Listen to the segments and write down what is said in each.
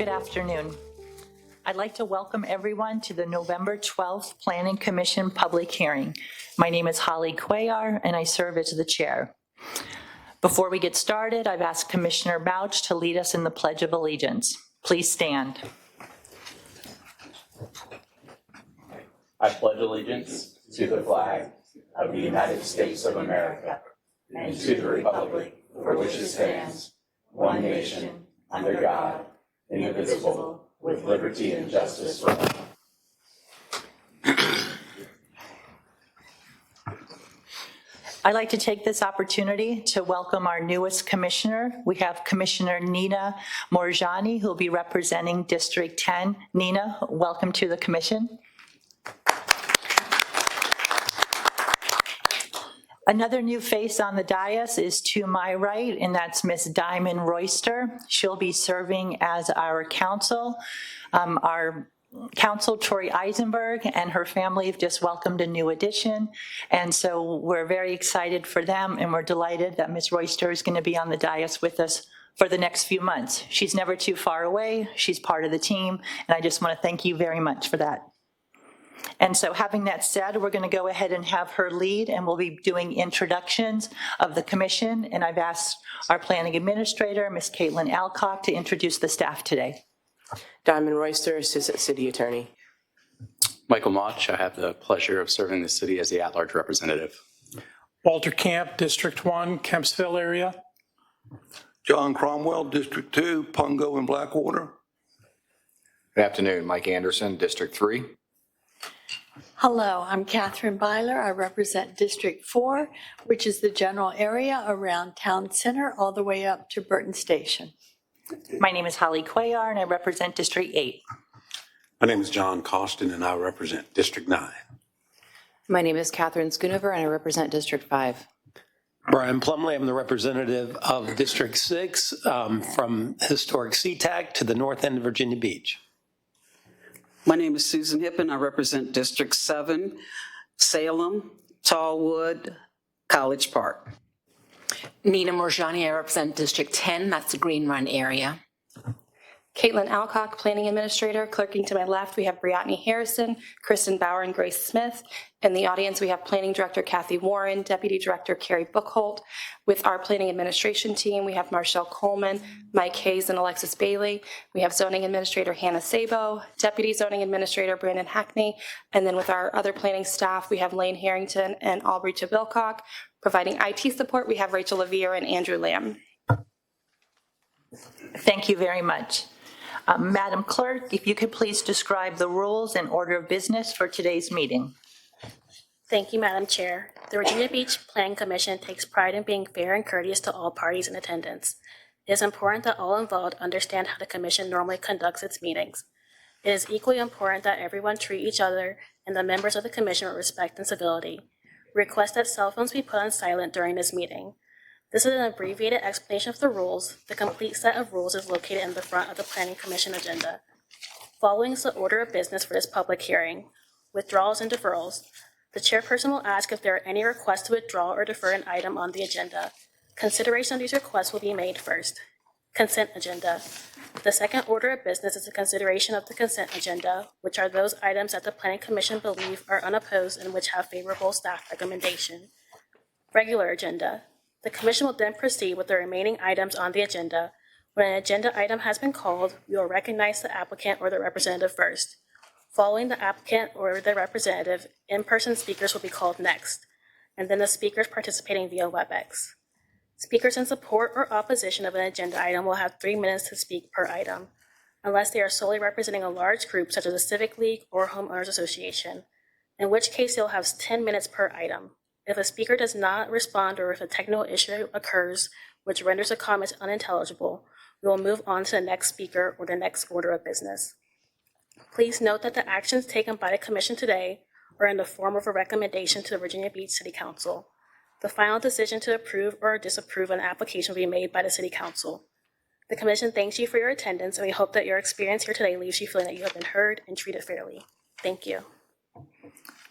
Good afternoon. I'd like to welcome everyone to the November 12th Planning Commission public hearing. My name is Holly Cuellar, and I serve as the chair. Before we get started, I've asked Commissioner Bouch to lead us in the Pledge of Allegiance. Please stand. I pledge allegiance to the flag of the United States of America and to the republic for which it stands, one nation, under God, indivisible, with liberty and justice for all. I'd like to take this opportunity to welcome our newest commissioner. We have Commissioner Nina Moorjani, who will be representing District 10. Nina, welcome to the commission. Another new face on the dais is to my right, and that's Miss Diamond Royster. She'll be serving as our counsel. Our counsel, Tori Eisenberg, and her family have just welcomed a new addition. And so we're very excited for them, and we're delighted that Ms. Royster is going to be on the dais with us for the next few months. She's never too far away. She's part of the team, and I just want to thank you very much for that. And so having that said, we're going to go ahead and have her lead, and we'll be doing introductions of the commission. And I've asked our planning administrator, Ms. Caitlin Alcock, to introduce the staff today. Diamond Royster, Assistant City Attorney. Michael Motch, I have the pleasure of serving the city as the at-large representative. Walter Camp, District 1, Kempsville area. John Cromwell, District 2, Pungo and Blackwater. Good afternoon, Mike Anderson, District 3. Hello, I'm Catherine Byler. I represent District 4, which is the general area around Town Center all the way up to Burton Station. My name is Holly Cuellar, and I represent District 8. My name is John Costin, and I represent District 9. My name is Catherine Schoonover, and I represent District 5. Brian Plumley, I'm the representative of District 6 from historic SeaTac to the north end of Virginia Beach. My name is Susan Hippen. I represent District 7, Salem, Tallwood, College Park. Nina Moorjani, I represent District 10, that's the Green Run area. Caitlin Alcock, Planning Administrator. Clerking to my left, we have Briatney Harrison, Kristen Bauer, and Grace Smith. In the audience, we have Planning Director Kathy Warren, Deputy Director Carrie Buchholt. With our Planning Administration team, we have Marshall Coleman, Mike Hayes, and Alexis Bailey. We have Zoning Administrator Hannah Sabo, Deputy Zoning Administrator Brandon Hackney, and then with our other planning staff, we have Lane Harrington and Aubrey Chabilcock. Providing IT support, we have Rachel Levere and Andrew Lamb. Thank you very much. Madam Clerk, if you could please describe the rules and order of business for today's meeting. Thank you, Madam Chair. The Virginia Beach Planning Commission takes pride in being fair and courteous to all parties in attendance. It is important that all involved understand how the Commission normally conducts its meetings. It is equally important that everyone treat each other and the members of the Commission with respect and civility. We request that cell phones be put on silent during this meeting. This is an abbreviated explanation of the rules. The complete set of rules is located in the front of the Planning Commission agenda. Following is the order of business for this public hearing. Withdrawals and deferrals. The chairperson will ask if there are any requests to withdraw or defer an item on the agenda. Consideration of these requests will be made first. Consent agenda. The second order of business is the consideration of the consent agenda, which are those items that the Planning Commission believe are unopposed and which have favorable staff recommendation. Regular agenda. The Commission will then proceed with the remaining items on the agenda. When an agenda item has been called, we will recognize the applicant or the representative first. Following the applicant or the representative, in-person speakers will be called next, and then the speakers participating via WebEx. Speakers in support or opposition of an agenda item will have 3 minutes to speak per item, unless they are solely representing a large group such as a civic league or homeowners association, in which case they'll have 10 minutes per item. If a speaker does not respond or if a technical issue occurs which renders a comment unintelligible, we will move on to the next speaker or the next order of business. Please note that the actions taken by the Commission today are in the form of a recommendation to the Virginia Beach City Council. The final decision to approve or disapprove an application will be made by the City Council. The Commission thanks you for your attendance, and we hope that your experience here today leaves you feeling that you have been heard and treated fairly. Thank you.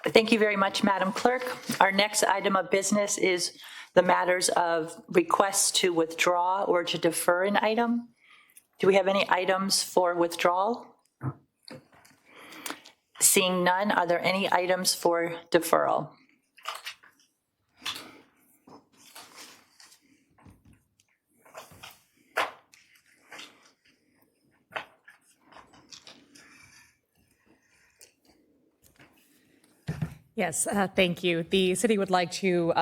Thank you very much, Madam Clerk. Our next item of business is the matters of requests to withdraw or to defer an item. Do we have any items for withdrawal? Seeing none, are there any items for deferral? Yes, thank you. The city would like to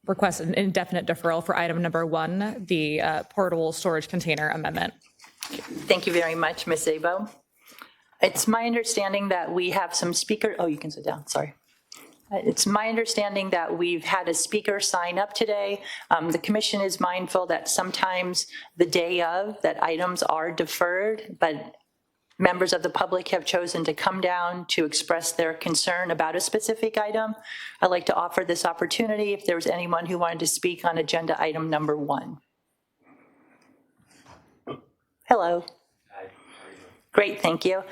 request an indefinite deferral for item number 1, the portable storage container amendment. Thank you very much, Ms. Szabo. It's my understanding that we have some speaker, oh, you can sit down, sorry. It's my understanding that we've had a speaker sign up today. The commission is mindful that sometimes the day of that items are deferred, but members of the public have chosen to come down to express their concern about a specific item. I'd like to offer this opportunity if there was anyone who wanted to speak on agenda item number 1. Hello. Hi. Great, thank you.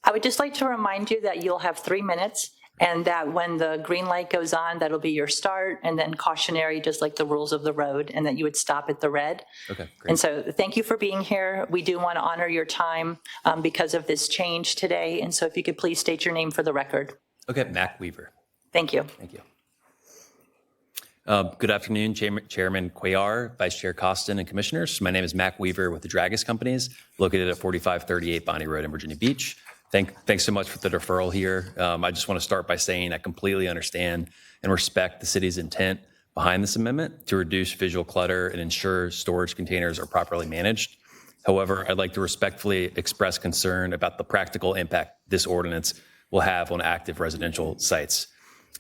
I would just like to remind you that you'll have 3 minutes and that when the green light goes on, that'll be your start, and then cautionary, just like the rules of the road, and that you would stop at the red. Okay, great. And so thank you for being here. We do want to honor your time because of this change today. And so if you could please state your name for the record. Okay, Mac Weaver. Thank you. Thank you. Good afternoon, Chairman Cuellar, Vice Chair Costin, and Commissioners. My name is Mac Weaver with the Dragus Companies, located at 4538 Bonnie Road in Virginia Beach. Thanks so much for the deferral here. I just want to start by saying I completely understand and respect the city's intent behind this amendment to reduce visual clutter and ensure storage containers are properly managed. However, I'd like to respectfully express concern about the practical impact this ordinance will have on active residential sites.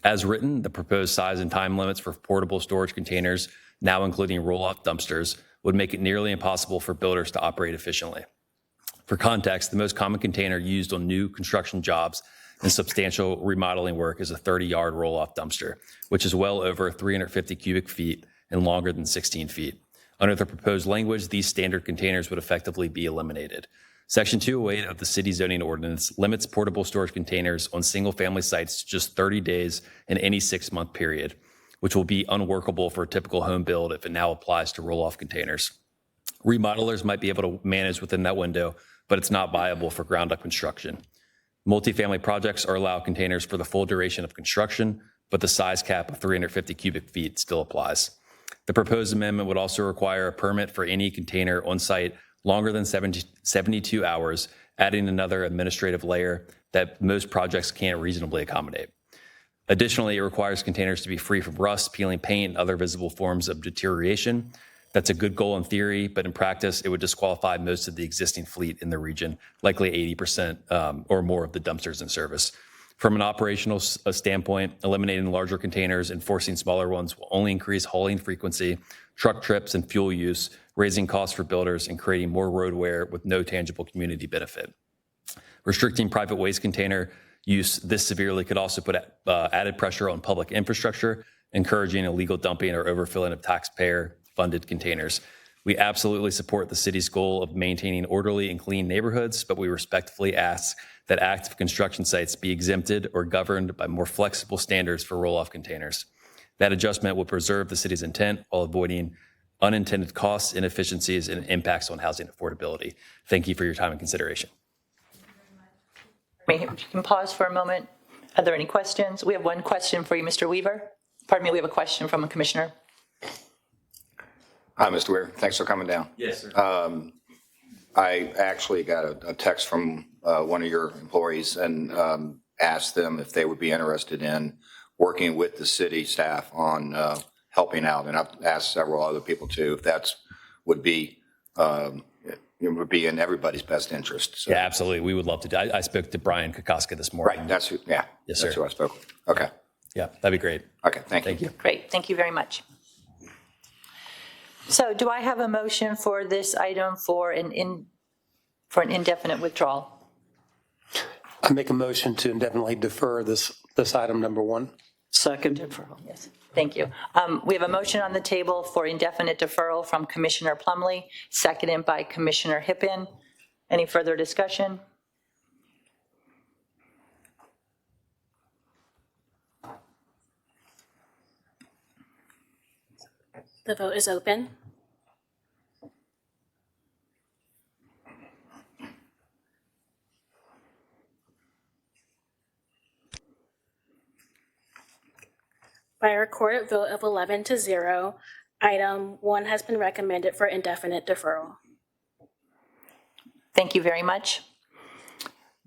As written, the proposed size and time limits for portable storage containers, now including roll-off dumpsters, would make it nearly impossible for builders to operate efficiently. For context, the most common container used on new construction jobs and substantial remodeling work is a 30-yard roll-off dumpster, which is well over 350 cubic feet and longer than 16 feet. Under the proposed language, these standard containers would effectively be eliminated. Section 208 of the city zoning ordinance limits portable storage containers on single-family sites to just 30 days in any 6-month period, which will be unworkable for a typical home build if it now applies to roll-off containers. Remodelers might be able to manage within that window, but it's not viable for ground-up construction. Multifamily projects are allowed containers for the full duration of construction, but the size cap of 350 cubic feet still applies. The proposed amendment would also require a permit for any container on site longer than 72 hours, adding another administrative layer that most projects can't reasonably accommodate. Additionally, it requires containers to be free from rust, peeling paint, and other visible forms of deterioration. That's a good goal in theory, but in practice, it would disqualify most of the existing fleet in the region, likely 80% or more of the dumpsters in service. From an operational standpoint, eliminating larger containers and forcing smaller ones will only increase hauling frequency, truck trips, and fuel use, raising costs for builders and creating more road wear with no tangible community benefit. Restricting private waste container use this severely could also put added pressure on public infrastructure, encouraging illegal dumping or overfilling of taxpayer-funded containers. We absolutely support the city's goal of maintaining orderly and clean neighborhoods, but we respectfully ask that active construction sites be exempted or governed by more flexible standards for roll-off containers. That adjustment will preserve the city's intent while avoiding unintended costs, inefficiencies, and impacts on housing affordability. Thank you for your time and consideration. You can pause for a moment. Are there any questions? We have one question for you, Mr. Weaver. Pardon me, we have a question from a commissioner. Hi, Mr. Weir. Thanks for coming down. Yes, sir. I actually got a text from one of your employees and asked them if they would be interested in working with the city staff on helping out. And I've asked several other people too, if that would be in everybody's best interest. So. Yeah, absolutely. We would love to do. I spoke to Brian Kokoska this morning. Right. That's who. Yeah. Yes, that's sir. who I spoke with. Okay. Yeah, that'd be great. Okay. Thank you. Great. Thank you very much. So do I have a motion for this item for an indefinite withdrawal? I make a motion to indefinitely defer this item number 1. Second. Deferral, yes. Thank you. We have a motion on the table for indefinite deferral from Commissioner Plumlee, seconded by Commissioner Hippen. Any further discussion? The vote is open. By a recorded vote of 11-0, item 1 has been recommended for indefinite deferral. Thank you very much.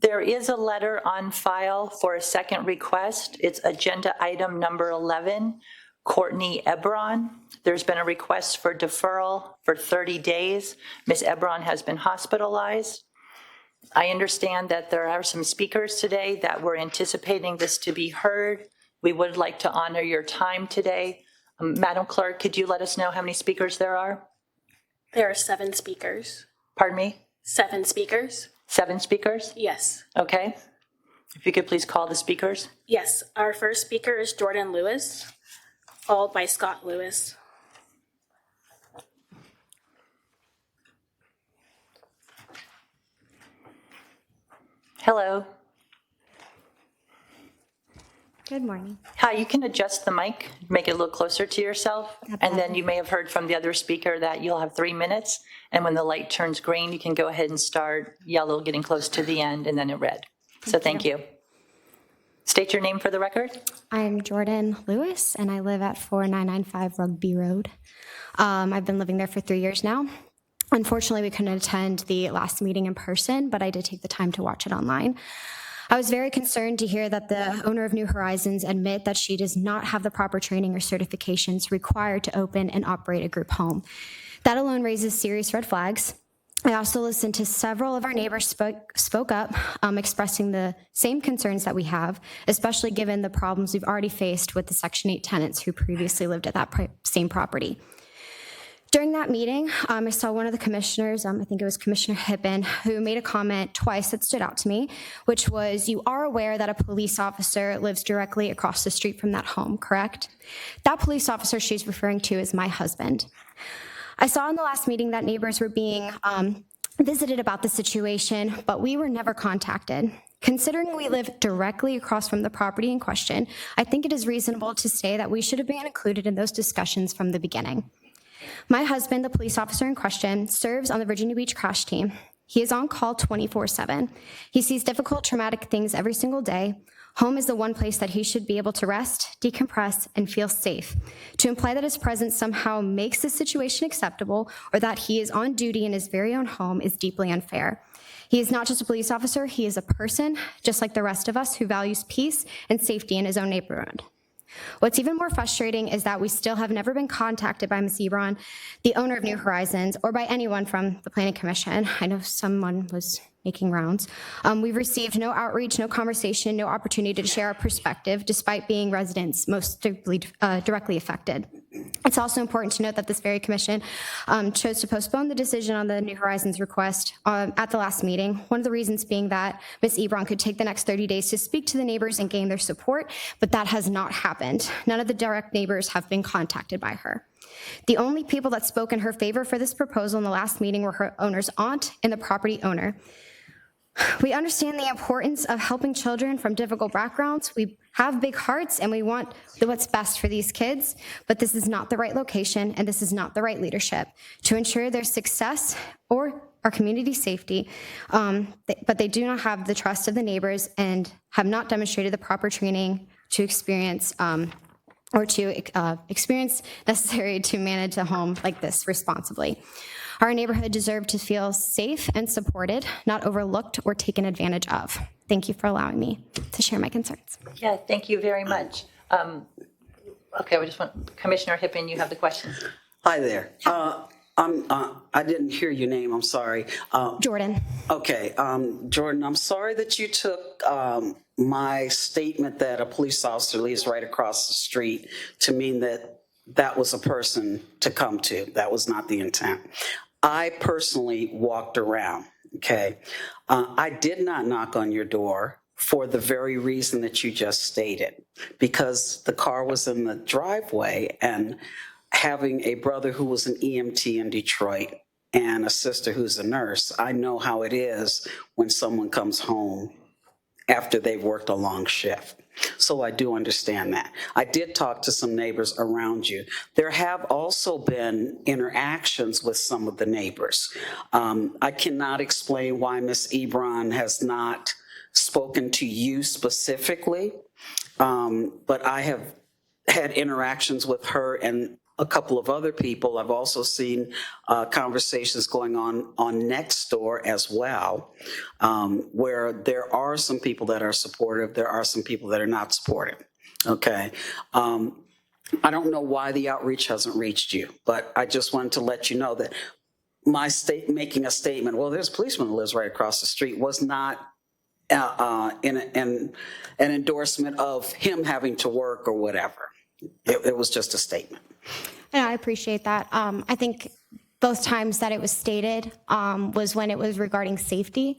There is a letter on file for a second request. It's agenda item number 11, Courtney Ebron. There's been a request for deferral for 30 days. Ms. Ebron has been hospitalized. I understand that there are some speakers today that were anticipating this to be heard. We would like to honor your time today. Madam Clerk, could you let us know how many speakers there are? There are 7 speakers. Pardon me? 7 speakers. 7 speakers? Yes. Okay. If you could please call the speakers. Yes. Our first speaker is Jordan Lewis, followed by Scott Lewis. Hello. Good morning. Hi, you can adjust the mic, make it a little closer to yourself. And then you may have heard from the other speaker that you'll have 3 minutes. And when the light turns green, you can go ahead and start yellow, getting close to the end, and then in red. So thank you. State your name for the record. I'm Jordan Lewis, and I live at 4995 Rugby Road. I've been living there for 3 years now. Unfortunately, we couldn't attend the last meeting in person, but I did take the time to watch it online. I was very concerned to hear that the owner of New Horizons admit that she does not have the proper training or certifications required to open and operate a group home. That alone raises serious red flags. I also listened to several of our neighbors spoke up, expressing the same concerns that we have, especially given the problems we've already faced with the Section 8 tenants who previously lived at that same property. During that meeting, I saw one of the commissioners, I think it was Commissioner Hippen, who made a comment twice that stood out to me, which was, you are aware that a police officer lives directly across the street from that home, correct? That police officer she's referring to is my husband. I saw in the last meeting that neighbors were being visited about the situation, but we were never contacted. Considering we live directly across from the property in question, I think it is reasonable to say that we should have been included in those discussions from the beginning. My husband, the police officer in question, serves on the Virginia Beach crash team. He is on call 24/7. He sees difficult, traumatic things every single day. Home is the one place that he should be able to rest, decompress, and feel safe. To imply that his presence somehow makes the situation acceptable or that he is on duty in his very own home is deeply unfair. He is not just a police officer, he is a person, just like the rest of us, who values peace and safety in his own neighborhood. What's even more frustrating is that we still have never been contacted by Ms. Ebron, the owner of New Horizons, or by anyone from the Planning Commission. I know someone was making rounds. We've received no outreach, no conversation, no opportunity to share our perspective, despite being residents most directly affected. It's also important to note that this very commission chose to postpone the decision on the New Horizons request at the last meeting. One of the reasons being that Ms. Ebron could take the next 30 days to speak to the neighbors and gain their support, but that has not happened. None of the direct neighbors have been contacted by her. The only people that spoke in her favor for this proposal in the last meeting were her owner's aunt and the property owner. We understand the importance of helping children from difficult backgrounds. We have big hearts and we want what's best for these kids, but this is not the right location and this is not the right leadership to ensure their success or our community safety, but they do not have the trust of the neighbors and have not demonstrated the proper training to experience experience necessary to manage a home like this responsibly. Our neighborhood deserves to feel safe and supported, not overlooked or taken advantage of. Thank you for allowing me to share my concerns. Yeah, thank you very much. Okay, we just want Commissioner Hippen, you have the question. Hi there. I didn't hear your name, I'm sorry. Jordan. Okay, Jordan, I'm sorry that you took my statement that a police officer lives right across the street to mean that that was a person to come to. That was not the intent. I personally walked around, okay? I did not knock on your door for the very reason that you just stated, because the car was in the driveway, and having a brother who was an EMT in Detroit and a sister who's a nurse, I know how it is when someone comes home after they've worked a long shift. So I do understand that. I did talk to some neighbors around you. There have also been interactions with some of the neighbors. I cannot explain why Ms. Ebron has not spoken to you specifically, but I have had interactions with her and a couple of other people. I've also seen conversations going on Nextdoor as well, where there are some people that are supportive, there are some people that are not supportive. Okay. I don't know why the outreach hasn't reached you, but I just wanted to let you know that my making a statement, well, there's a policeman who lives right across the street, was not an endorsement of him having to work or whatever. It was just a statement. And I appreciate that. I think both times that it was stated was when it was regarding safety.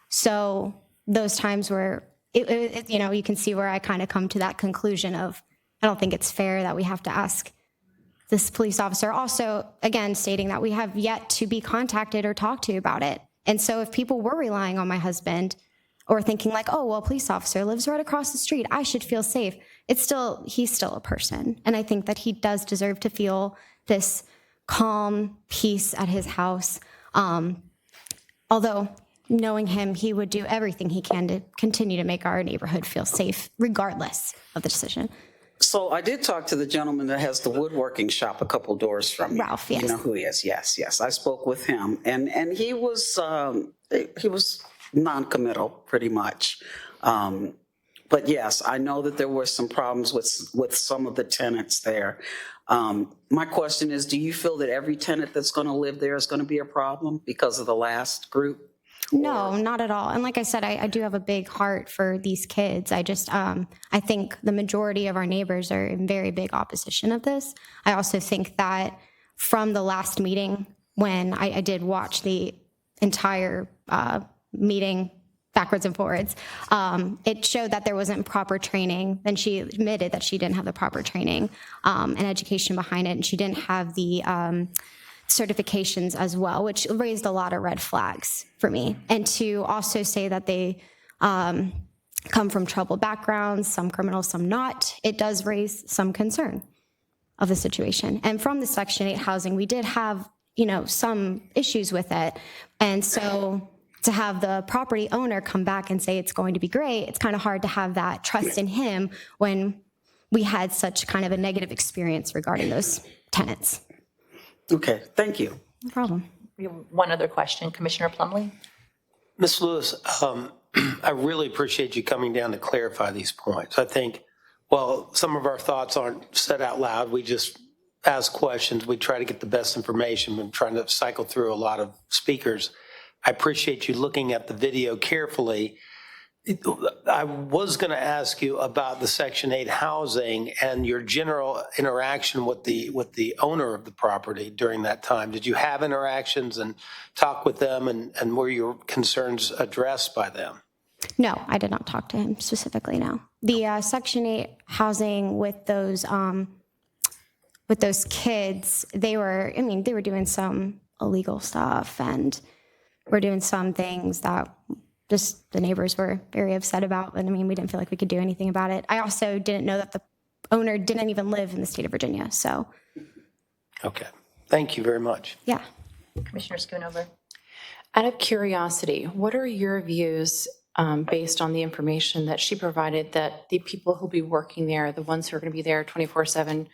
So those times where, you can see where I kind of come to that conclusion of, I don't think it's fair that we have to ask this police officer. Also, again, stating that we have yet to be contacted or talked to about it. And so if people were relying on my husband or thinking like, oh, well, a police officer lives right across the street, I should feel safe. He's still a person. And I think that he does deserve to feel this calm peace at his house. Although knowing him, he would do everything he can to continue to make our neighborhood feel safe, regardless of the decision. So I did talk to the gentleman that has the woodworking shop a couple doors from me. Ralph, yes. You know who he is? Yes. I spoke with him, and he was non-committal, pretty much. But yes, I know that there were some problems with some of the tenants there. My question is, do you feel that every tenant that's going to live there is going to be a problem because of the last group? No, not at all. And like I said, I do have a big heart for these kids. I think the majority of our neighbors are in very big opposition of this. I also think that from the last meeting, when I did watch the entire meeting backwards and forwards, it showed that there wasn't proper training. And she admitted that she didn't have the proper training and education behind it. And she didn't have the certifications as well, which raised a lot of red flags for me. And to also say that they come from troubled backgrounds, some criminal, some not, it does raise some concern of the situation. And from the Section 8 housing, we did have, some issues with it. And so to have the property owner come back and say it's going to be great, it's kind of hard to have that trust in him when we had such kind of a negative experience regarding those tenants. Okay, thank you. No problem. We have one other question, Commissioner Plumlee. Ms. Lewis, I really appreciate you coming down to clarify these points. I think, well, some of our thoughts aren't said out loud. We just ask questions. We try to get the best information. We're trying to cycle through a lot of speakers. I appreciate you looking at the video carefully. I was going to ask you about the Section 8 housing and your general interaction with the owner of the property during that time. Did you have interactions and talk with them, and were your concerns addressed by them? No, I did not talk to him specifically, no. The Section 8 housing with those kids, they were doing some illegal stuff and were doing some things that just the neighbors were very upset about. And we didn't feel like we could do anything about it. I also didn't know that the owner didn't even live in the state of Virginia, so. Okay, thank you very much. Yeah. Commissioner Schoonover. Out of curiosity, what are your views based on the information that she provided that the people who'll be working there, the ones who are going to be there 24/7,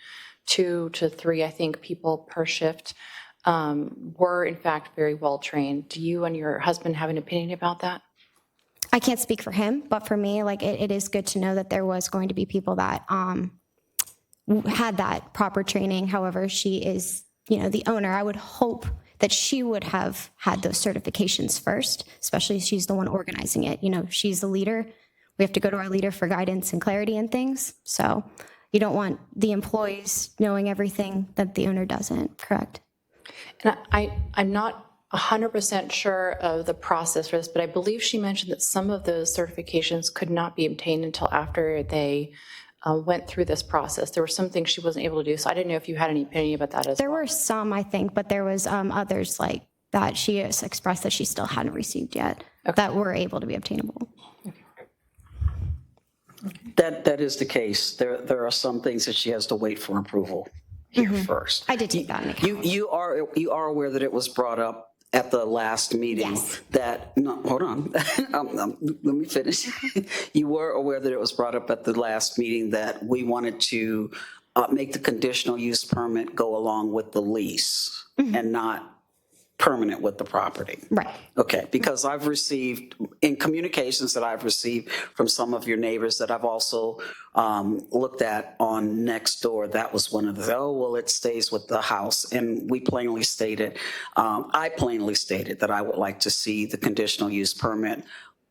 2 to 3, I think, people per shift, were in fact very well trained? Do you and your husband have an opinion about that? I can't speak for him, but for me, it is good to know that there was going to be people that had that proper training. However, she is, the owner. I would hope that she would have had those certifications first, especially if she's the one organizing it. She's the leader. We have to go to our leader for guidance and clarity and things. So you don't want the employees knowing everything that the owner doesn't, correct? And I'm not 100% sure of the process for this, but I believe she mentioned that some of those certifications could not be obtained until after they went through this process. There were some things she wasn't able to do, so I didn't know if you had any opinion about that as well. There were some, I think, but there was others like that she has expressed that she still hadn't received yet that were able to be obtainable. That is the case. There are some things that she has to wait for approval here first. I did take that into account. You are aware that it was brought up at the last meeting that, no, hold on, let me finish. You were aware that it was brought up at the last meeting that we wanted to make the conditional use permit go along with the lease and not permanent with the property. Right. Okay, because I've received, in communications that I've received from some of your neighbors that I've also looked at on Nextdoor, that was one of the, oh, well, it stays with the house. And we plainly stated, I plainly stated that I would like to see the conditional use permit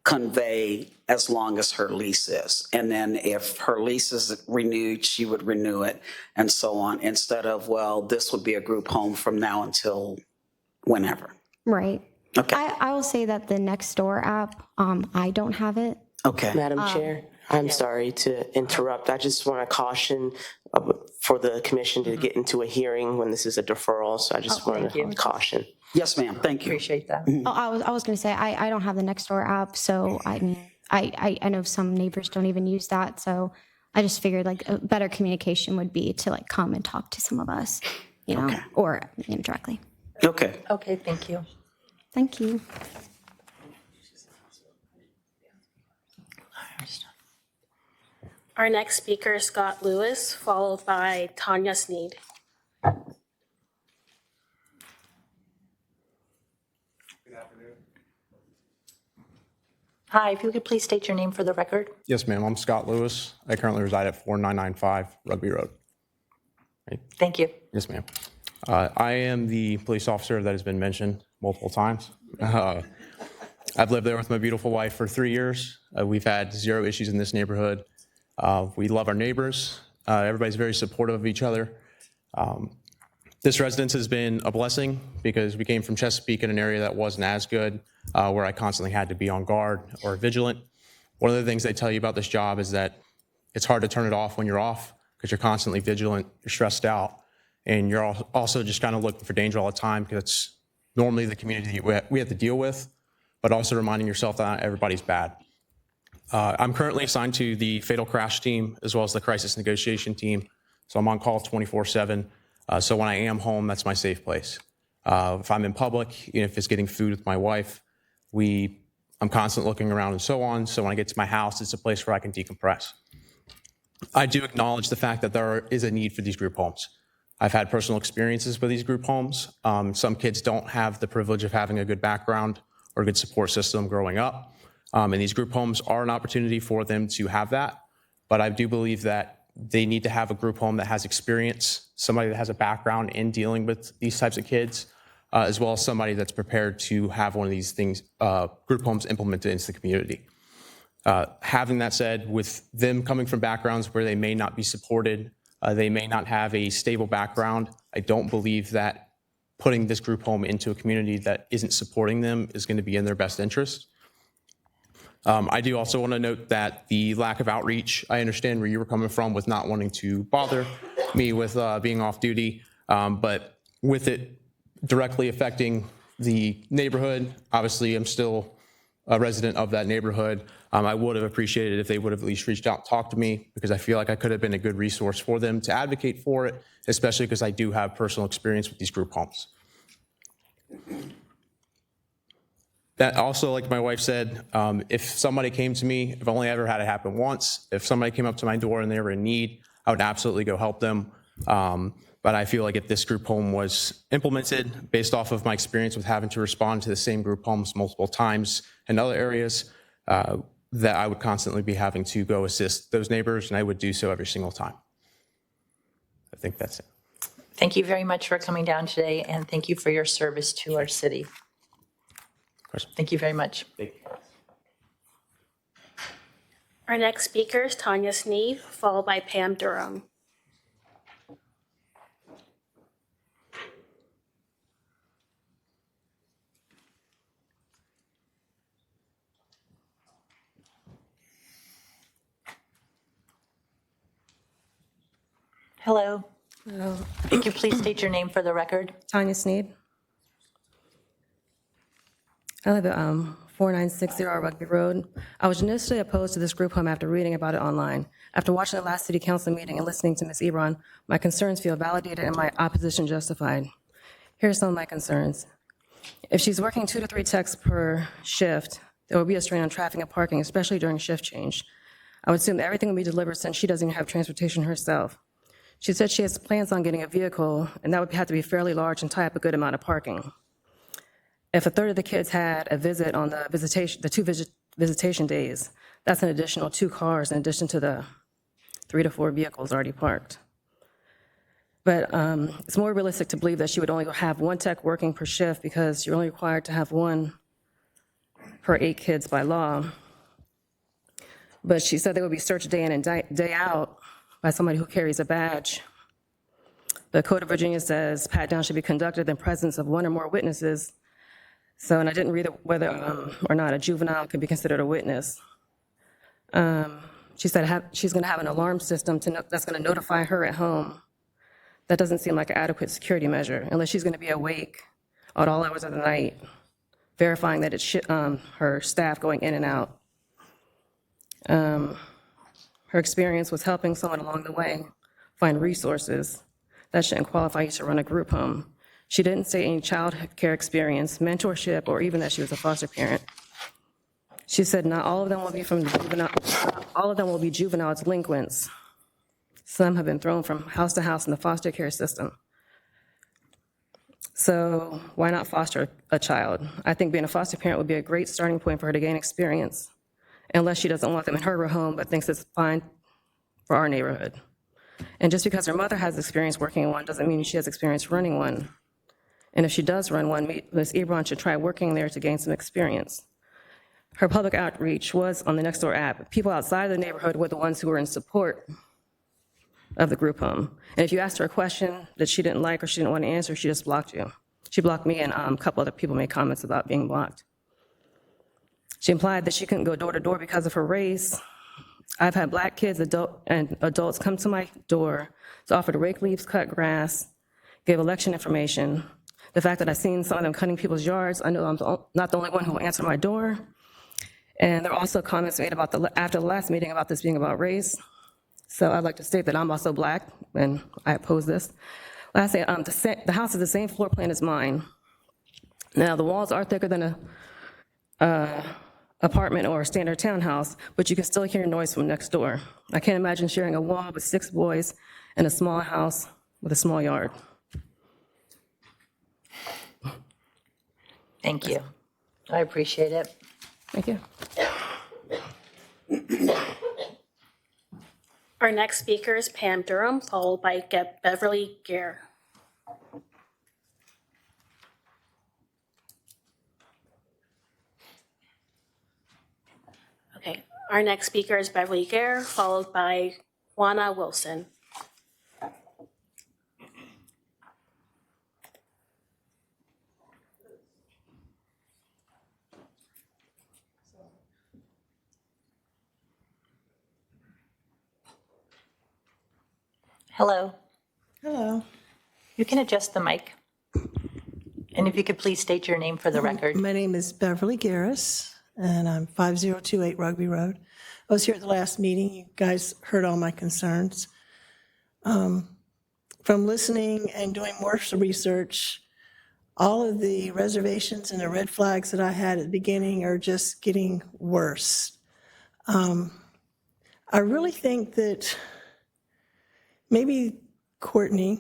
convey as long as her lease is. And then if her lease is renewed, she would renew it and so on, instead of, well, this would be a group home from now until whenever. Right. Okay. I will say that the Nextdoor app, I don't have it. Okay. Madam Chair, I'm sorry to interrupt. I just want to caution for the commission to get into a hearing when this is a deferral. So I just want to caution. Yes, ma'am. Thank you. Appreciate that. I was going to say, I don't have the Nextdoor app, so I mean, I know some neighbors don't even use that, so I just figured like a better communication would be to like come and talk to some of us, you know, or directly. Okay. Okay, thank you. Thank you. Our next speaker is Scott Lewis, followed by Tanya Sneed. Hi, if you could please state your name for the record. Yes, ma'am. I'm Scott Lewis. I currently reside at 4995 Rugby Road. Thank you. Yes, ma'am. I am the police officer that has been mentioned multiple times. I've lived there with my beautiful wife for 3 years. We've had zero issues in this neighborhood. We love our neighbors. Everybody's very supportive of each other. This residence has been a blessing because we came from Chesapeake in an area that wasn't as good, where I constantly had to be on guard or vigilant. One of the things they tell you about this job is that it's hard to turn it off when you're off because you're constantly vigilant, you're stressed out, and you're also just kind of looking for danger all the time because it's normally the community we have to deal with, but also reminding yourself that not everybody's bad. I'm currently assigned to the fatal crash team as well as the crisis negotiation team, so I'm on call 24/7. So when I am home, that's my safe place. If I'm in public, if it's getting food with my wife, I'm constantly looking around and so on. So when I get to my house, it's a place where I can decompress. I do acknowledge the fact that there is a need for these group homes. I've had personal experiences with these group homes. Some kids don't have the privilege of having a good background or a good support system growing up. And these group homes are an opportunity for them to have that. But I do believe that they need to have a group home that has experience, somebody that has a background in dealing with these types of kids, as well as somebody that's prepared to have one of these things, group homes implemented into the community. Having that said, with them coming from backgrounds where they may not be supported, they may not have a stable background, I don't believe that putting this group home into a community that isn't supporting them is going to be in their best interest. I do also want to note that the lack of outreach, I understand where you were coming from with not wanting to bother me with being off duty, but with it directly affecting the neighborhood, obviously I'm still a resident of that neighborhood. I would have appreciated if they would have at least reached out and talked to me because I feel like I could have been a good resource for them to advocate for it, especially because I do have personal experience with these group homes. That also, like my wife said, if somebody came to me, I've only ever had it happen once. If somebody came up to my door and they were in need, I would absolutely go help them. But I feel like if this group home was implemented based off of my experience with having to respond to the same group homes multiple times in other areas, that I would constantly be having to go assist those neighbors, and I would do so every single time. I think that's it. Thank you very much for coming down today, and thank you for your service to our city. Thank you very much. Our next speaker is Tanya Sneed, followed by Pam Durham. Hello. Hello. Could you please state your name for the record? Tanya Sneed. I live at 4960 Rugby Road. I was initially opposed to this group home after reading about it online. After watching the last city council meeting and listening to Ms. Ebron, my concerns feel validated and my opposition justified. Here are some of my concerns. If she's working 2 to 3 techs per shift, there will be a strain on traffic and parking, especially during shift change. I would assume that everything will be delivered since she doesn't even have transportation herself. She said she has plans on getting a vehicle, and that would have to be fairly large and tie up a good amount of parking. If a third of the kids had a visit on the 2 visitation days, that's an additional 2 cars in addition to the 3 to 4 vehicles already parked. But it's more realistic to believe that she would only have 1 tech working per shift because you're only required to have 1 per 8 kids by law. But she said they would be searched day in and day out by somebody who carries a badge. The Code of Virginia says pat-down should be conducted in presence of 1 or more witnesses. So, and I didn't read whether or not a juvenile could be considered a witness. She said she's going to have an alarm system that's going to notify her at home. That doesn't seem like an adequate security measure, unless she's going to be awake at all hours of the night, verifying that it's her staff going in and out. Her experience was helping someone along the way find resources. That shouldn't qualify you to run a group home. She didn't say any child care experience, mentorship, or even that she was a foster parent. She said not all of them will be juvenile delinquents. Some have been thrown from house to house in the foster care system. So why not foster a child? I think being a foster parent would be a great starting point for her to gain experience, unless she doesn't want them in her home but thinks it's fine for our neighborhood. And just because her mother has experience working in one doesn't mean she has experience running one. And if she does run one, Ms. Ebron should try working there to gain some experience. Her public outreach was on the Nextdoor app. People outside of the neighborhood were the ones who were in support of the group home. And if you asked her a question that she didn't like or she didn't want to answer, she just blocked you. She blocked me, and a couple other people made comments about being blocked. She implied that she couldn't go door to door because of her race. I've had Black kids and adults come to my door to offer to rake leaves, cut grass, give election information. The fact that I've seen some of them cutting people's yards, I know I'm not the only one who will answer my door. And there are also comments made about after the last meeting about this being about race. So I'd like to state that I'm also Black, and I oppose this. Lastly, the house is the same floor plan as mine. Now, the walls are thicker than a apartment or a standard townhouse, but you can still hear noise from next door. I can't imagine sharing a wall with 6 boys in a small house with a small yard. Thank you. I appreciate it. Thank you. Our next speaker is Pam Durham, followed by Beverly Gare. Okay, our next speaker is Beverly Gare, followed by Juana Wilson. Hello. Hello. You can adjust the mic. And if you could please state your name for the record. My name is Beverly Garris, and I'm 5028 Rugby Road. I was here at the last meeting. You guys heard all my concerns. From listening and doing more research, all of the reservations and the red flags that I had at the beginning are just getting worse. I really think that maybe Courtney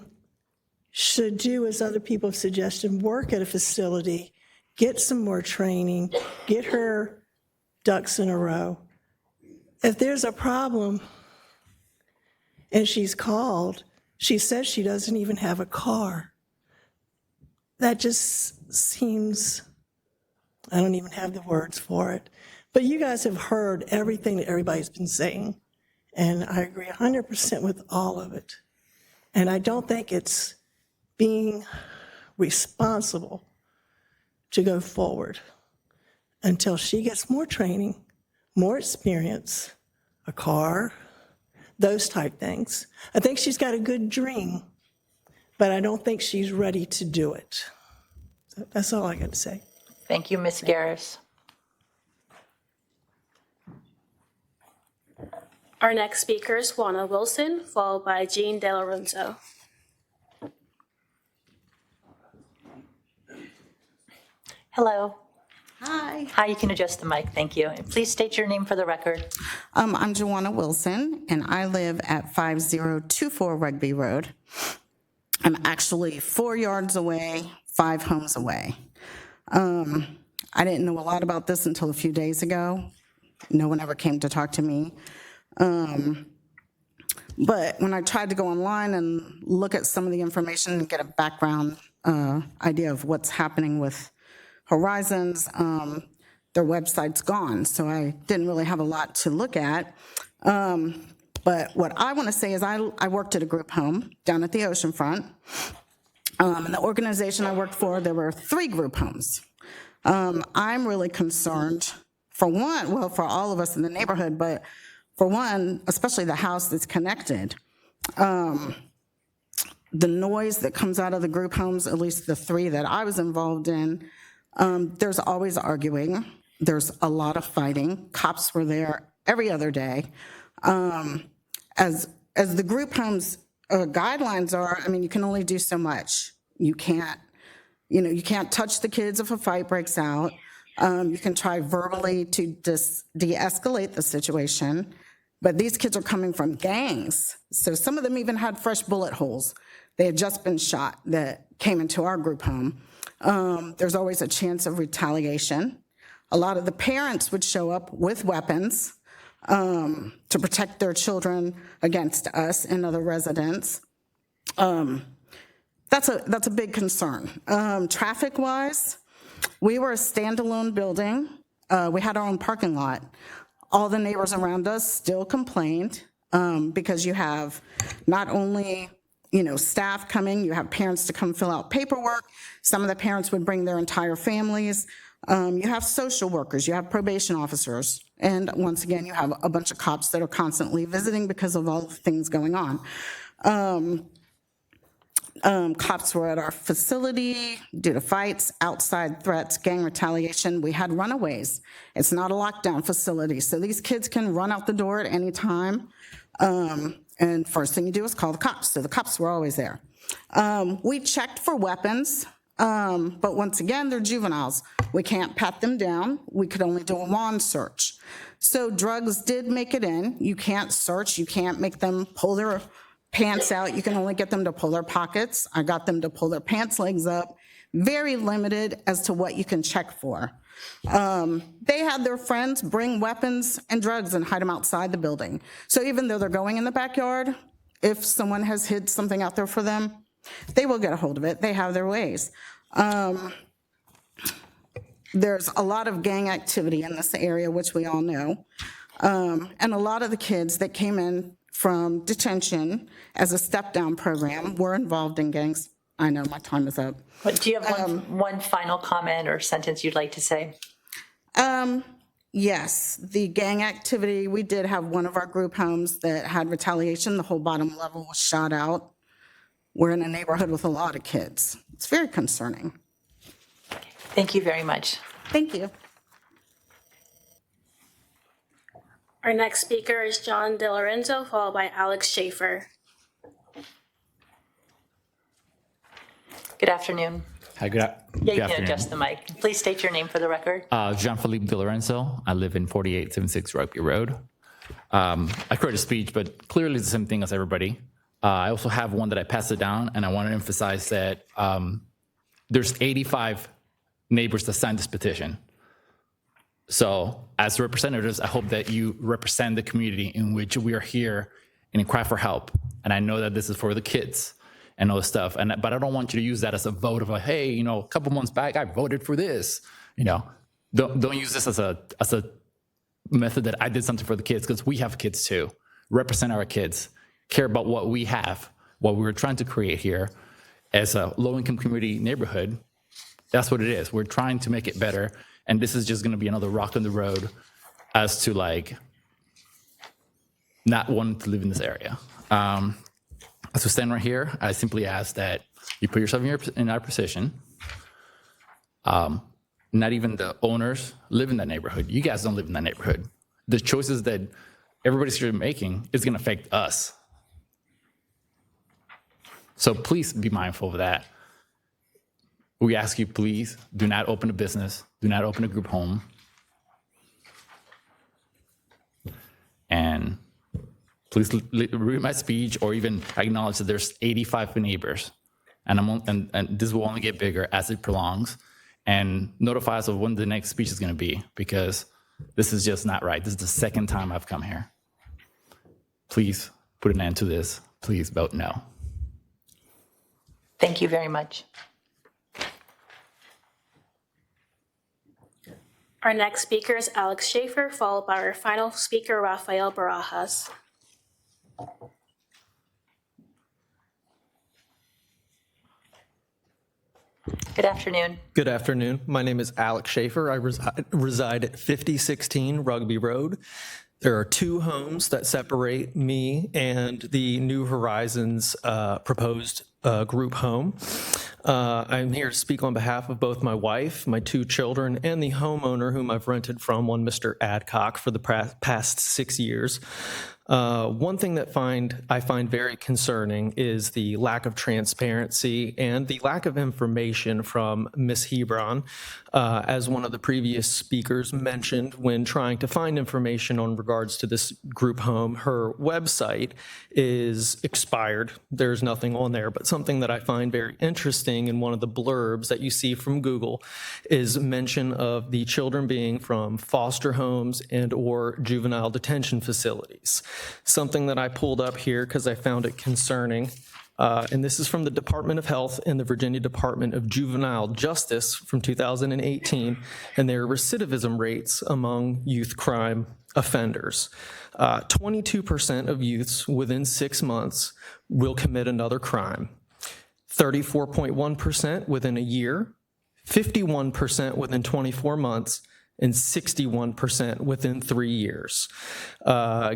should do as other people have suggested, work at a facility, get some more training, get her ducks in a row. If there's a problem and she's called, she says she doesn't even have a car. That just seems, I don't even have the words for it. But you guys have heard everything that everybody's been saying, and I agree 100% with all of it. And I don't think it's being responsible to go forward until she gets more training, more experience, a car, those type things. I think she's got a good dream, but I don't think she's ready to do it. So that's all I got to say. Thank you, Ms. Garris. Our next speaker is Juana Wilson, followed by Jean De Lorenzo. Hello. Hi. Hi, you can adjust the mic, thank you. And please state your name for the record. I'm Joanna Wilson, and I live at 5024 Rugby Road. I'm actually 4 yards away, 5 homes away. I didn't know a lot about this until a few days ago. No one ever came to talk to me. But when I tried to go online and look at some of the information and get a background idea of what's happening with Horizons, their website's gone, so I didn't really have a lot to look at. But what I want to say is I worked at a group home down at the oceanfront. And the organization I worked for, there were 3 group homes. I'm really concerned, for one, well, for all of us in the neighborhood, but for one, especially the house that's connected. The noise that comes out of the group homes, at least the 3 that I was involved in, there's always arguing. There's a lot of fighting. Cops were there every other day. As the group homes guidelines are, I mean, you can only do so much. You can't touch the kids if a fight breaks out. You can try verbally to de-escalate the situation, but these kids are coming from gangs. So some of them even had fresh bullet holes. They had just been shot that came into our group home. There's always a chance of retaliation. A lot of the parents would show up with weapons to protect their children against us and other residents. That's a big concern. Traffic-wise, we were a standalone building. We had our own parking lot. All the neighbors around us still complained because you have not only staff coming, you have parents to come fill out paperwork. Some of the parents would bring their entire families. You have social workers, you have probation officers, and once again, you have a bunch of cops that are constantly visiting because of all the things going on. Cops were at our facility due to fights, outside threats, gang retaliation. We had runaways. It's not a lockdown facility, so these kids can run out the door at any time. And first thing you do is call the cops. So the cops were always there. We checked for weapons, but once again, they're juveniles. We can't pat them down. We could only do a wand search. So drugs did make it in. You can't search. You can't make them pull their pants out. You can only get them to pull their pockets. I got them to pull their pants legs up. Very limited as to what you can check for. They had their friends bring weapons and drugs and hide them outside the building. So even though they're going in the backyard, if someone has hid something out there for them, they will get a hold of it. They have their ways. There's a lot of gang activity in this area, which we all know. And a lot of the kids that came in from detention as a step-down program were involved in gangs. I know my time is up. But do you have one final comment or sentence you'd like to say? Yes, the gang activity, we did have one of our group homes that had retaliation. The whole bottom level was shot out. We're in a neighborhood with a lot of kids. It's very concerning. Thank you very much. Thank you. Our next speaker is John DeLorenzo, followed by Alex Schaefer. Good afternoon. Hi, good Yeah, you afternoon. can adjust the mic. Please state your name for the record. Jean-Philippe De Lorenzo. I live in 4876 Rugby Road. I created a speech, but clearly it's the same thing as everybody. I also have one that I passed it down, and I want to emphasize that there's 85 neighbors that signed this petition. So as representatives, I hope that you represent the community in which we are here and cry for help. And I know that this is for the kids and all this stuff. But I don't want you to use that as a vote of like, hey, a couple months back, I voted for this. Don't use this as a method that I did something for the kids, because we have kids too. Represent our kids. Care about what we have, what we were trying to create here as a low-income community neighborhood. That's what it is. We're trying to make it better. And this is just going to be another rock in the road as to not wanting to live in this area. As we stand right here, I simply ask that you put yourself in our position. Not even the owners live in that neighborhood. You guys don't live in that neighborhood. The choices that everybody's here making is going to affect us. So please be mindful of that. We ask you, please, do not open a business, do not open a group home. And please read my speech or even acknowledge that there's 85 neighbors. And this will only get bigger as it prolongs. And notify us of when the next speech is going to be, because this is just not right. This is the second time I've come here. Please put an end to this. Please vote no. Thank you very much. Our next speaker is Alex Schaefer, followed by our final speaker, Rafael Barajas. Good afternoon. Good afternoon. My name is Alex Schaefer. I reside at 5016 Rugby Road. There are 2 homes that separate me and the New Horizons proposed group home. I'm here to speak on behalf of both my wife, my 2 children, and the homeowner whom I've rented from, one Mr. Adcock, for the past 6 years. One thing that I find very concerning is the lack of transparency and the lack of information from Ms. Hebron. As one of the previous speakers mentioned, when trying to find information on regards to this group home, her website is expired. There's nothing on there, but something that I find very interesting in one of the blurbs that you see from Google is mention of the children being from foster homes and or juvenile detention facilities. Something that I pulled up here because I found it concerning. And this is from the Department of Health and the Virginia Department of Juvenile Justice from 2018, and their recidivism rates among youth crime offenders. 22% of youths within 6 months will commit another crime, 34.1% within a year, 51% within 24 months, and 61% within 3 years.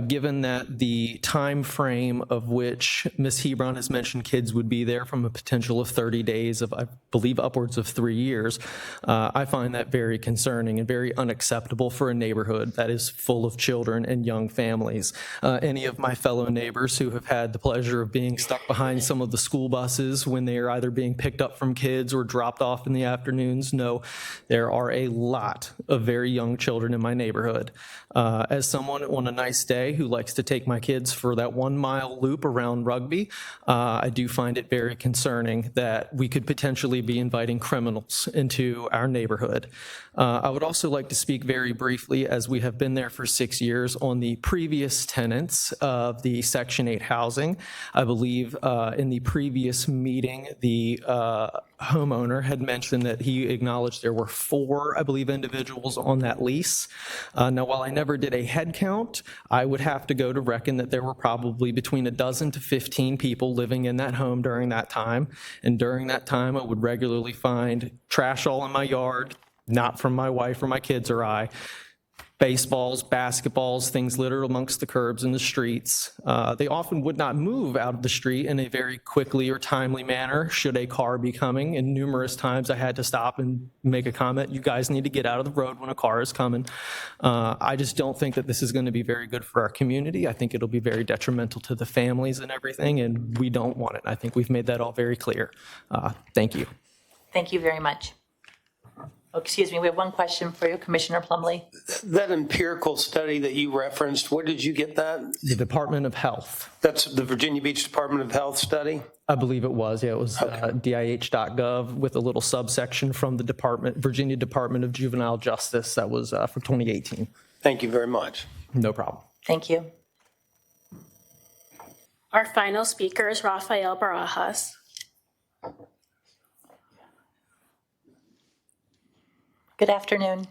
Given that the time frame of which Ms. Hebron has mentioned kids would be there from a potential of 30 days of, I believe, upwards of 3 years, I find that very concerning and very unacceptable for a neighborhood that is full of children and young families. Any of my fellow neighbors who have had the pleasure of being stuck behind some of the school buses when they are either being picked up from kids or dropped off in the afternoons know there are a lot of very young children in my neighborhood. As someone on a nice day who likes to take my kids for that 1 mile loop around Rugby, I do find it very concerning that we could potentially be inviting criminals into our neighborhood. I would also like to speak very briefly, as we have been there for 6 years, on the previous tenants of the Section 8 housing. I believe in the previous meeting, the homeowner had mentioned that he acknowledged there were 4, I believe, individuals on that lease. Now, while I never did a head count, I would have to go to reckon that there were probably between a dozen to 15 people living in that home during that time. And during that time, I would regularly find trash all in my yard, not from my wife or my kids or I, baseballs, basketballs, things littered amongst the curbs in the streets. They often would not move out of the street in a very quickly or timely manner should a car be coming. And numerous times I had to stop and make a comment, you guys need to get out of the road when a car is coming. I just don't think that this is going to be very good for our community. I think it'll be very detrimental to the families and everything, and we don't want it. I think we've made that all very clear. Thank you. Thank you very much. Oh, excuse me, we have one question for you, Commissioner Plumlee. That empirical study that you referenced, where did you get that? The Department of Health. That's the Virginia Beach Department of Health study? I believe it was. Yeah, it was DIH.gov with a little subsection from the Virginia Department of Juvenile Justice. That was for 2018. Thank you very much. No problem. Thank you. Our final speaker is Rafael Barajas. Good afternoon.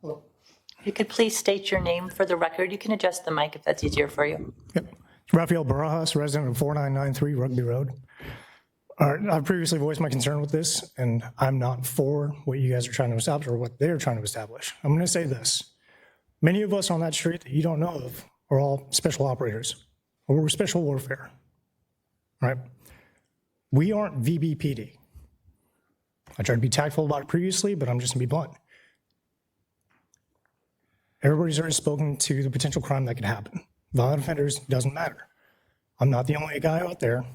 If you could please state your name for the record. You can adjust the mic if that's easier for you. Rafael Barajas, resident of 4993 Rugby Road. I've previously voiced my concern with this, and I'm not for what you guys are trying to establish or what they're trying to establish. I'm going to say this. Many of us on that street that you don't know of are all special operators, or we're special warfare, right? We aren't VBPD. I tried to be tactful about it previously, but I'm just going to be blunt. Everybody's already spoken to the potential crime that could happen. Violent offenders, doesn't matter. I'm not the only guy out there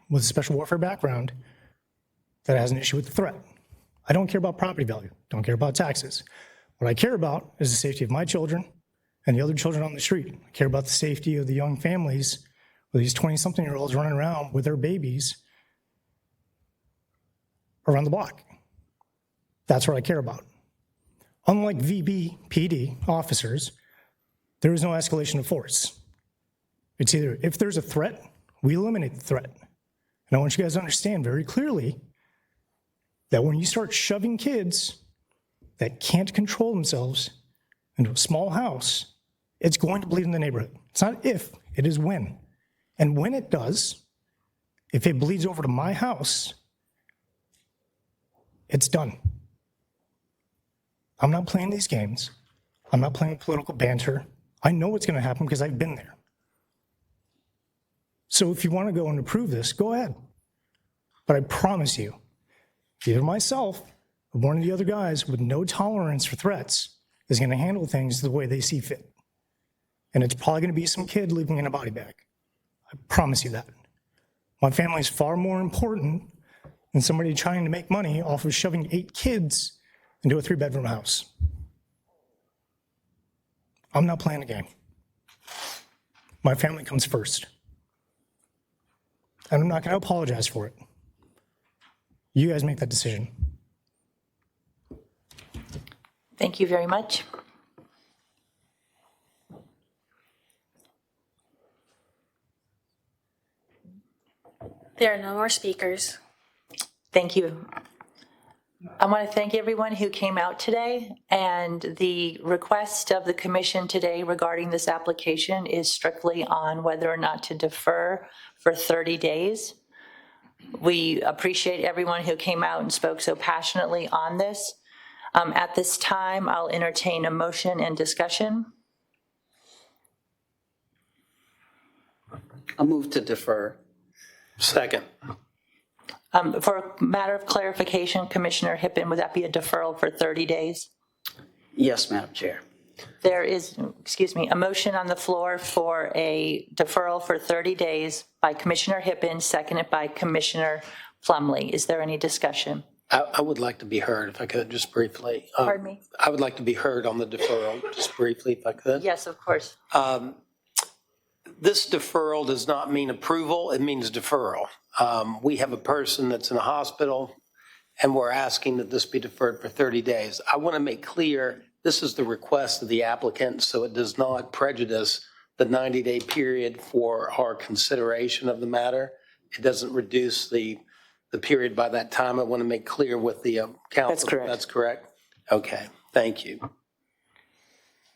with a special warfare background that has an issue with the threat. I don't care about property value, don't care about taxes. What I care about is the safety of my children and the other children on the street. I care about the safety of the young families with these 20-something-year-olds running around with their babies around the block. That's what I care about. Unlike VBPD officers, there is no escalation of force. It's either if there's a threat, we eliminate the threat. And I want you guys to understand very clearly that when you start shoving kids that can't control themselves into a small house, it's going to bleed in the neighborhood. It's not if, it is when. And when it does, if it bleeds over to my house, it's done. I'm not playing these games. I'm not playing political banter. I know what's going to happen because I've been there. So if you want to go and approve this, go ahead. But I promise you, either myself or one of the other guys with no tolerance for threats is going to handle things the way they see fit. And it's probably going to be some kid living in a body bag. I promise you that. My family is far more important than somebody trying to make money off of shoving 8 kids into a 3-bedroom house. I'm not playing a game. My family comes first. And I'm not going to apologize for it. You guys make that decision. Thank you very much. There are no more speakers. Thank you. I want to thank everyone who came out today, and the request of the commission today regarding this application is strictly on whether or not to defer for 30 days. We appreciate everyone who came out and spoke so passionately on this. At this time, I'll entertain a motion and discussion. I'll move to defer. Second. For a matter of clarification, Commissioner Hippen, would that be a deferral for 30 days? Yes, Madam Chair. There is, a motion on the floor for a deferral for 30 days by Commissioner Hippen, seconded by Commissioner Plumley. Is there any discussion? I would like to be heard, if I could, just briefly. Pardon me? I would like to be heard on the deferral, just briefly, if I could. Yes, of course. This deferral does not mean approval, it means deferral. We have a person that's in a hospital, and we're asking that this be deferred for 30 days. I want to make clear, this is the request of the applicant, so it does not prejudice the 90-day period for our consideration of the matter. It doesn't reduce the period by that time. I want to make clear with the council. That's correct. That's correct? Okay, thank you.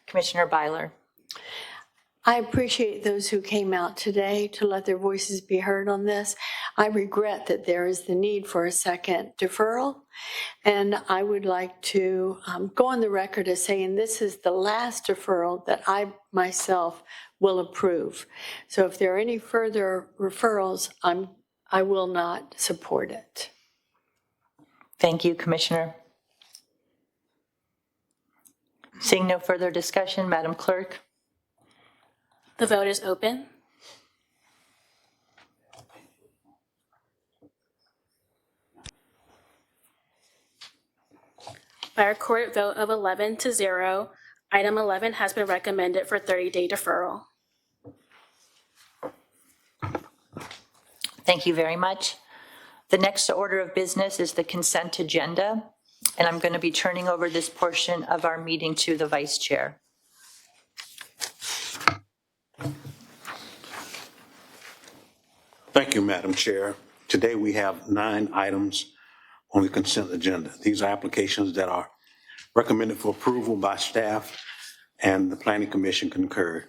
Commissioner Byler. I appreciate those who came out today to let their voices be heard on this. I regret that there is the need for a second deferral, and I would like to go on the record as saying this is the last deferral that I myself will approve. So if there are any further referrals, I will not support it. Thank you, Commissioner. Seeing no further discussion, Madam Clerk. The vote is open. By a recorded vote of 11-0, item 11 has been recommended for 30-day deferral. Thank you very much. The next order of business is the consent agenda, and I'm going to be turning over this portion of our meeting to the Vice Chair. Thank you, Madam Chair. Today we have 9 items on the consent agenda. These are applications that are recommended for approval by staff, and the Planning Commission concurred.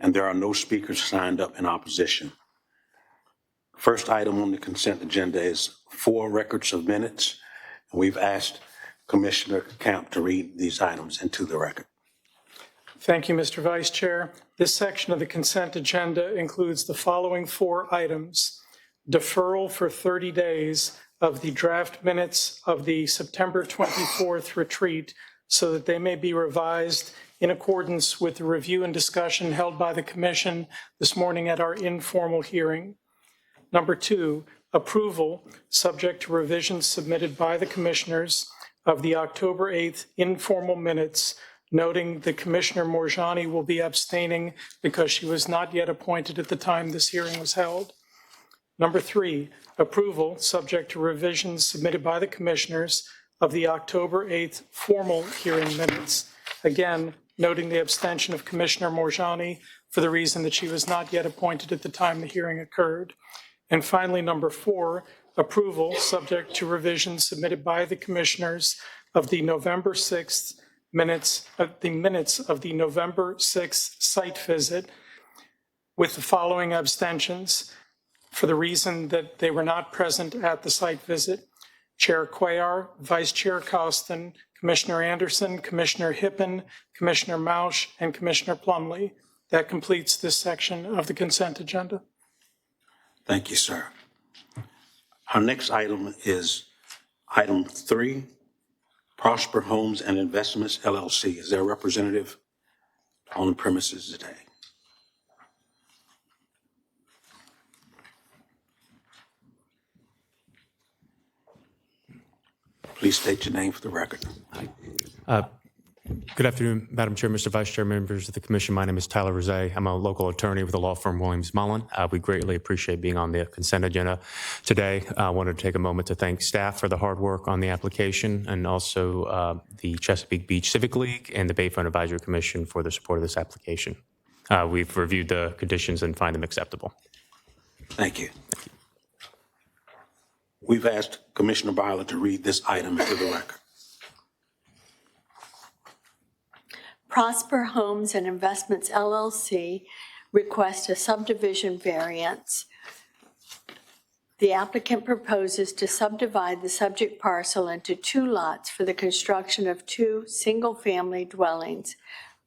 And there are no speakers signed up in opposition. First item on the consent agenda is 4 records of minutes. And we've asked Commissioner Camp to read these items into the record. Thank you, Mr. Vice Chair. This section of the consent agenda includes the following 4 items. Deferral for 30 days of the draft minutes of the September 24th retreat so that they may be revised in accordance with the review and discussion held by the Commission this morning at our informal hearing. Number 2, approval, subject to revisions submitted by the commissioners of the October 8th informal minutes, noting that Commissioner Morjani will be abstaining because she was not yet appointed at the time this hearing was held. Number 3, approval, subject to revisions submitted by the commissioners of the October 8th formal hearing minutes. Again, noting the abstention of Commissioner Morjani for the reason that she was not yet appointed at the time the hearing occurred. And finally, number 4, approval, subject to revisions submitted by the commissioners of the November 6th minutes of the November 6th site visit with the following abstentions for the reason that they were not present at the site visit: Chair Cuellar, Vice Chair Costin, Commissioner Anderson, Commissioner Hippen, Commissioner Mausch, and Commissioner Plumley. That completes this section of the consent agenda. Thank you, sir. Our next item is item 3, Prosper Homes and Investments, LLC. Is there a representative on the premises today? Please state your name for the record. Good afternoon, Madam Chair, Mr. Vice Chair, members of the Commission. My name is Tyler Rosé. I'm a local attorney with the law firm Williams Mullen. We greatly appreciate being on the consent agenda today. I wanted to take a moment to thank staff for the hard work on the application, and also the Chesapeake Beach Civic League and the Bayfront Advisory Commission for the support of this application. We've reviewed the conditions and find them acceptable. Thank you. We've asked Commissioner Byler to read this item into the record. Prosper Homes and Investments, LLC requests a subdivision variance. The applicant proposes to subdivide the subject parcel into 2 lots for the construction of 2 single-family dwellings.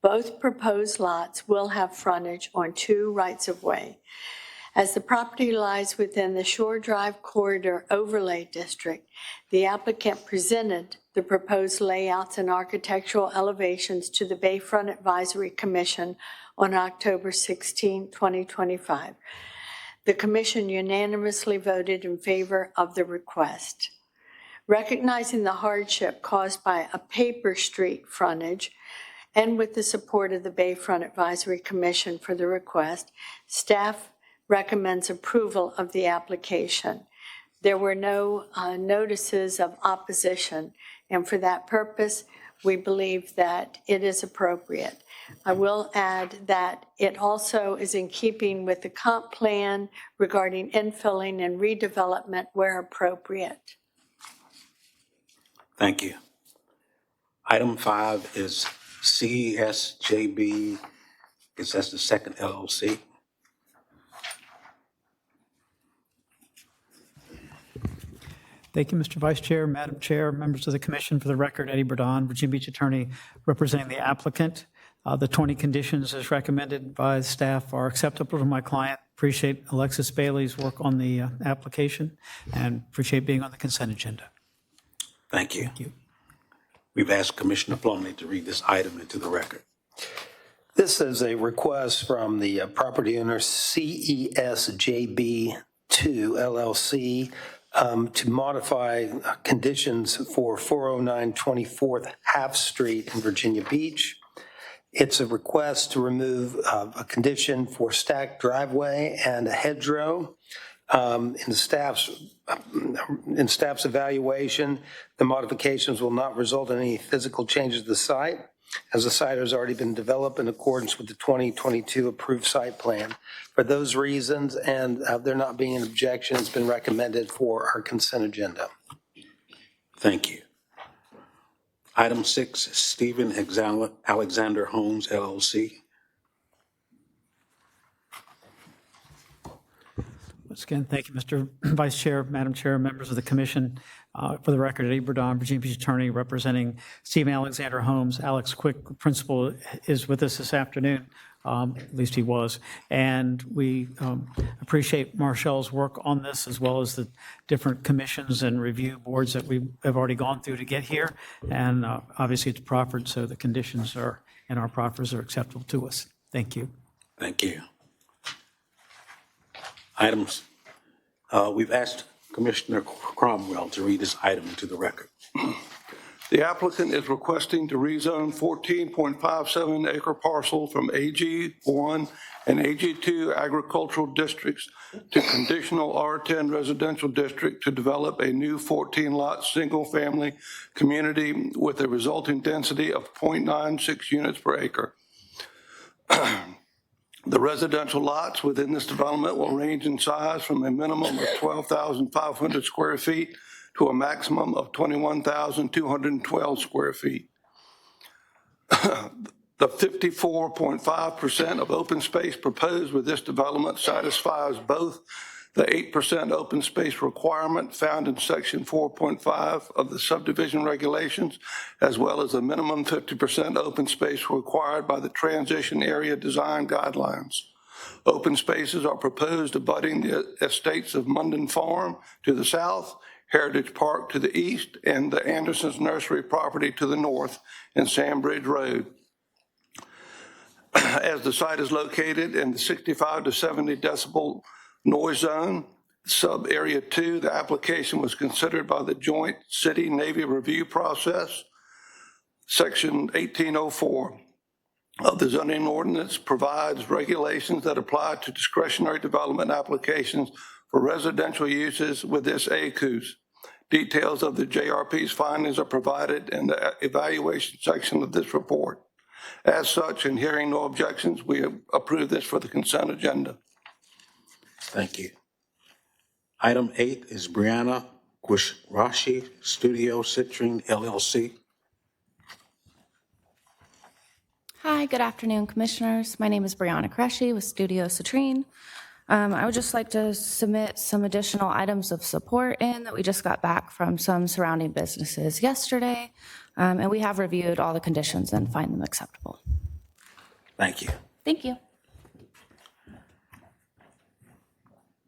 Both proposed lots will have frontage on 2 rights-of-way. As the property lies within the Shore Drive Corridor Overlay District, the applicant presented the proposed layouts and architectural elevations to the Bayfront Advisory Commission on October 16, 2025. The commission unanimously voted in favor of the request. Recognizing the hardship caused by a paper street frontage, and with the support of the Bayfront Advisory Commission for the request, staff recommends approval of the application. There were no notices of opposition, and for that purpose, we believe that it is appropriate. I will add that it also is in keeping with the comp plan regarding infilling and redevelopment where appropriate. Thank you. Item 5 is CESJB. Is that the second LLC? Thank you, Mr. Vice Chair, Madam Chair, members of the Commission. For the record, Eddie Burdon, Virginia Beach attorney representing the applicant. The 20 conditions as recommended by staff are acceptable to my client. Appreciate Alexis Bailey's work on the application and appreciate being on the consent agenda. Thank you. Thank you. We've asked Commissioner Plumley to read this item into the record. This is a request from the property owner CESJB2 LLC to modify conditions for 409 24th Half Street in Virginia Beach. It's a request to remove a condition for stacked driveway and a hedgerow. In staff's evaluation, the modifications will not result in any physical changes to the site, as the site has already been developed in accordance with the 2022 approved site plan. For those reasons, and there not being an objection, it's been recommended for our consent agenda. Thank you. Item 6, Stephen Alexander Homes, LLC. Once again, thank you, Mr. Vice Chair, Madam Chair, members of the Commission. For the record, Eddie Burdon, Virginia Beach attorney representing Stephen Alexander Homes. Alex Quick, principal, is with us this afternoon. At least he was. And we appreciate Marshall's work on this, as well as the different commissions and review boards that we have already gone through to get here. And obviously it's proffered, so the conditions are and our proffers are acceptable to us. Thank you. Thank you. Items. We've asked Commissioner Cromwell to read this item into the record. The applicant is requesting to rezone 14.57 acre parcel from AG1 and AG2 agricultural districts to conditional R10 residential district to develop a new 14-lot single-family community with a resulting density of 0.96 units per acre. The residential lots within this development will range in size from a minimum of 12,500 square feet to a maximum of 21,212 square feet. The 54.5% of open space proposed with this development satisfies both the 8% open space requirement found in section 4.5 of the subdivision regulations, as well as the minimum 50% open space required by the transition area design guidelines. Open spaces are proposed abutting the estates of Munden Farm to the south, Heritage Park to the east, and the Anderson's Nursery property to the north in Sandbridge Road. As the site is located in the 65 to 70 decibel noise zone, sub-area 2, the application was considered by the Joint City-Navy review process. Section 1804 of the zoning ordinance provides regulations that apply to discretionary development applications for residential uses with this ACUS. Details of the JRP's findings are provided in the evaluation section of this report. As such, in hearing no objections, we approve this for the consent agenda. Thank you. Item 8 is Brianna Quishrashi, Studio Citrine LLC. Hi, good afternoon, Commissioners. My name is Brianna Qureshi with Studio Citrine. I would just like to submit some additional items of support in that we just got back from some surrounding businesses yesterday, and we have reviewed all the conditions and find them acceptable. Thank you. Thank you.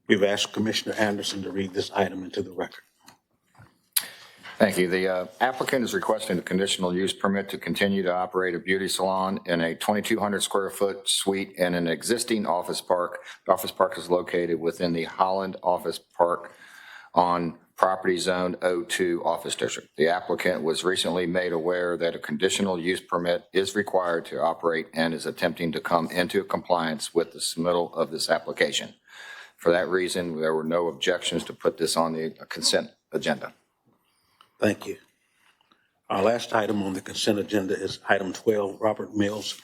We've asked Commissioner Anderson to read this item into the record. Thank you. The applicant is requesting a conditional use permit to continue to operate a beauty salon in a 2,200 square foot suite in an existing office park. The office park is located within the Holland Office Park on property zone 02 office district. The applicant was recently made aware that a conditional use permit is required to operate and is attempting to come into compliance with the submittal of this application. For that reason, there were no objections to put this on the consent agenda. Thank you. Our last item on the consent agenda is item 12, Robert Mills,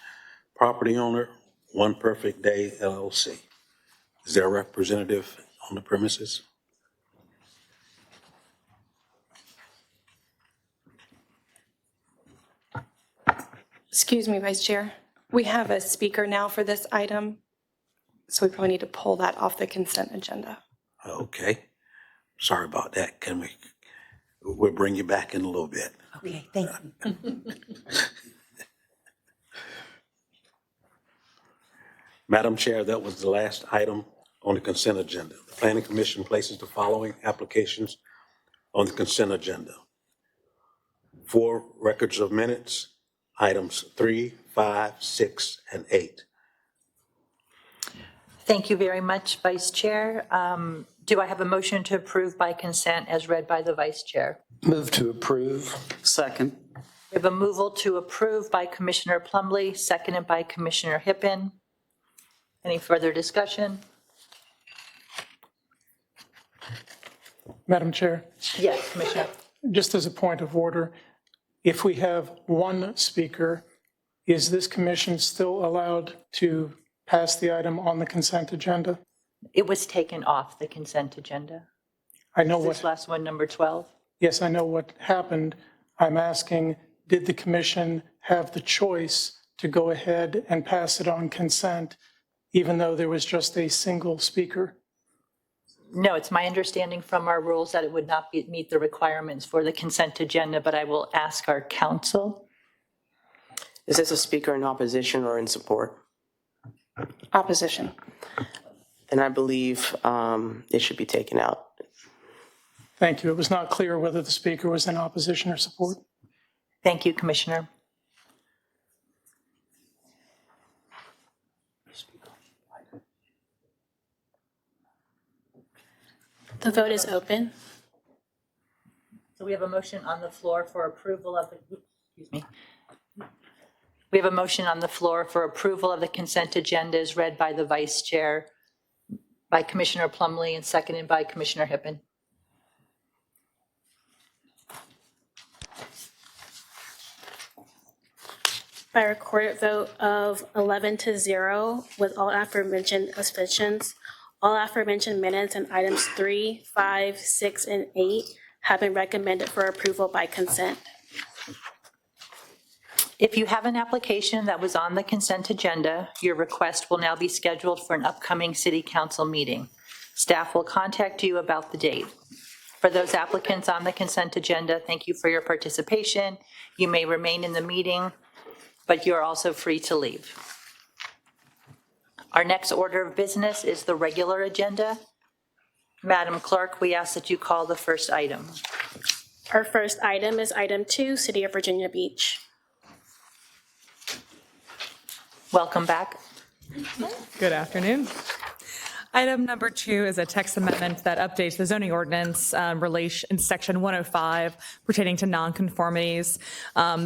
property owner, One Perfect Day LLC. Is there a representative on the premises? Excuse me, Vice Chair. We have a speaker now for this item, so we probably need to pull that off the consent agenda. Okay. Sorry about that. We'll bring you back in a little bit. Okay, thank you. Madam Chair, that was the last item on the consent agenda. The Planning Commission places the following applications on the consent agenda. 4 records of minutes, items 3, 5, 6, and 8. Thank you very much, Vice Chair. Do I have a motion to approve by consent as read by the Vice Chair? Move to approve. Second. We have a moval to approve by Commissioner Plumlee, seconded by Commissioner Hippen. Any further discussion? Madam Chair, Yes, Commissioner. just as a point of order, if we have one speaker, is this commission still allowed to pass the item on the consent agenda? It was taken off the consent agenda. I know This what, last one, number 12. yes, I know what happened. I'm asking, did the commission have the choice to go ahead and pass it on consent, even though there was just a single speaker? No, it's my understanding from our rules that it would not meet the requirements for the consent agenda, but I will ask our counsel. Is this a speaker in opposition or in support? Opposition. Then I believe it should be taken out. Thank you. It was not clear whether the speaker was in opposition or support. Thank you, Commissioner. The vote is open. So we have a motion on the floor for approval of the, excuse me. We have a motion on the floor for approval of the consent agenda as read by the Vice Chair, by Commissioner Plumlee, and seconded by Commissioner Hippen. By recorded vote of 11-0 with all aforementioned abstentions, all aforementioned minutes and items 3, 5, 6, and 8 have been recommended for approval by consent. If you have an application that was on the consent agenda, your request will now be scheduled for an upcoming City Council meeting. Staff will contact you about the date. For those applicants on the consent agenda, thank you for your participation. You may remain in the meeting, but you are also free to leave. Our next order of business is the regular agenda. Madam Clerk, we ask that you call the first item. Our first item is item 2, City of Virginia Beach. Welcome back. Good afternoon. Item number 2 is a text amendment that updates the zoning ordinance in section 105 pertaining to nonconformities.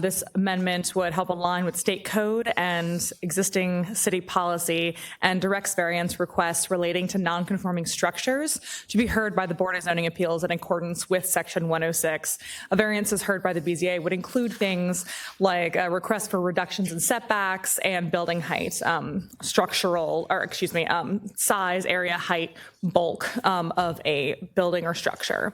This amendment would help align with state code and existing city policy and directs variance requests relating to nonconforming structures to be heard by the Board of Zoning Appeals in accordance with section 106. A variance is heard by the BZA would include things like a request for reductions in setbacks and building height, size, area, height, bulk of a building or structure.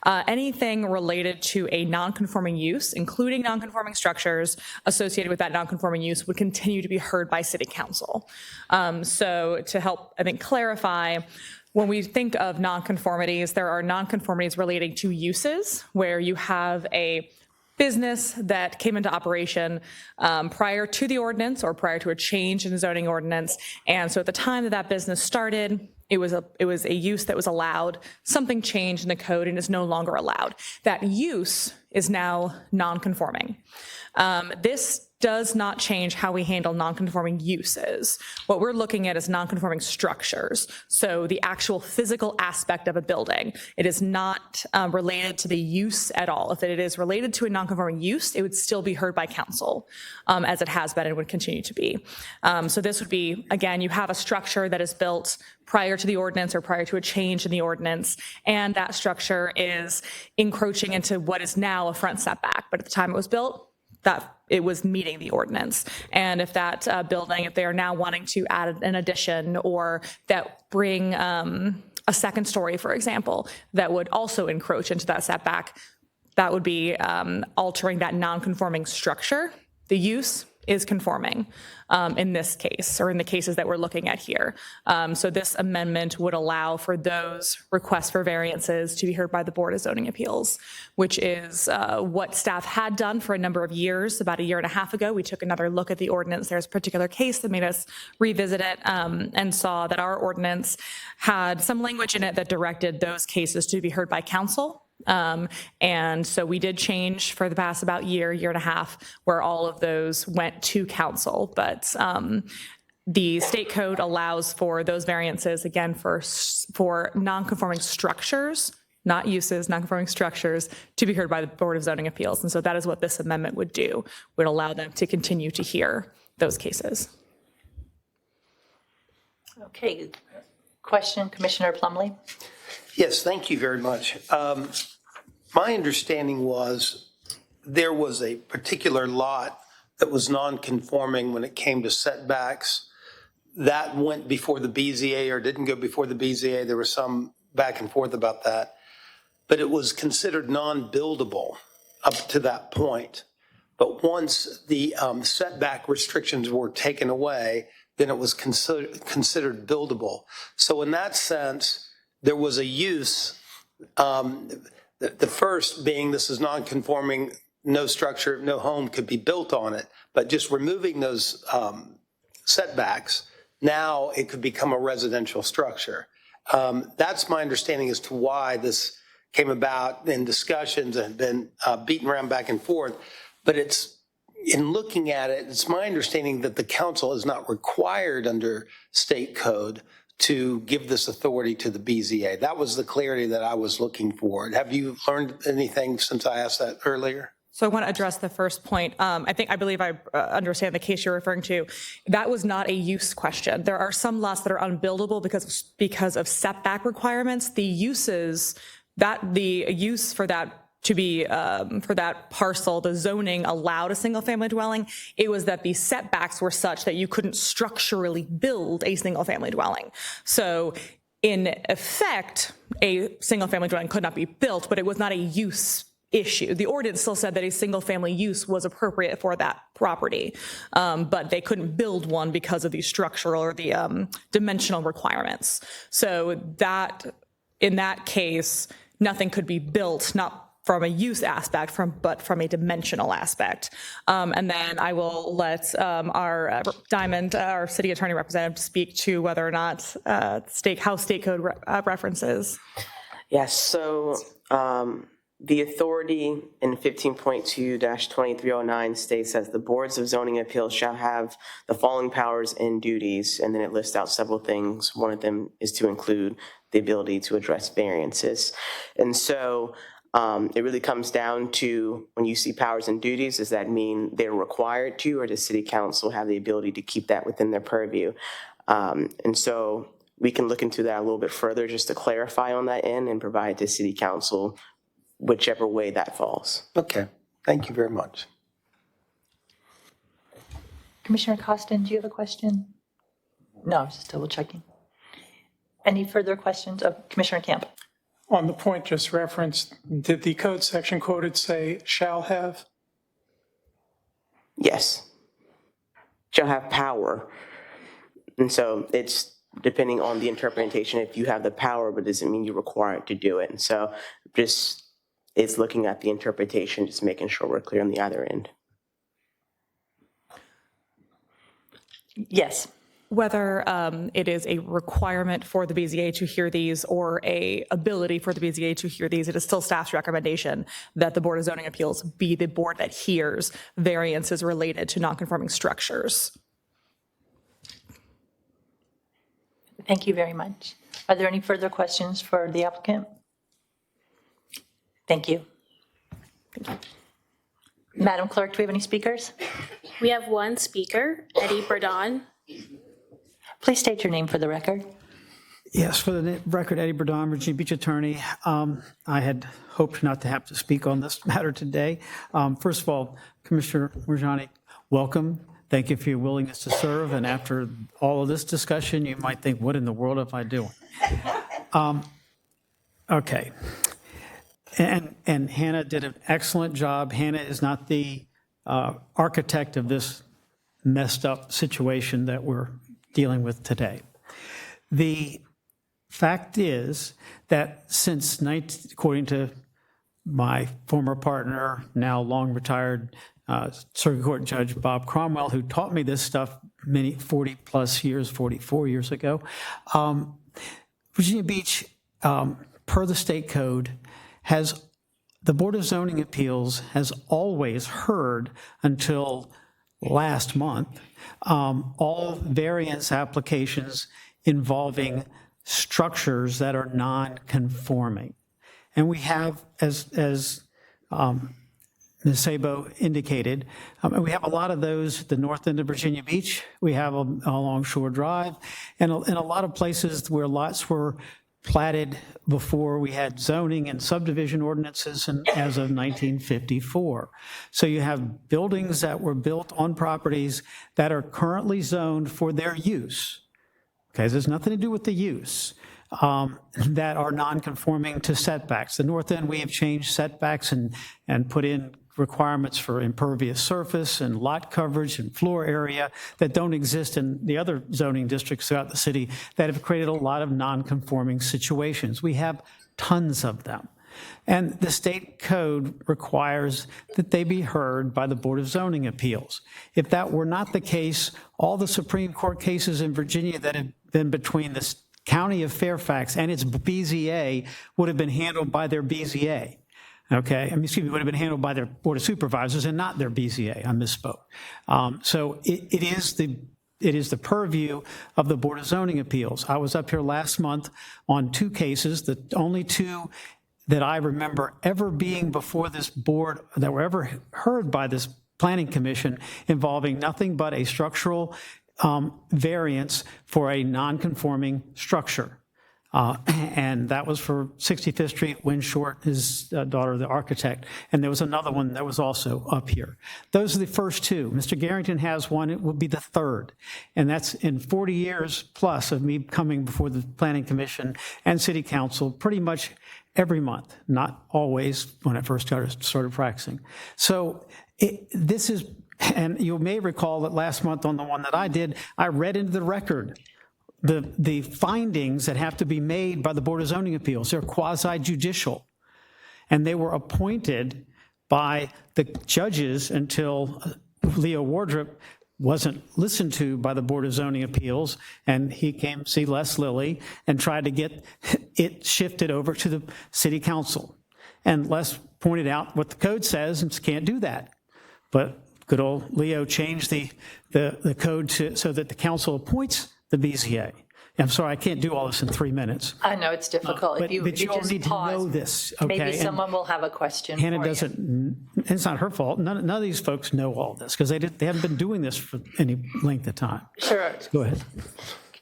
Anything related to a non-conforming use, including non-conforming structures associated with that non-conforming use, would continue to be heard by City Council. So to help, I think, clarify, when we think of nonconformities, there are nonconformities relating to uses where you have a business that came into operation prior to the ordinance or prior to a change in the zoning ordinance. And so at the time that that business started, it was a use that was allowed. Something changed in the code and is no longer allowed. That use is now non-conforming. This does not change how we handle non-conforming uses. What we're looking at is non-conforming structures. So the actual physical aspect of a building. It is not related to the use at all. If it is related to a non-conforming use, it would still be heard by council, as it has been and would continue to be. So this would be, again, you have a structure that is built prior to the ordinance or prior to a change in the ordinance, and that structure is encroaching into what is now a front setback. But at the time it was built, that it was meeting the ordinance. And if that building, if they are now wanting to add an addition or that bring a second story, for example, that would also encroach into that setback, that would be altering that non-conforming structure. The use is conforming in this case, or in the cases that we're looking at here. So this amendment would allow for those requests for variances to be heard by the Board of Zoning Appeals, which is what staff had done for a number of years. About 1.5 years ago, we took another look at the ordinance. There's a particular case that made us revisit it and saw that our ordinance had some language in it that directed those cases to be heard by council. And so we did change for the past about 1.5 years, where all of those went to council. But the state code allows for those variances, again, for non-conforming structures, not uses, non-conforming structures, to be heard by the Board of Zoning Appeals. And so that is what this amendment would do, would allow them to continue to hear those cases. Okay, question, Commissioner Plumlee? Yes, thank you very much. My understanding was there was a particular lot that was non-conforming when it came to setbacks. That went before the BZA or didn't go before the BZA. There was some back and forth about that. But it was considered non-buildable up to that point. But once the setback restrictions were taken away, then it was considered buildable. So in that sense, there was a use, the first being this is non-conforming, no structure, no home could be built on it, but just removing those setbacks, now it could become a residential structure. That's my understanding as to why this came about in discussions and been beaten around back and forth. But it's, in looking at it, it's my understanding that the council is not required under state code to give this authority to the BZA. That was the clarity that I was looking for. Have you learned anything since I asked that earlier? So I want to address the first point. I believe I understand the case you're referring to. That was not a use question. There are some lots that are unbuildable because of setback requirements. The use for that to be for that parcel, the zoning allowed a single family dwelling. It was that the setbacks were such that you couldn't structurally build a single family dwelling. So in effect, a single family dwelling could not be built, but it was not a use issue. The ordinance still said that a single family use was appropriate for that property, but they couldn't build one because of the structural or the dimensional requirements. So that, in that case, nothing could be built, not from a use aspect, but from a dimensional aspect. And then I will let our Diamond, our city attorney representative, speak to whether or not how state code references. Yes, so the authority in 15.2-2309 states that the boards of zoning appeals shall have the following powers and duties, and then it lists out several things. One of them is to include the ability to address variances. And so it really comes down to, when you see powers and duties, does that mean they're required to, or does city council have the ability to keep that within their purview? And so we can look into that a little bit further just to clarify on that end and provide to city council whichever way that falls. Okay, thank you very much. Commissioner Costin, do you have a question? No, I was just double checking. Any further questions of Commissioner Camp? On the point just referenced, did the code section quoted say shall have? Yes. Shall have power. And so it's depending on the interpretation. If you have the power, but doesn't mean you're required to do it. And so just it's looking at the interpretation, just making sure we're clear on the other end. Yes. Whether it is a requirement for the BZA to hear these or a ability for the BZA to hear these, it is still staff's recommendation that the Board of Zoning Appeals be the board that hears variances related to nonconforming structures. Thank you very much. Are there any further questions for the applicant? Thank you. Madam Clerk, do we have any speakers? We have one speaker, Eddie Burdon. Please state your name for the record. Yes, for the record, Eddie Burdon, Virginia Beach attorney. I had hoped not to have to speak on this matter today. First of all, Commissioner Moorjani, welcome. Thank you for your willingness to serve. And after all of this discussion, you might think, what in the world am I doing? Okay. And Hannah did an excellent job. Hannah is not the architect of this messed up situation that we're dealing with today. The fact is that since, according to my former partner, now long retired Circuit Court Judge Bob Cromwell, who taught me this stuff 44 years ago, Virginia Beach, per the state code, the Board of Zoning Appeals has always heard until last month all variance applications involving structures that are non-conforming. And we have, as Ms. Sabo indicated, we have a lot of those at the north end of Virginia Beach. We have along Shore Drive, and in a lot of places where lots were platted before we had zoning and subdivision ordinances as of 1954. So you have buildings that were built on properties that are currently zoned for their use. Okay, there's nothing to do with the use, that are non-conforming to setbacks. The north end, we have changed setbacks and put in requirements for impervious surface and lot coverage and floor area that don't exist in the other zoning districts throughout the city that have created a lot of non-conforming situations. We have tons of them. And the state code requires that they be heard by the Board of Zoning Appeals. If that were not the case, all the Supreme Court cases in Virginia that have been between the County of Fairfax and its BZA would have been handled by their BZA. Okay, would have been handled by their Board of Supervisors and not their BZA. I misspoke. So it is the it is the purview of the Board of Zoning Appeals. I was up here last month on 2 cases, the only 2 that I remember ever being before this board that were ever heard by this Planning Commission, involving nothing but a structural variance for a non-conforming structure. And that was for 65th Street, Win Short, his daughter, the architect. And there was another one that was also up here. Those are the first 2. Mr. Garrington has one, it will be the 3rd. And that's in 40 years plus of me coming before the Planning Commission and City Council pretty much every month, not always when I first started practicing. So this is, and you may recall that last month on the one that I did, I read into the record the findings that have to be made by the Board of Zoning Appeals. They're quasi-judicial. And they were appointed by the judges until Leo Wardrop wasn't listened to by the Board of Zoning Appeals, and he came see Les Lilly and tried to get it shifted over to the City Council. And Les pointed out what the code says and can't do that. But good old Leo changed the code so that the council appoints the BZA. I'm sorry, I can't do all this in 3 minutes. I know it's difficult. But you all just need to know this, okay? Maybe someone will have a question Hannah for you. doesn't, it's not her fault. None of these folks know all this because they haven't been doing this for any length of time. Sure. Go ahead.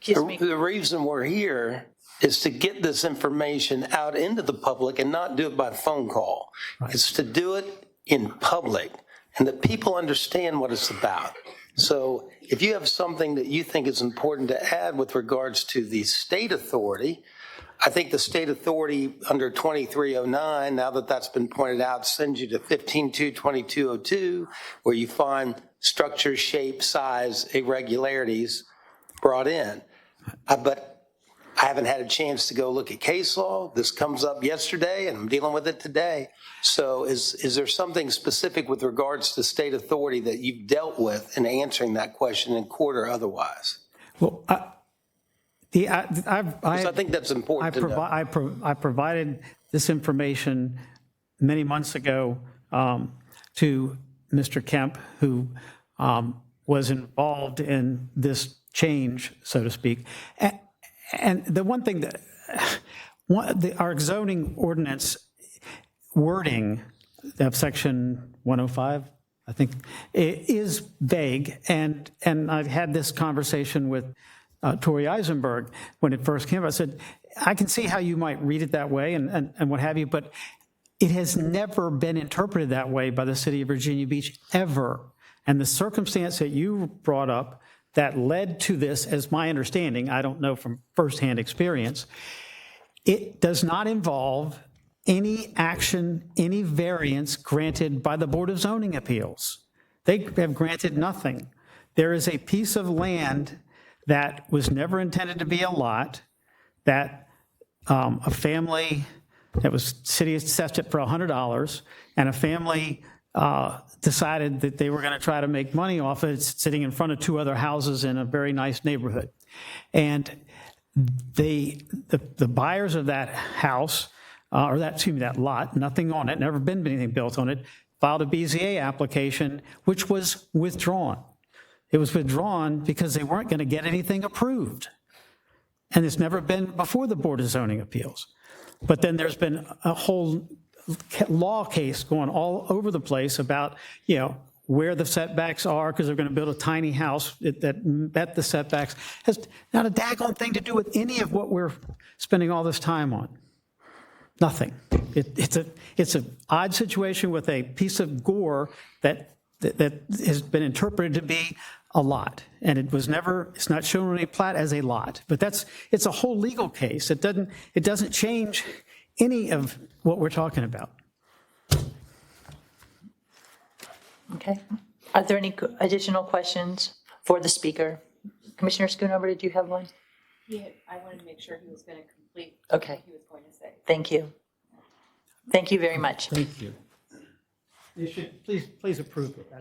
The reason we're here is to get this information out into the public and not do it by phone call. Right. It's to do it in public and that people understand what it's about. So if you have something that you think is important to add with regards to the state authority, I think the state authority under 2309, now that that's been pointed out, sends you to 15.2.2202, where you find structure, shape, size, irregularities brought in. But I haven't had a chance to go look at case law. This comes up yesterday, and I'm dealing with it today. So is there something specific with regards to state authority that you've dealt with in answering that question in court or otherwise? Well, I think that's important to know. I provided this information many months ago to Mr. Kemp, who was involved in this change, so to speak. And the one thing that our zoning ordinance wording of section 105, I think, is vague. And I've had this conversation with Tori Eisenberg when it first came up. I said, I can see how you might read it that way and what have you, but it has never been interpreted that way by the city of Virginia Beach, ever. And the circumstance that you brought up that led to this, as my understanding, I don't know from firsthand experience, it does not involve any action, any variance granted by the Board of Zoning Appeals. They have granted nothing. There is a piece of land that was never intended to be a lot, that a family, that was city assessed it for $100, and a family decided that they were going to try to make money off it. It's sitting in front of 2 other houses in a very nice neighborhood. And the buyers of that house, that lot, nothing on it, never been anything built on it, filed a BZA application, which was withdrawn. It was withdrawn because they weren't going to get anything approved. And it's never been before the Board of Zoning Appeals. But then there's been a whole law case going all over the place about, where the setbacks are, because they're going to build a tiny house that met the setbacks. Has not a daggone thing to do with any of what we're spending all this time on. Nothing. It's an odd situation with a piece of gore that has been interpreted to be a lot, and it's not shown on any plat as a lot. But it's a whole legal case. It doesn't change any of what we're talking about. Okay. Are there any additional questions for the speaker? Commissioner Schoonover, did you have one? I wanted to make sure he was going to complete Okay. what he was going to say. Thank you. Thank you very much. Thank you. You should please approve it.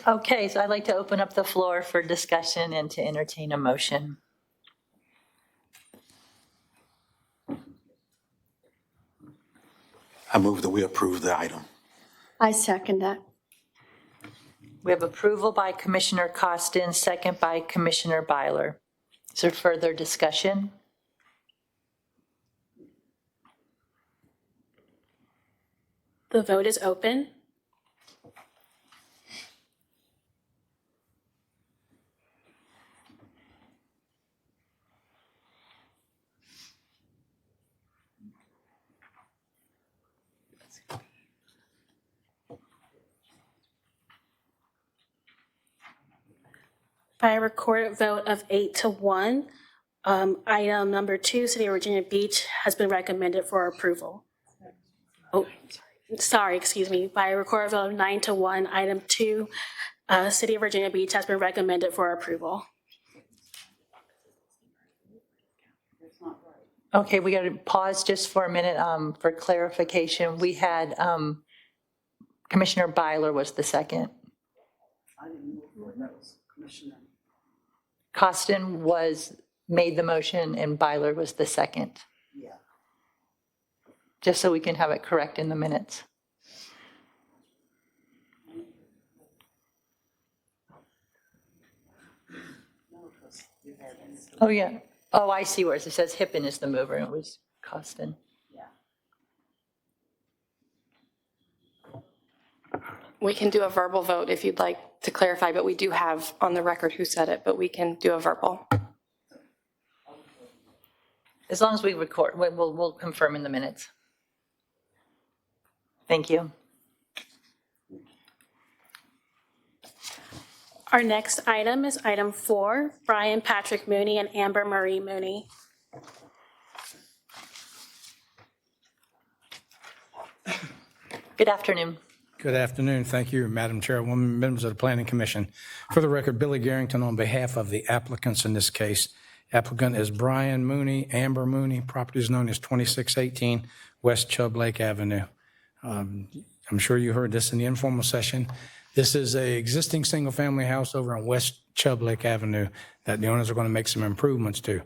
Okay, so I'd like to open up the floor for discussion and to entertain a motion. I move that we approve the item. I second that. We have approval by Commissioner Costin, second by Commissioner Byler. Is there further discussion? The vote is open. By a recorded vote of 8-1, item number 2, City of Virginia Beach, has been recommended for approval. Oh, sorry, excuse me. By a recorded vote of 9-1, item 2, City of Virginia Beach has been recommended for approval. Okay, we got to pause just for a minute for clarification. We had Commissioner Byler was the second. I didn't move for it. That was Commissioner. Costin made the motion and Byler was the second. Yeah. Just so we can have it correct in the minutes. Oh, yeah. Oh, I see where it says Hippen is the mover and it was Costin. We can do a verbal vote if you'd like to clarify, but we do have on the record who said it, but we can do a verbal. As long as we record, we'll confirm in the minutes. Thank you. Our next item is item 4, Brian Patrick Mooney and Amber Marie Mooney. Good afternoon. Good afternoon. Thank you, Madam Chairwoman, members of the Planning Commission. For the record, Billy Garrington on behalf of the applicants in this case. Applicant is Brian Mooney, Amber Mooney. Property is known as 2618 West Chubb Lake Avenue. I'm sure you heard this in the informal session. This is an existing single-family house over on West Chubb Lake Avenue that the owners are going to make some improvements to.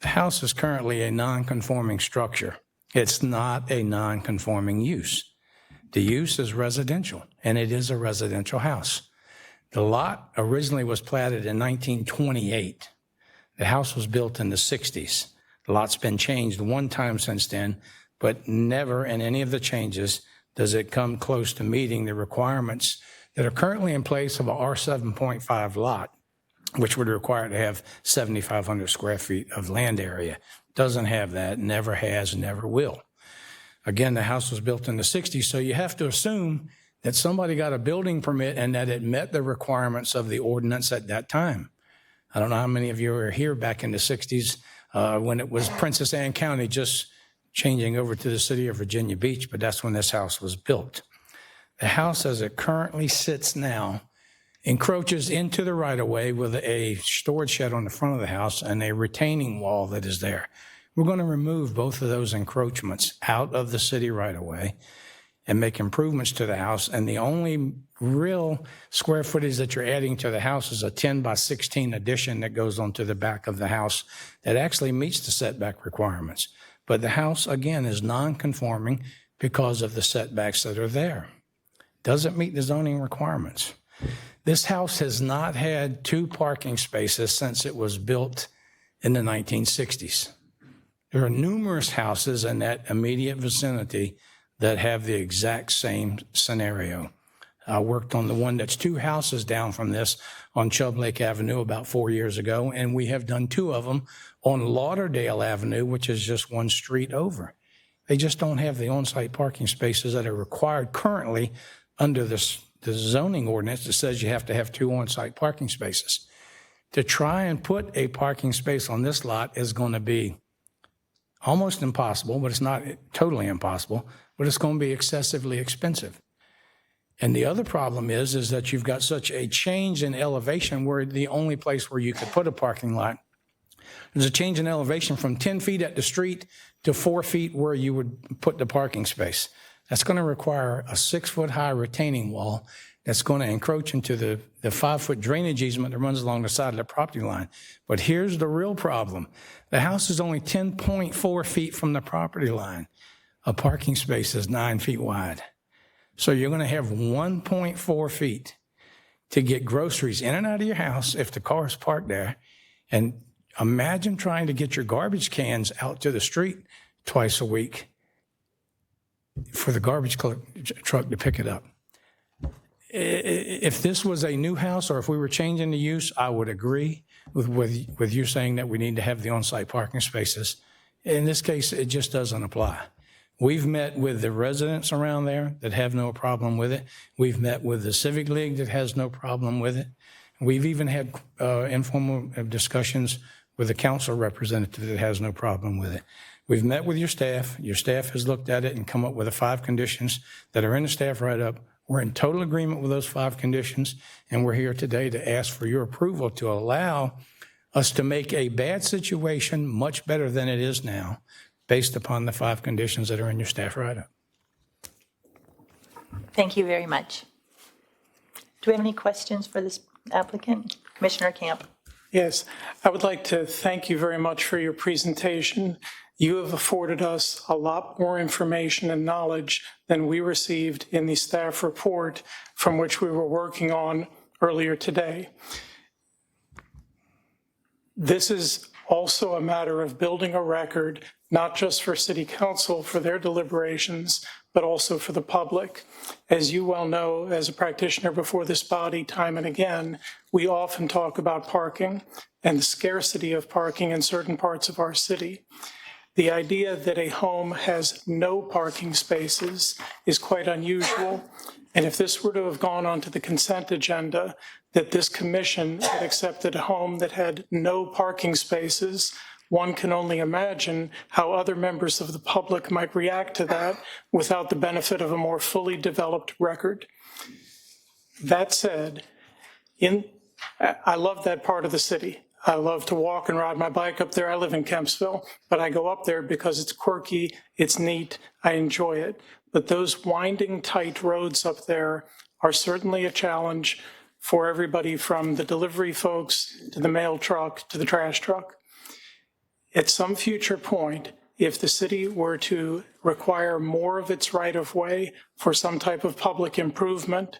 The house is currently a non-conforming structure. It's not a non-conforming use. The use is residential, and it is a residential house. The lot originally was platted in 1928. The house was built in the 60s. The lot's been changed one time since then, but never in any of the changes does it come close to meeting the requirements that are currently in place of a R7.5 lot, which would require to have 7,500 square feet of land area. Doesn't have that, never has, never will. Again, the house was built in the 60s, so you have to assume that somebody got a building permit and that it met the requirements of the ordinance at that time. I don't know how many of you were here back in the 60s when it was Princess Anne County just changing over to the City of Virginia Beach, but that's when this house was built. The house as it currently sits now encroaches into the right-of-way with a storage shed on the front of the house and a retaining wall that is there. We're going to remove both of those encroachments out of the city right-of-way and make improvements to the house. And the only real square footage that you're adding to the house is a 10 by 16 addition that goes onto the back of the house that actually meets the setback requirements. But the house, again, is non-conforming because of the setbacks that are there. Doesn't meet the zoning requirements. This house has not had 2 parking spaces since it was built in the 1960s. There are numerous houses in that immediate vicinity that have the exact same scenario. I worked on the one that's 2 houses down from this on Chubb Lake Avenue about 4 years ago, and we have done 2 of them on Lauderdale Avenue, which is just 1 street over. They just don't have the on-site parking spaces that are required currently under the zoning ordinance that says you have to have 2 on-site parking spaces. To try and put a parking space on this lot is going to be almost impossible, but it's not totally impossible, but it's going to be excessively expensive. And the other problem is that you've got such a change in elevation where the only place where you could put a parking lot, there's a change in elevation from 10 feet at the street to 4 feet where you would put the parking space. That's going to require a 6-foot-high retaining wall that's going to encroach into the 5-foot drainage easement that runs along the side of the property line. But here's the real problem. The house is only 10.4 feet from the property line. A parking space is 9 feet wide. So you're going to have 1.4 feet to get groceries in and out of your house if the car is parked there. And imagine trying to get your garbage cans out to the street twice a week for the garbage truck to pick it up. If this was a new house or if we were changing the use, I would agree with you saying that we need to have the on-site parking spaces. In this case, it just doesn't apply. We've met with the residents around there that have no problem with it. We've met with the Civic League that has no problem with it. We've even had informal discussions with the council representative that has no problem with it. We've met with your staff. Your staff has looked at it and come up with the 5 conditions that are in the staff write-up. We're in total agreement with those 5 conditions, and we're here today to ask for your approval to allow us to make a bad situation much better than it is now, based upon the 5 conditions that are in your staff write-up. Thank you very much. Do we have any questions for this applicant? Commissioner Camp. Yes, I would like to thank you very much for your presentation. You have afforded us a lot more information and knowledge than we received in the staff report from which we were working on earlier today. This is also a matter of building a record, not just for City Council for their deliberations, but also for the public. As you well know, as a practitioner before this body, time and again, we often talk about parking and the scarcity of parking in certain parts of our city. The idea that a home has no parking spaces is quite unusual. And if this were to have gone onto the consent agenda, that this commission had accepted a home that had no parking spaces, one can only imagine how other members of the public might react to that without the benefit of a more fully developed record. That said, I love that part of the city. I love to walk and ride my bike up there. I live in Kempsville, but I go up there because it's quirky, it's neat, I enjoy it. But those winding, tight roads up there are certainly a challenge for everybody from the delivery folks to the mail truck to the trash truck. At some future point, if the city were to require more of its right-of-way for some type of public improvement,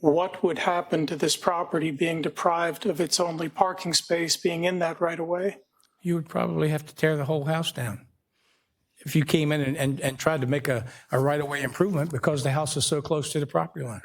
what would happen to this property being deprived of its only parking space being in that right-of-way? You would probably have to tear the whole house down if you came in and tried to make a right-of-way improvement because the house is so close to the property line.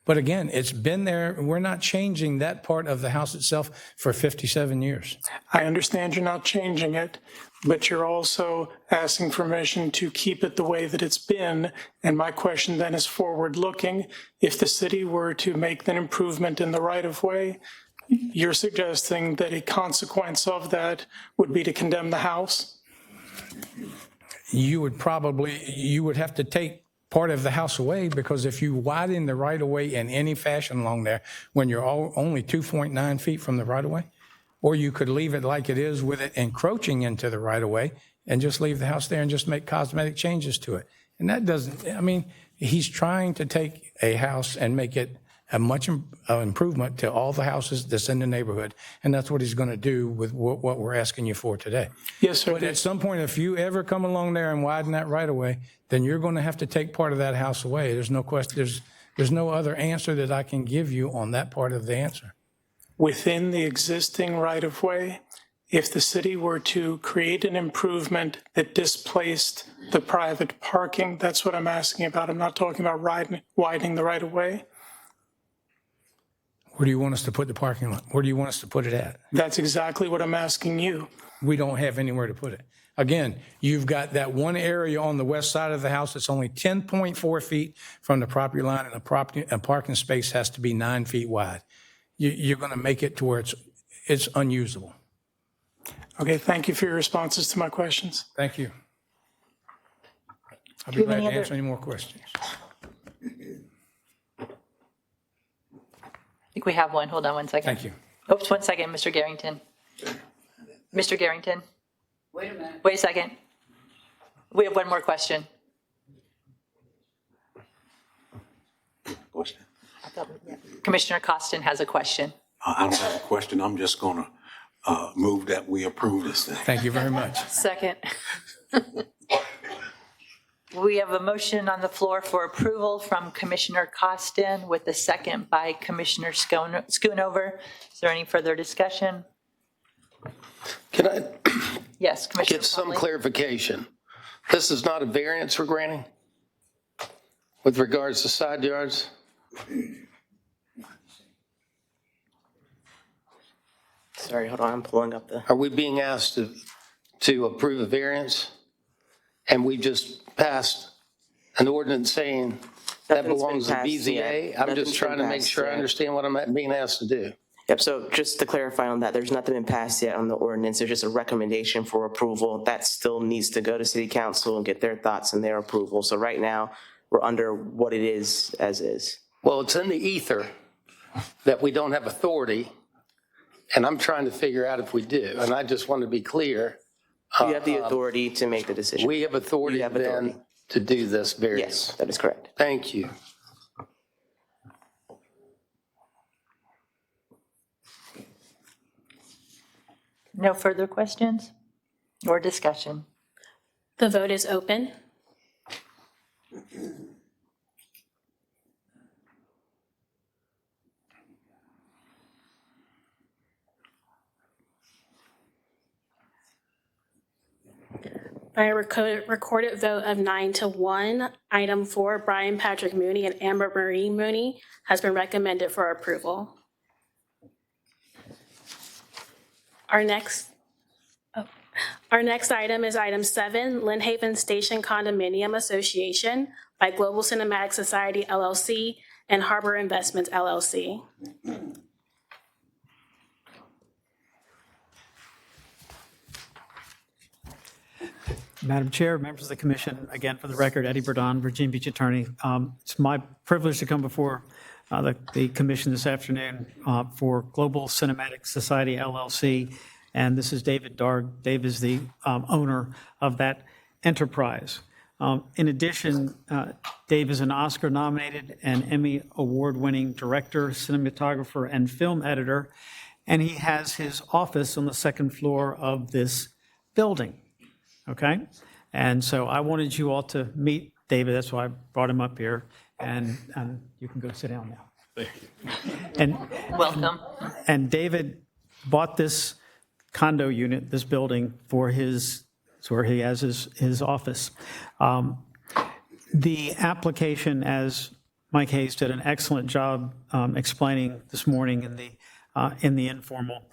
But again, it's been there. We're not changing that part of the house itself for 57 years. I understand you're not changing it, but you're also asking for permission to keep it the way that it's been. And my question then is forward-looking. If the city were to make an improvement in the right-of-way, you're suggesting that a consequence of that would be to condemn the house? You would have to take part of the house away, because if you widen the right-of-way in any fashion along there, when you're only 2.9 feet from the right-of-way, or you could leave it like it is with it encroaching into the right-of-way and just leave the house there and just make cosmetic changes to it. And that doesn't, I mean, he's trying to take a house and make it a much improvement to all the houses that's in the neighborhood. And that's what he's going to do with what we're asking you for today. Yes, sir. But at some point, if you ever come along there and widen that right away, then you're going to have to take part of that house away. There's no question. There's no other answer that I can give you on that part of the answer. Within the existing right-of-way, if the city were to create an improvement that displaced the private parking, that's what I'm asking about. I'm not talking about widening the right-of-way. Where do you want us to put the parking lot? Where do you want us to put it at? That's exactly what I'm asking you. We don't have anywhere to put it. Again, you've got that one area on the west side of the house that's only 10.4 feet from the property line, and a parking space has to be 9 feet wide. You're going to make it to where it's unusable. Okay, thank you for your responses to my questions. Thank you. I'll be glad to answer any more questions. I think we have one. Hold on one second. Thank you. Oops, 1 second, Mr. Garrington. Mr. Garrington? Wait a minute. Wait a second. We have one more question. Question. Commissioner Costin has a question. I don't have a question. I'm just going to move that we approve this thing. Thank you very much. Second. We have a motion on the floor for approval from Commissioner Costin with a second by Commissioner Schoonover. Is there any further discussion? Can I Yes, Commissioner get some Plumlee. clarification? This is not a variance we're granting with regards to side yards? Sorry, hold on, I'm pulling up the. Are we being asked to approve a variance? And we just passed an ordinance saying that Nothing's been belongs to passed BZA? yet. I'm Nothing's just trying to been make passed sure I yet. understand what I'm being asked to do. Yep, so just to clarify on that, there's nothing been passed yet on the ordinance. There's just a recommendation for approval. That still needs to go to city council and get their thoughts and their approval. So right now, we're under what it is as is. Well, it's in the ether that we don't have authority, and I'm trying to figure out if we do. And I just want to be clear. You have the authority to make the decision. We have authority You have then authority. to do this variance. Yes, that is correct. Thank you. No further questions or discussion? The vote is open. By a recorded vote of 9-1, item 4, Brian Patrick Mooney and Amber Marie Mooney has been recommended for approval. Our next item is item 7, Lynn Haven Station Condominium Association by Global Cinematic Society LLC and Harbor Investments LLC. Madam Chair, members of the commission, again, for the record, Eddie Burdon, Virginia Beach attorney. It's my privilege to come before the commission this afternoon for Global Cinematic Society LLC, and this is David Darg. Dave is the owner of that enterprise. In addition, Dave is an Oscar-nominated and Emmy Award-winning director, cinematographer, and film editor, and he has his office on the second floor of this building. Okay? And so I wanted you all to meet David. That's why I brought him up here. And you can go sit down now. Thank you. And welcome. And David bought this condo unit, this building, for his, it's where he has his office. The application, as Mike Hayes did an excellent job explaining this morning in the informal,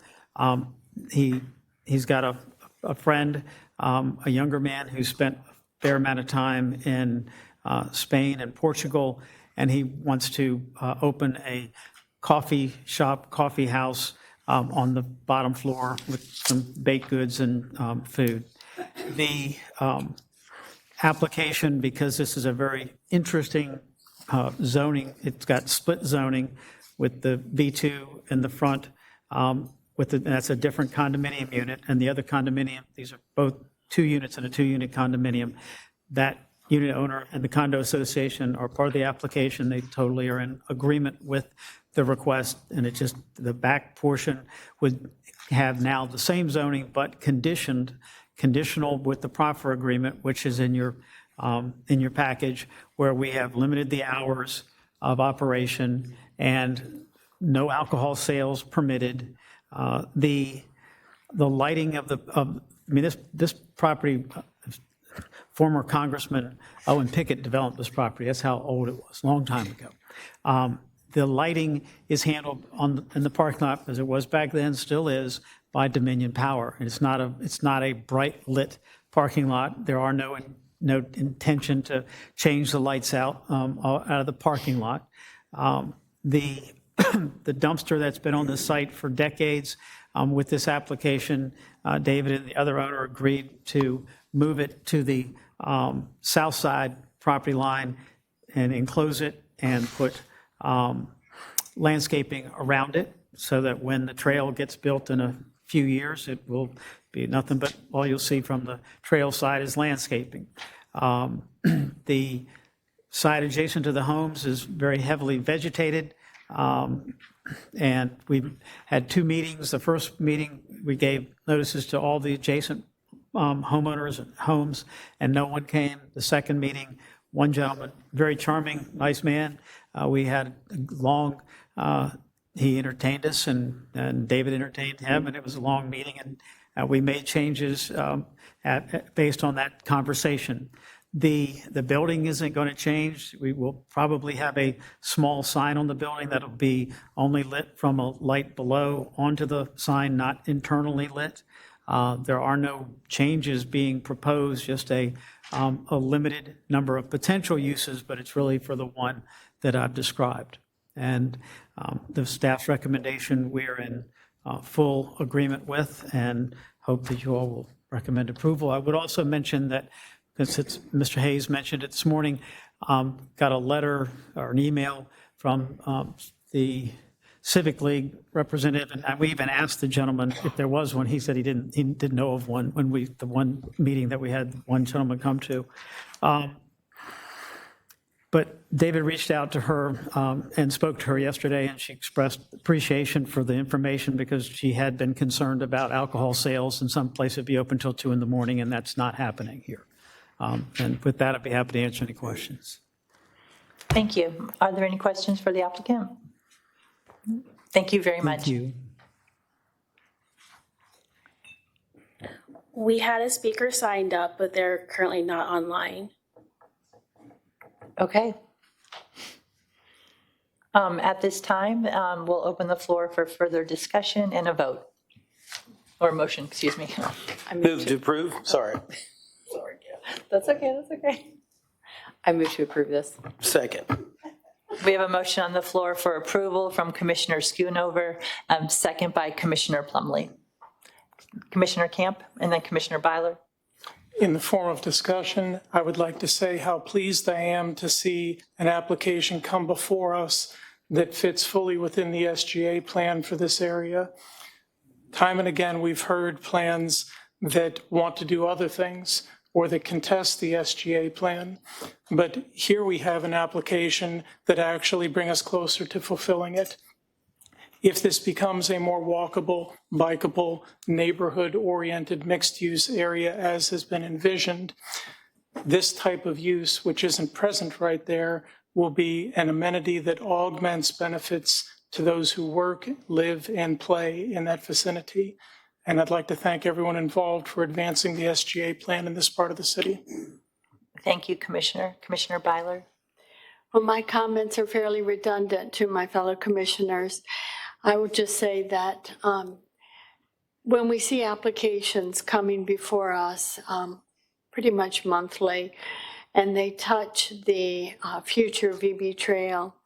he's got a friend, a younger man who spent a fair amount of time in Spain and Portugal, and he wants to open a coffee shop, coffee house on the bottom floor with some baked goods and food. The application, because this is a very interesting zoning, it's got split zoning with the B2 in the front, that's a different condominium unit, and the other condominium, these are both 2 units in a 2-unit condominium. That unit owner and the condo association are part of the application. They totally are in agreement with the request, and it just, the back portion would have now the same zoning, but conditional with the proffer agreement, which is in your package, where we have limited the hours of operation and no alcohol sales permitted. The lighting this property, former Congressman Owen Pickett developed this property. That's how old it was, a long time ago. The lighting is handled in the parking lot, as it was back then, still is, by Dominion Power. And it's not a bright lit parking lot. There are no intention to change the lights out of the parking lot. The dumpster that's been on the site for decades, with this application, David and the other owner agreed to move it to the south side property line and enclose it and put landscaping around it so that when the trail gets built in a few years, it will be nothing but all you'll see from the trail side is landscaping. The side adjacent to the homes is very heavily vegetated. And we had 2 meetings. The first meeting, we gave notices to all the adjacent homeowners and homes, and no one came. The second meeting, one gentleman, very charming, nice man. We had a long, he entertained us, and David entertained him, and it was a long meeting, and we made changes based on that conversation. The building isn't going to change. We will probably have a small sign on the building that'll be only lit from a light below onto the sign, not internally lit. There are no changes being proposed, just a limited number of potential uses, but it's really for the one that I've described. And the staff's recommendation, we're in full agreement with, and hope that you all will recommend approval. I would also mention that, since Mr. Hayes mentioned it this morning, got a letter or an email from the Civic League representative, and we even asked the gentleman if there was one. He said he didn't know of one when the one meeting that we had one gentleman come to. But David reached out to her and spoke to her yesterday, and she expressed appreciation for the information because she had been concerned about alcohol sales in some place it'd be open till 2 a.m, and that's not happening here. And with that, I'd be happy to answer any questions. Thank you. Are there any questions for the applicant? Thank you very much. Thank you. We had a speaker signed up, but they're currently not online. Okay. At this time, we'll open the floor for further discussion and a vote. Or motion, excuse me. Move to approve, sorry. That's okay, that's okay. I move to approve this. Second. We have a motion on the floor for approval from Commissioner Schoonover, second by Commissioner Plumlee. Commissioner Camp, and then Commissioner Byler. In the form of discussion, I would like to say how pleased I am to see an application come before us that fits fully within the SGA plan for this area. Time and again, we've heard plans that want to do other things or that contest the SGA plan. But here we have an application that actually brings us closer to fulfilling it. If this becomes a more walkable, bikeable, neighborhood-oriented mixed-use area as has been envisioned, this type of use, which isn't present right there, will be an amenity that augments benefits to those who work, live, and play in that vicinity. And I'd like to thank everyone involved for advancing the SGA plan in this part of the city. Thank you, Commissioner. Commissioner Byler. Well, my comments are fairly redundant to my fellow commissioners. I would just say that when we see applications coming before us pretty much monthly, and they touch the future VB Trail,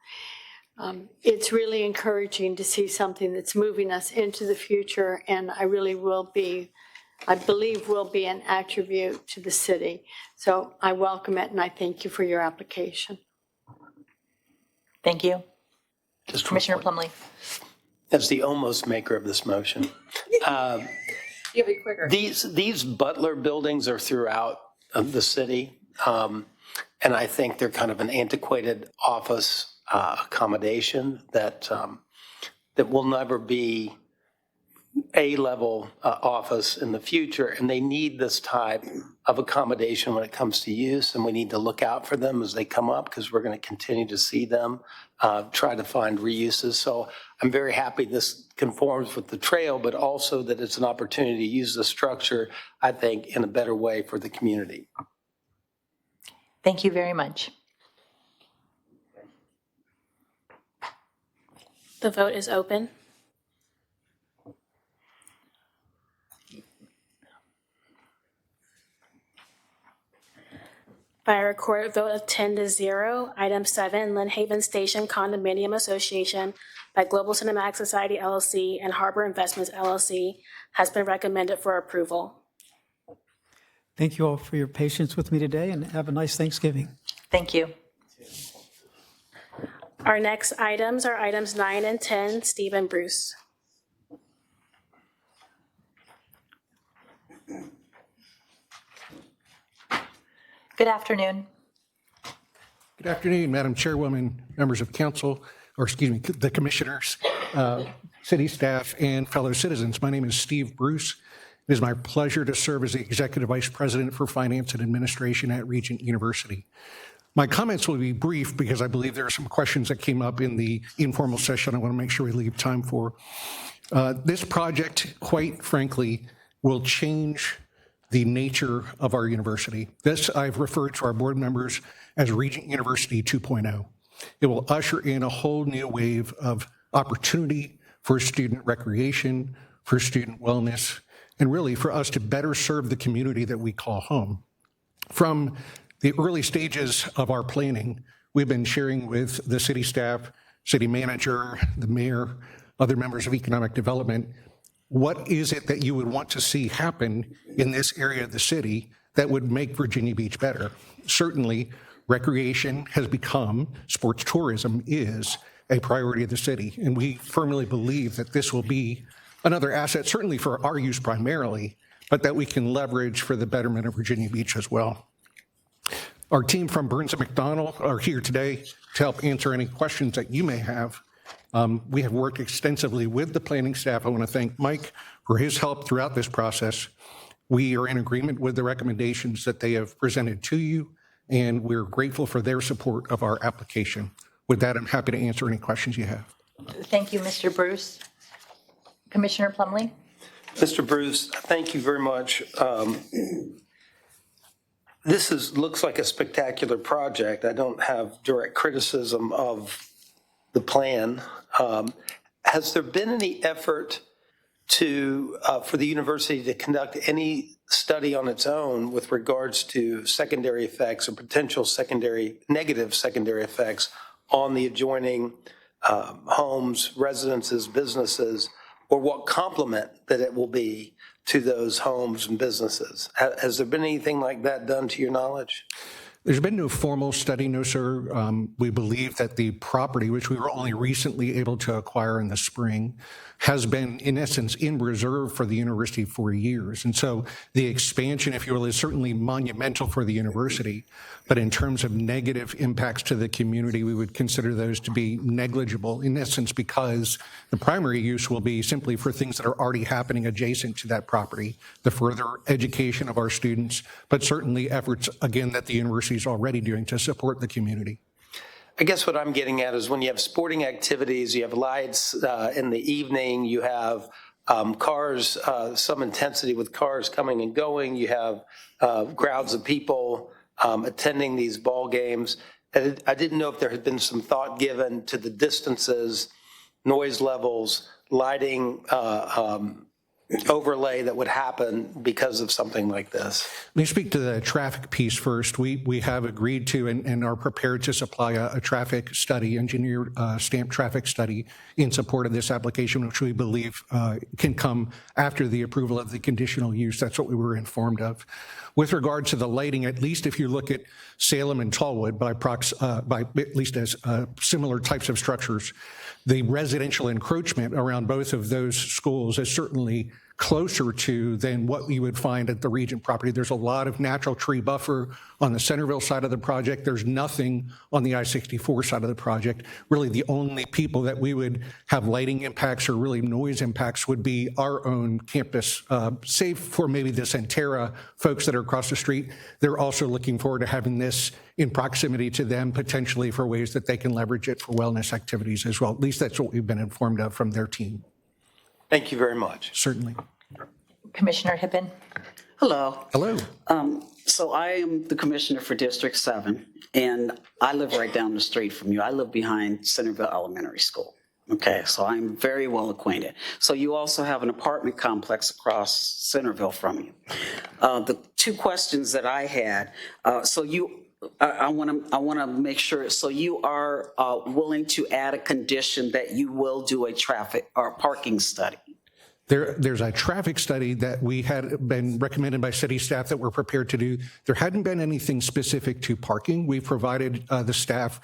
it's really encouraging to see something that's moving us into the future, and I believe will be an attribute to the city. So I welcome it, and I thank you for your application. Thank you. Commissioner Plumlee. As the almost maker of this motion. You'll be quicker. These Butler buildings are throughout the city, and I think they're kind of an antiquated office accommodation that will never be A-level office in the future, and they need this type of accommodation when it comes to use, and we need to look out for them as they come up because we're going to continue to see them try to find reuses. So I'm very happy this conforms with the trail, but also that it's an opportunity to use the structure, I think, in a better way for the community. Thank you very much. The vote is open. By a recorded vote of 10-0, item 7, Lynn Haven Station Condominium Association by Global Cinematic Society LLC and Harbor Investments LLC has been recommended for approval. Thank you all for your patience with me today, and have a nice Thanksgiving. Thank you. Our next items are items 9 and 10, Steve and Bruce. Good afternoon. Good afternoon, Madam Chairwoman, members of council, or excuse me, the commissioners, city staff, and fellow citizens. My name is Steve Bruce, It is my pleasure to serve as the Executive Vice President for Finance and Administration at Regent University. My comments will be brief because I believe there are some questions that came up in the informal session I want to make sure we leave time for. This project, quite frankly, will change the nature of our university. This I've referred to our board members as Regent University 2.0. It will usher in a whole new wave of opportunity for student recreation, for student wellness, and really for us to better serve the community that we call home. From the early stages of our planning, we've been sharing with the city staff, city manager, the mayor, other members of economic development, what is it that you would want to see happen in this area of the city that would make Virginia Beach better? Certainly, recreation has become, sports tourism is a priority of the city, and we firmly believe that this will be another asset, certainly for our use primarily, but that we can leverage for the betterment of Virginia Beach as well. Our team from Burns & McDonnell are here today to help answer any questions that you may have. We have worked extensively with the planning staff. I want to thank Mike for his help throughout this process. We are in agreement with the recommendations that they have presented to you, and we're grateful for their support of our application. With that, I'm happy to answer any questions you have. Thank you, Mr. Bruce. Commissioner Plumley? Mr. Bruce, thank you very much. This looks like a spectacular project. I don't have direct criticism of the plan. Has there been any effort for the university to conduct any study on its own with regards to secondary effects or potential negative secondary effects on the adjoining homes, residences, businesses, or what complement that it will be to those homes and businesses? Has there been anything like that done to your knowledge? There's been no formal study, no, sir. We believe that the property, which we were only recently able to acquire in the spring, has been, in essence, in reserve for the university for years. And so the expansion, if you will, is certainly monumental for the university. But in terms of negative impacts to the community, we would consider those to be negligible, in essence, because the primary use will be simply for things that are already happening adjacent to that property, the further education of our students, but certainly efforts, again, that the university is already doing to support the community. I guess what I'm getting at is when you have sporting activities, you have lights in the evening, you have cars, some intensity with cars coming and going, you have crowds of people attending these ball games. And I didn't know if there had been some thought given to the distances, noise levels, lighting overlay that would happen because of something like this. Let me speak to the traffic piece first. We have agreed to and are prepared to supply a traffic study, engineered stamped traffic study in support of this application, which we believe can come after the approval of the conditional use. That's what we were informed of. With regard to the lighting, at least if you look at Salem and Tallwood by at least as similar types of structures, the residential encroachment around both of those schools is certainly closer to than what you would find at the Regent property. There's a lot of natural tree buffer on the Centerville side of the project. There's nothing on the I-64 side of the project. Really, the only people that we would have lighting impacts or really noise impacts would be our own campus, save for maybe the Centera folks that are across the street. They're also looking forward to having this in proximity to them, potentially for ways that they can leverage it for wellness activities as well. At least that's what we've been informed of from their team. Thank you very much. Certainly. Commissioner Hippen? Hello. Hello. So I am the commissioner for District 7, and I live right down the street from you. I live behind Centerville Elementary School. Okay, so I'm very well acquainted. So you also have an apartment complex across Centerville from you. The two questions that I had, I want to make sure, so you are willing to add a condition that you will do a traffic or parking study? There's a traffic study that we had been recommended by city staff that we're prepared to do. There hadn't been anything specific to parking. We've provided the staff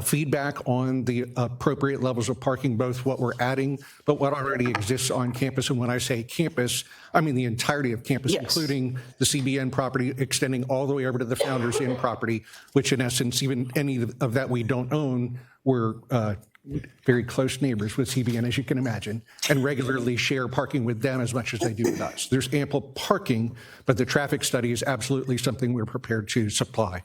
feedback on the appropriate levels of parking, both what we're adding, but what already exists on campus. And when I say campus, I mean the entirety of campus, yes, including the CBN property, extending all the way over to the Founders Inn property, which in essence, even any of that we don't own, we're very close neighbors with CBN, as you can imagine, and regularly share parking with them as much as they do with us. There's ample parking, but the traffic study is absolutely something we're prepared to supply.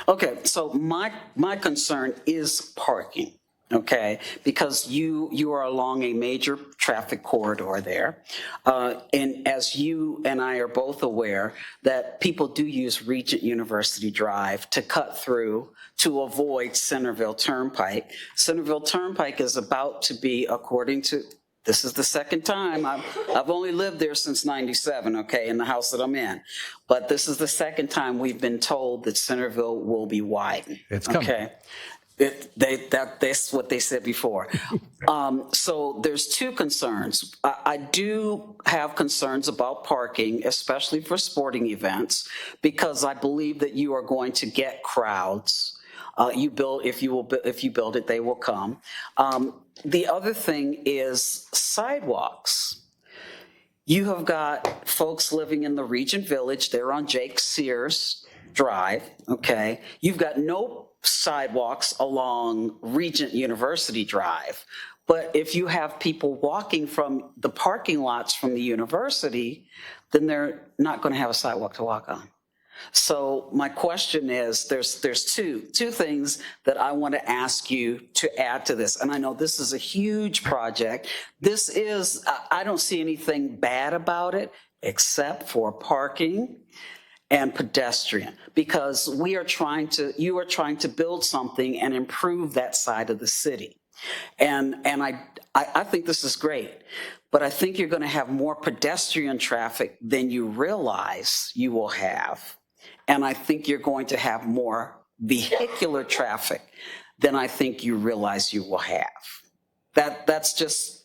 Okay, so my concern is parking, okay? Because you are along a major traffic corridor there. And as you and I are both aware, that people do use Regent University Drive to cut through to avoid Centerville Turnpike. Centerville Turnpike is about to be, according to, this is the second time, I've only lived there since 97, okay, in the house that I'm in. But this is the second time we've been told that Centerville will be widened. It's coming. Okay. That's what they said before. So there's two concerns. I do have concerns about parking, especially for sporting events, because I believe that you are going to get crowds. If you build it, they will come. The other thing is sidewalks. You have got folks living in the Regent Village. They're on Jake Sears Drive, okay? You've got no sidewalks along Regent University Drive. But if you have people walking from the parking lots from the university, then they're not going to have a sidewalk to walk on. So my question is, there's two things that I want to ask you to add to this. And I know this is a huge project. This is, I don't see anything bad about it except for parking and pedestrian, because you are trying to build something and improve that side of the city. And I think this is great, but I think you're going to have more pedestrian traffic than you realize you will have. And I think you're going to have more vehicular traffic than I think you realize you will have. That's just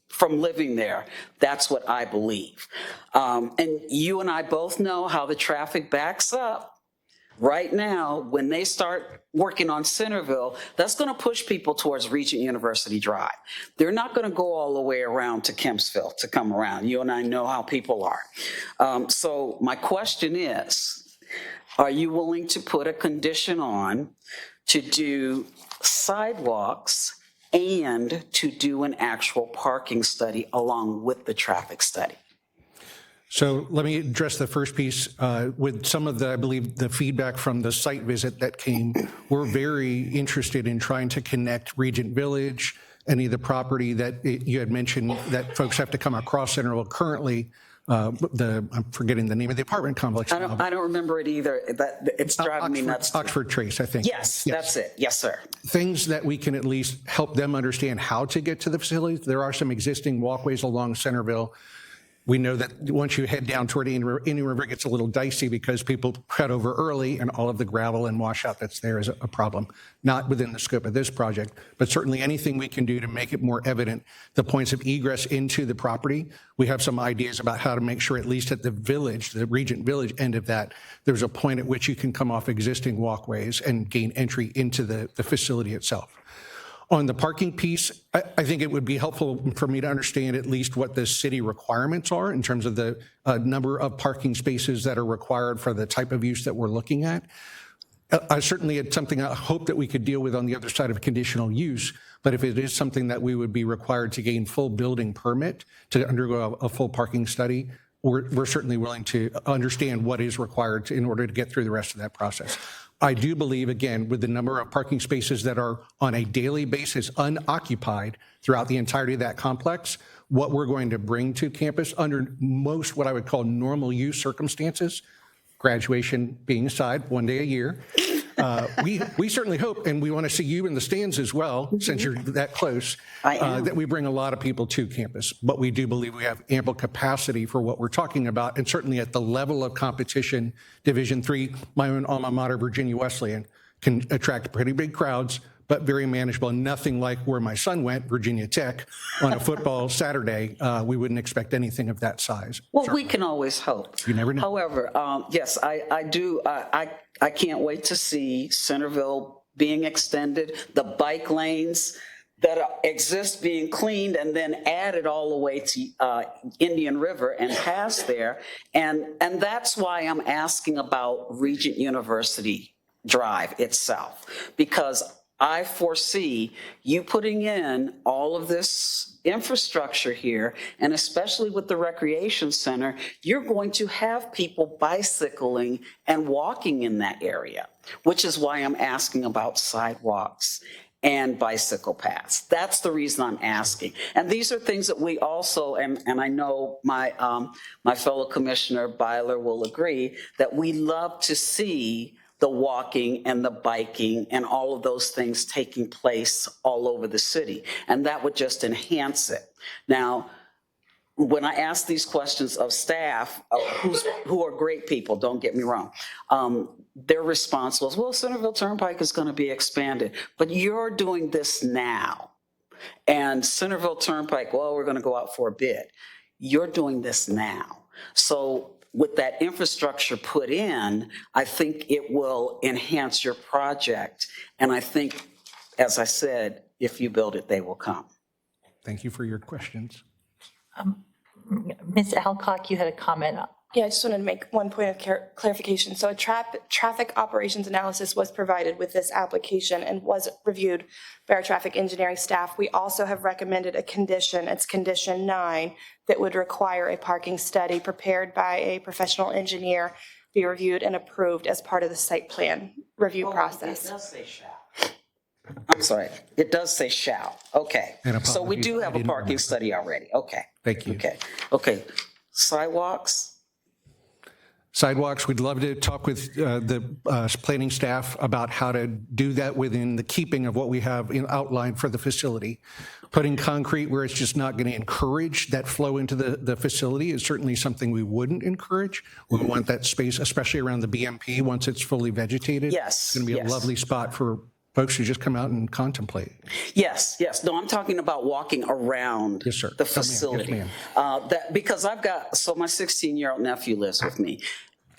from living there. That's what I believe. And you and I both know how the traffic backs up. Right now, when they start working on Centerville, that's going to push people towards Regent University Drive. They're not going to go all the way around to Kempsville to come around. You and I know how people are. So my question is, are you willing to put a condition on to do sidewalks and to do an actual parking study along with the traffic study? So let me address the first piece. With some of the, I believe, the feedback from the site visit that came, we're very interested in trying to connect Regent Village, any of the property that you had mentioned that folks have to come across Centerville currently. I'm forgetting the name of the apartment complex. I don't remember it either. It's driving me nuts. Oxford Trace, I think. Yes, that's it. Yes, sir. Things that we can at least help them understand how to get to the facilities. There are some existing walkways along Centerville. We know that once you head down toward Indian River, it gets a little dicey because people cut over early and all of the gravel and washout that's there is a problem. Not within the scope of this project, but certainly anything we can do to make it more evident, the points of egress into the property. We have some ideas about how to make sure, at least at the village, the Regent Village end of that, there's a point at which you can come off existing walkways and gain entry into the facility itself. On the parking piece, I think it would be helpful for me to understand at least what the city requirements are in terms of the number of parking spaces that are required for the type of use that we're looking at. I certainly had something I hope that we could deal with on the other side of conditional use, but if it is something that we would be required to gain full building permit to undergo a full parking study, we're certainly willing to understand what is required in order to get through the rest of that process. I do believe, again, with the number of parking spaces that are on a daily basis unoccupied throughout the entirety of that complex, what we're going to bring to campus under most what I would call normal use circumstances, graduation being aside, one day a year, we certainly hope, and we want to see you in the stands as well, since you're that close, that we bring a lot of people to campus. But we do believe we have ample capacity for what we're talking about, and certainly at the level of competition, Division III, my own alma mater, Virginia Wesleyan, can attract pretty big crowds, but very manageable. Nothing like where my son went, Virginia Tech, on a football Saturday. We wouldn't expect anything of that size. Well, we can always hope. You never know. However, yes, I do. I can't wait to see Centerville being extended, the bike lanes that exist being cleaned and then added all the way to Indian River and past there. And that's why I'm asking about Regent University Drive itself, because I foresee you putting in all of this infrastructure here, and especially with the recreation center, you're going to have people bicycling and walking in that area, which is why I'm asking about sidewalks and bicycle paths. That's the reason I'm asking. And these are things that we also, and I know my fellow Commissioner Byler will agree, that we love to see the walking and the biking and all of those things taking place all over the city. And that would just enhance it. Now, when I ask these questions of staff, who are great people, don't get me wrong, their response was, well, Centerville Turnpike is going to be expanded, but you're doing this now. And Centerville Turnpike, well, we're going to go out for a bid. You're doing this now. So with that infrastructure put in, I think it will enhance your project. And I think, as I said, if you build it, they will come. Thank you for your questions. Ms. Alcock, you had a comment. Yeah, I just wanted to make one point of clarification. So a traffic operations analysis was provided with this application and was reviewed by our traffic engineering staff. We also have recommended a condition, it's condition 9, that would require a parking study prepared by a professional engineer, be reviewed and approved as part of the site plan review process. It does say shall. I'm sorry, it does say shall. Okay. So we do have a parking study already. Okay. Thank you. Okay. Sidewalks? Sidewalks, we'd love to talk with the planning staff about how to do that within the keeping of what we have outlined for the facility. Putting concrete where it's just not going to encourage that flow into the facility is certainly something we wouldn't encourage. We want that space, especially around the BMP, once it's fully vegetated. Yes. It's going to be a lovely spot for folks who just come out and contemplate. Yes. No, I'm talking about walking around the facility. Yes, ma'am. Because my 16-year-old nephew lives with me,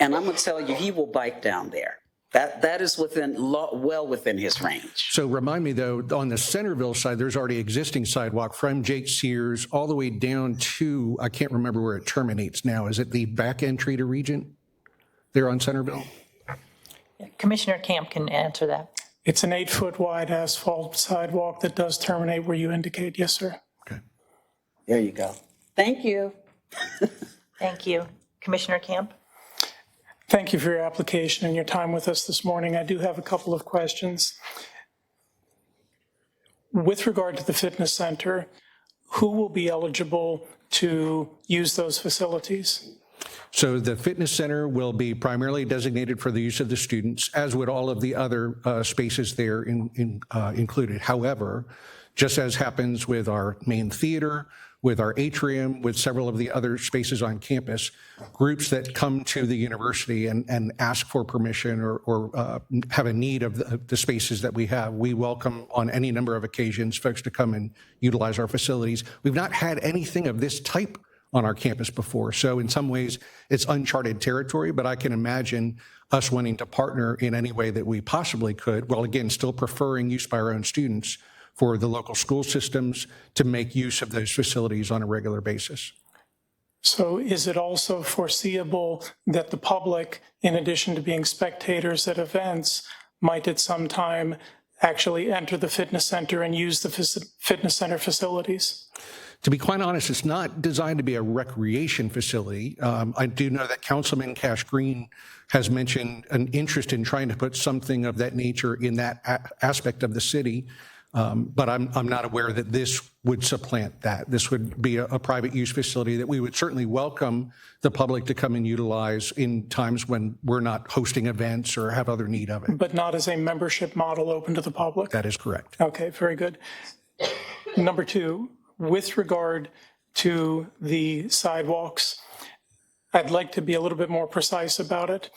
and I'm going to tell you, he will bike down there. That is well within his range. So remind me, though, on the Centerville side, there's already existing sidewalk from Jake Sears all the way down to, I can't remember where it terminates now. Is it the back entry to Regent there on Centerville? Commissioner Camp can answer that. It's an 8-foot wide asphalt sidewalk that does terminate where you indicate. Yes, sir. Okay. There you go. Thank you. Thank you. Commissioner Camp? Thank you for your application and your time with us this morning. I do have a couple of questions. With regard to the fitness center, who will be eligible to use those facilities? So the fitness center will be primarily designated for the use of the students, as would all of the other spaces there included. However, just as happens with our main theater, with our atrium, with several of the other spaces on campus, groups that come to the university and ask for permission or have a need of the spaces that we have, we welcome on any number of occasions folks to come and utilize our facilities. We've not had anything of this type on our campus before. So in some ways, it's uncharted territory, but I can imagine us wanting to partner in any way that we possibly could, while again, still preferring use by our own students, for the local school systems to make use of those facilities on a regular basis. So is it also foreseeable that the public, in addition to being spectators at events, might at some time actually enter the fitness center and use the fitness center facilities? To be quite honest, it's not designed to be a recreation facility. I do know that Councilman Cash Green has mentioned an interest in trying to put something of that nature in that aspect of the city. But I'm not aware that this would supplant that. This would be a private use facility that we would certainly welcome the public to come and utilize in times when we're not hosting events or have other need of it. But not as a membership model open to the public? That is correct. Okay, very good. Number 2, with regard to the sidewalks, I'd like to be a little bit more precise about it.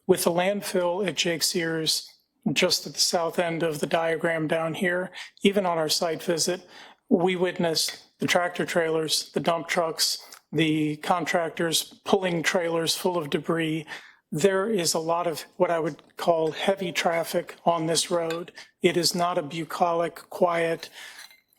With the landfill at Jake Sears, just at the south end of the diagram down here, even on our site visit, we witnessed the tractor trailers, the dump trucks, the contractors pulling trailers full of debris. There is a lot of what I would call heavy traffic on this road. It is not a bucolic, quiet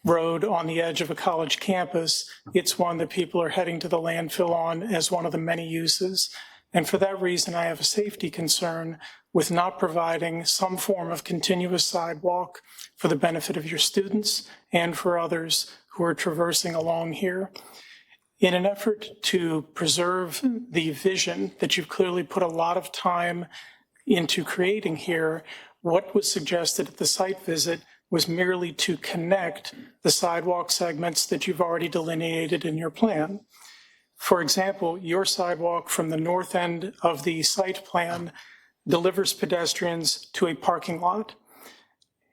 road on the edge of a college campus. It's one that people are heading to the landfill on as one of the many uses. And for that reason, I have a safety concern with not providing some form of continuous sidewalk for the benefit of your students and for others who are traversing along here. In an effort to preserve the vision that you've clearly put a lot of time into creating here, what was suggested at the site visit was merely to connect the sidewalk segments that you've already delineated in your plan. For example, your sidewalk from the north end of the site plan delivers pedestrians to a parking lot.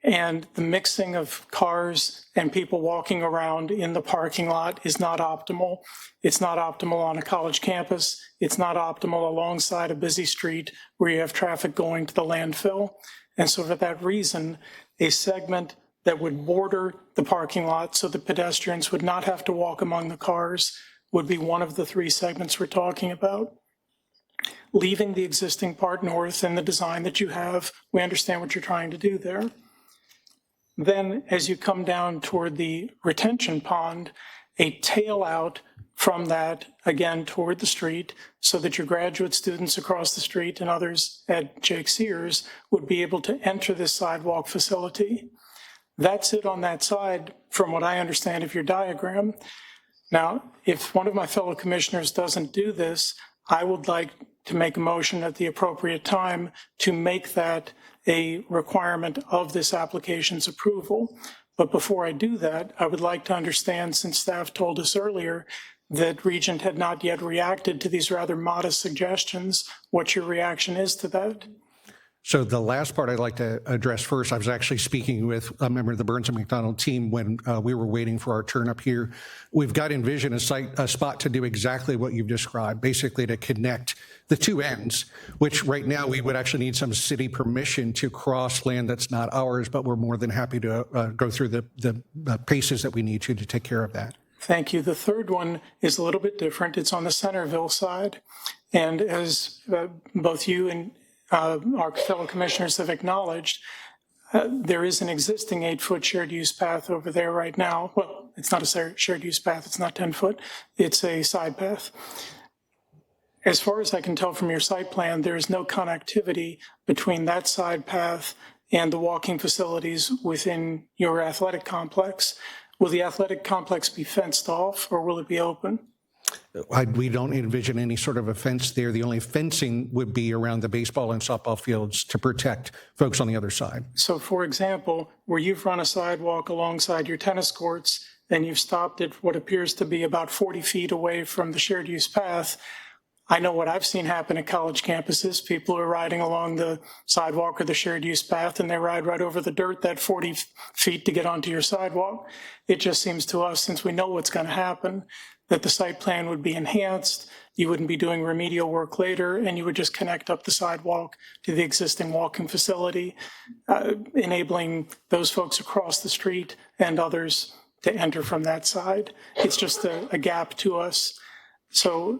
And the mixing of cars and people walking around in the parking lot is not optimal. It's not optimal on a college campus. It's not optimal alongside a busy street where you have traffic going to the landfill. And so for that reason, a segment that would border the parking lot so the pedestrians would not have to walk among the cars would be one of the three segments we're talking about. Leaving the existing part north in the design that you have, we understand what you're trying to do there. Then as you come down toward the retention pond, a tail out from that, again, toward the street, so that your graduate students across the street and others at Jake Sears would be able to enter this sidewalk facility. That's it on that side, from what I understand of your diagram. Now, if one of my fellow commissioners doesn't do this, I would like to make a motion at the appropriate time to make that a requirement of this application's approval. But before I do that, I would like to understand, since staff told us earlier that Regent had not yet reacted to these rather modest suggestions, what your reaction is to that. So the last part I'd like to address first, I was actually speaking with a member of the Burns and McDonald team when we were waiting for our turn up here. We've got envisioned a spot to do exactly what you've described, basically to connect the two ends, which right now we would actually need some city permission to cross land that's not ours, but we're more than happy to go through the paces that we need to take care of that. Thank you. The third one is a little bit different. It's on the Centerville side. And as both you and our fellow commissioners have acknowledged, there is an existing 8-foot shared use path over there right now. Well, it's not a shared use path. It's not 10 foot. It's a side path. As far as I can tell from your site plan, there is no connectivity between that side path and the walking facilities within your athletic complex. Will the athletic complex be fenced off or will it be open? We don't envision any sort of a fence there. The only fencing would be around the baseball and softball fields to protect folks on the other side. So for example, where you've run a sidewalk alongside your tennis courts and you've stopped at what appears to be about 40 feet away from the shared use path, I know what I've seen happen at college campuses. People are riding along the sidewalk or the shared use path and they ride right over the dirt that 40 feet to get onto your sidewalk. It just seems to us, since we know what's going to happen, that the site plan would be enhanced, you wouldn't be doing remedial work later, and you would just connect up the sidewalk to the existing walking facility, enabling those folks across the street and others to enter from that side. It's just a gap to us. So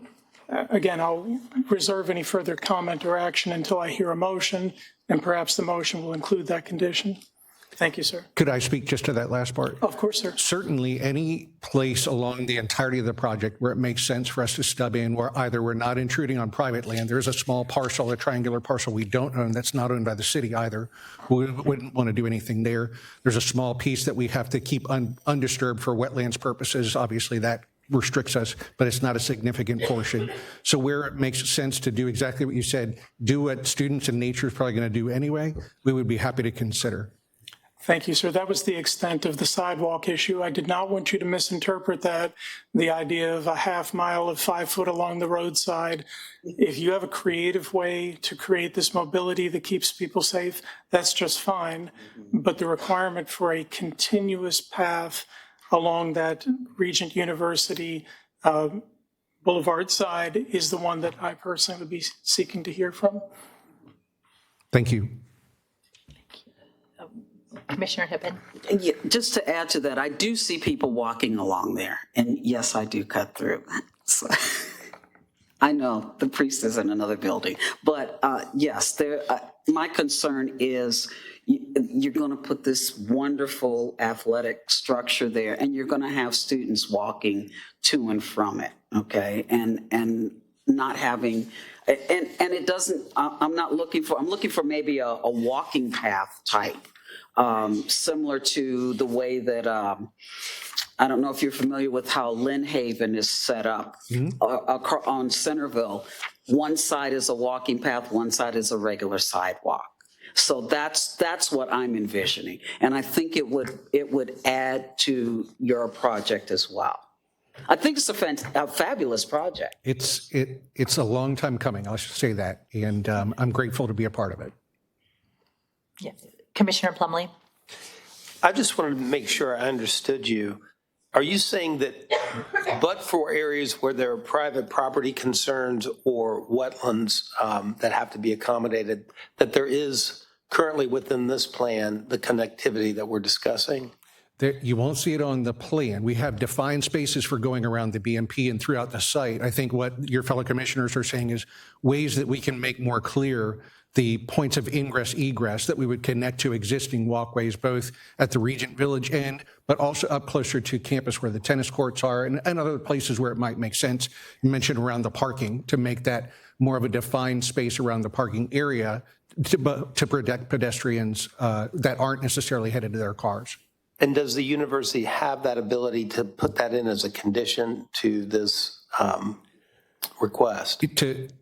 again, I'll reserve any further comment or action until I hear a motion, and perhaps the motion will include that condition. Thank you, sir. Could I speak just to that last part? Of course, sir. Certainly, any place along the entirety of the project where it makes sense for us to stub in, where either we're not intruding on private land, there's a small parcel, a triangular parcel we don't own that's not owned by the city either. We wouldn't want to do anything there. There's a small piece that we have to keep undisturbed for wetlands purposes. Obviously, that restricts us, but it's not a significant portion. So where it makes sense to do exactly what you said, do what students and nature is probably going to do anyway, we would be happy to consider. Thank you, sir. That was the extent of the sidewalk issue. I did not want you to misinterpret that, the idea of a half mile of 5 foot along the roadside. If you have a creative way to create this mobility that keeps people safe, that's just fine. But the requirement for a continuous path along that Regent University Boulevard side is the one that I personally would be seeking to hear from. Thank you. Commissioner Hippen. Yeah, just to add to that, I do see people walking along there, and yes, I do cut through. So, I know the priest is in another building, but yes, my concern is you're going to put this wonderful athletic structure there, and you're going to have students walking to and from it, okay? And not having, and it doesn't, I'm looking for maybe a walking path type, similar to the way that, I don't know if you're familiar with how Lynn Haven is set up on Centerville. One side is a walking path, one side is a regular sidewalk. So that's what I'm envisioning. And I think it would add to your project as well. I think it's a fabulous project. It's a long time coming, I'll just say that, and I'm grateful to be a part of it. Yes. Commissioner Plumlee? I just wanted to make sure I understood you. Are you saying that but for areas where there are private property concerns or wetlands that have to be accommodated, that there is currently within this plan the connectivity that we're discussing? You won't see it on the plan. We have defined spaces for going around the BMP and throughout the site. I think what your fellow commissioners are saying is ways that we can make more clear the points of ingress, egress that we would connect to existing walkways, both at the Regent Village end, but also up closer to campus where the tennis courts are and other places where it might make sense. You mentioned around the parking to make that more of a defined space around the parking area to protect pedestrians that aren't necessarily headed to their cars. And does the university have that ability to put that in as a condition to this request?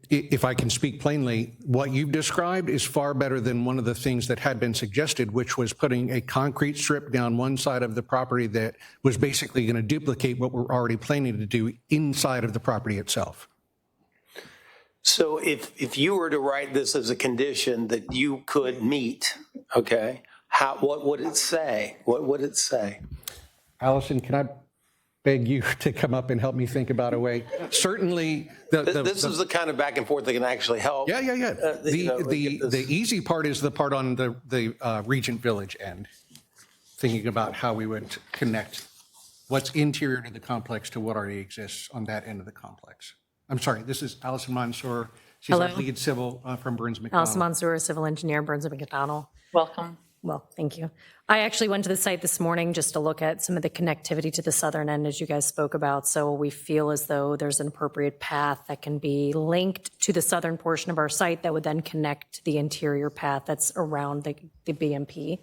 If I can speak plainly, what you've described is far better than one of the things that had been suggested, which was putting a concrete strip down one side of the property that was basically going to duplicate what we're already planning to do inside of the property itself. So if you were to write this as a condition that you could meet, okay, what would it say? What would it say? Allison, can I beg you to come up and help me think about a way? Certainly, this is the kind of back and forth that can actually help. Yeah. The easy part is the part on the Regent Village end, thinking about how we would connect what's interior to the complex to what already exists on that end of the complex. I'm sorry, this is Allison Mansour. She's Hello. our lead civil from Burns McDonnell. Allison Mansour, civil engineer, Burns & McDonnell. Welcome. Well, thank you. I actually went to the site this morning just to look at some of the connectivity to the southern end, as you guys spoke about. So we feel as though there's an appropriate path that can be linked to the southern portion of our site that would then connect to the interior path that's around the BMP.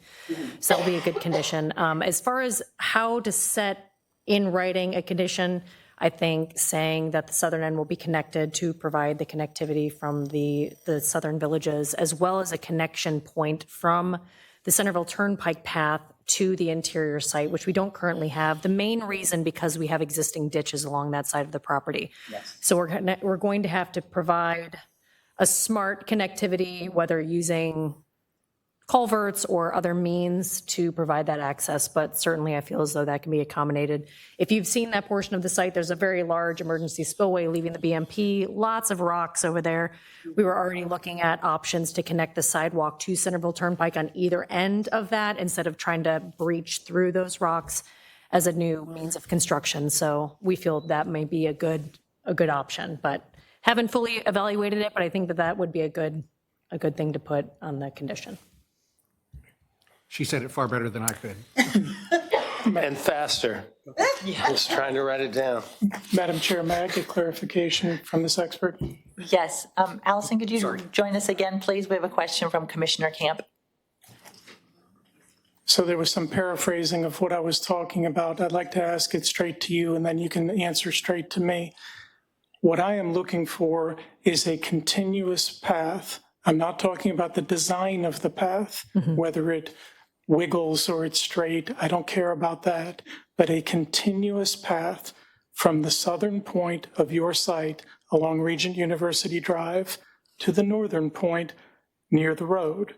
So that'll be a good condition. As far as how to set in writing a condition, I think saying that the southern end will be connected to provide the connectivity from the southern villages, as well as a connection point from the Centerville Turnpike path to the interior site, which we don't currently have. The main reason because we have existing ditches along that side of the property. Yes. So we're going to have to provide a smart connectivity, whether using culverts or other means to provide that access, but certainly I feel as though that can be accommodated. If you've seen that portion of the site, there's a very large emergency spillway leaving the BMP, lots of rocks over there. We were already looking at options to connect the sidewalk to Centerville Turnpike on either end of that instead of trying to breach through those rocks as a new means of construction. So we feel that may be a good option, but haven't fully evaluated it, but I think that would be a good thing to put on the condition. She said it far better than I could. And faster. Just trying to write it down. Madam Chair, may I get clarification from this expert? Yes. Allison, could you join us again, please? We have a question from Commissioner Camp. So there was some paraphrasing of what I was talking about. I'd like to ask it straight to you, and then you can answer straight to me. What I am looking for is a continuous path. I'm not talking about the design of the path, whether it wiggles or it's straight. I don't care about that, but a continuous path from the southern point of your site along Regent University Drive to the northern point near the road.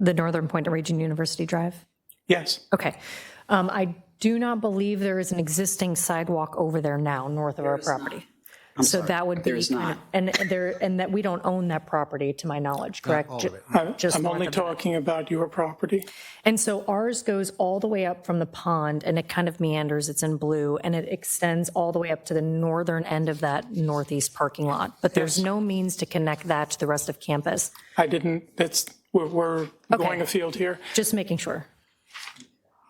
The northern point of Regent University Drive? Yes. Okay. I do not believe there is an existing sidewalk over there now, north of our property. So that would be kind of, and that we don't own that property, to my knowledge, correct? I'm only talking about your property. And so ours goes all the way up from the pond, and it kind of meanders, it's in blue, and it extends all the way up to the northern end of that northeast parking lot. But there's no means to connect that to the rest of campus. We're going afield here. Just making sure.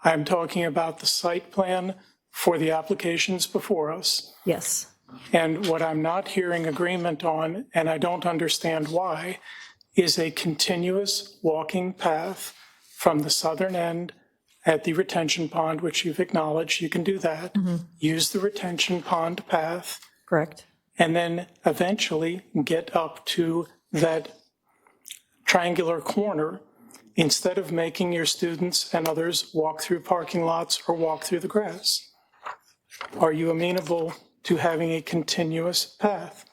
I'm talking about the site plan for the applications before us. Yes. And what I'm not hearing agreement on, and I don't understand why, is a continuous walking path from the southern end at the retention pond, which you've acknowledged, you can do that. Use the retention pond path. Correct. And then eventually get up to that triangular corner instead of making your students and others walk through parking lots or walk through the grass. Are you amenable to having a continuous path?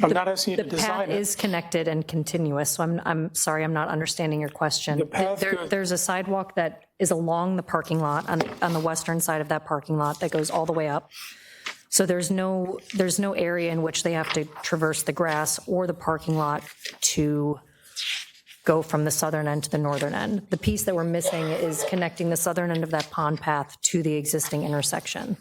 I'm not asking you to The design path it. is connected and continuous, so I'm sorry, I'm not understanding your question. The path There's a sidewalk that is along the parking lot, on the western side of that parking lot, that goes all the way up. So there's no area in which they have to traverse the grass or the parking lot to go from the southern end to the northern end. The piece that we're missing is connecting the southern end of that pond path to the existing intersection.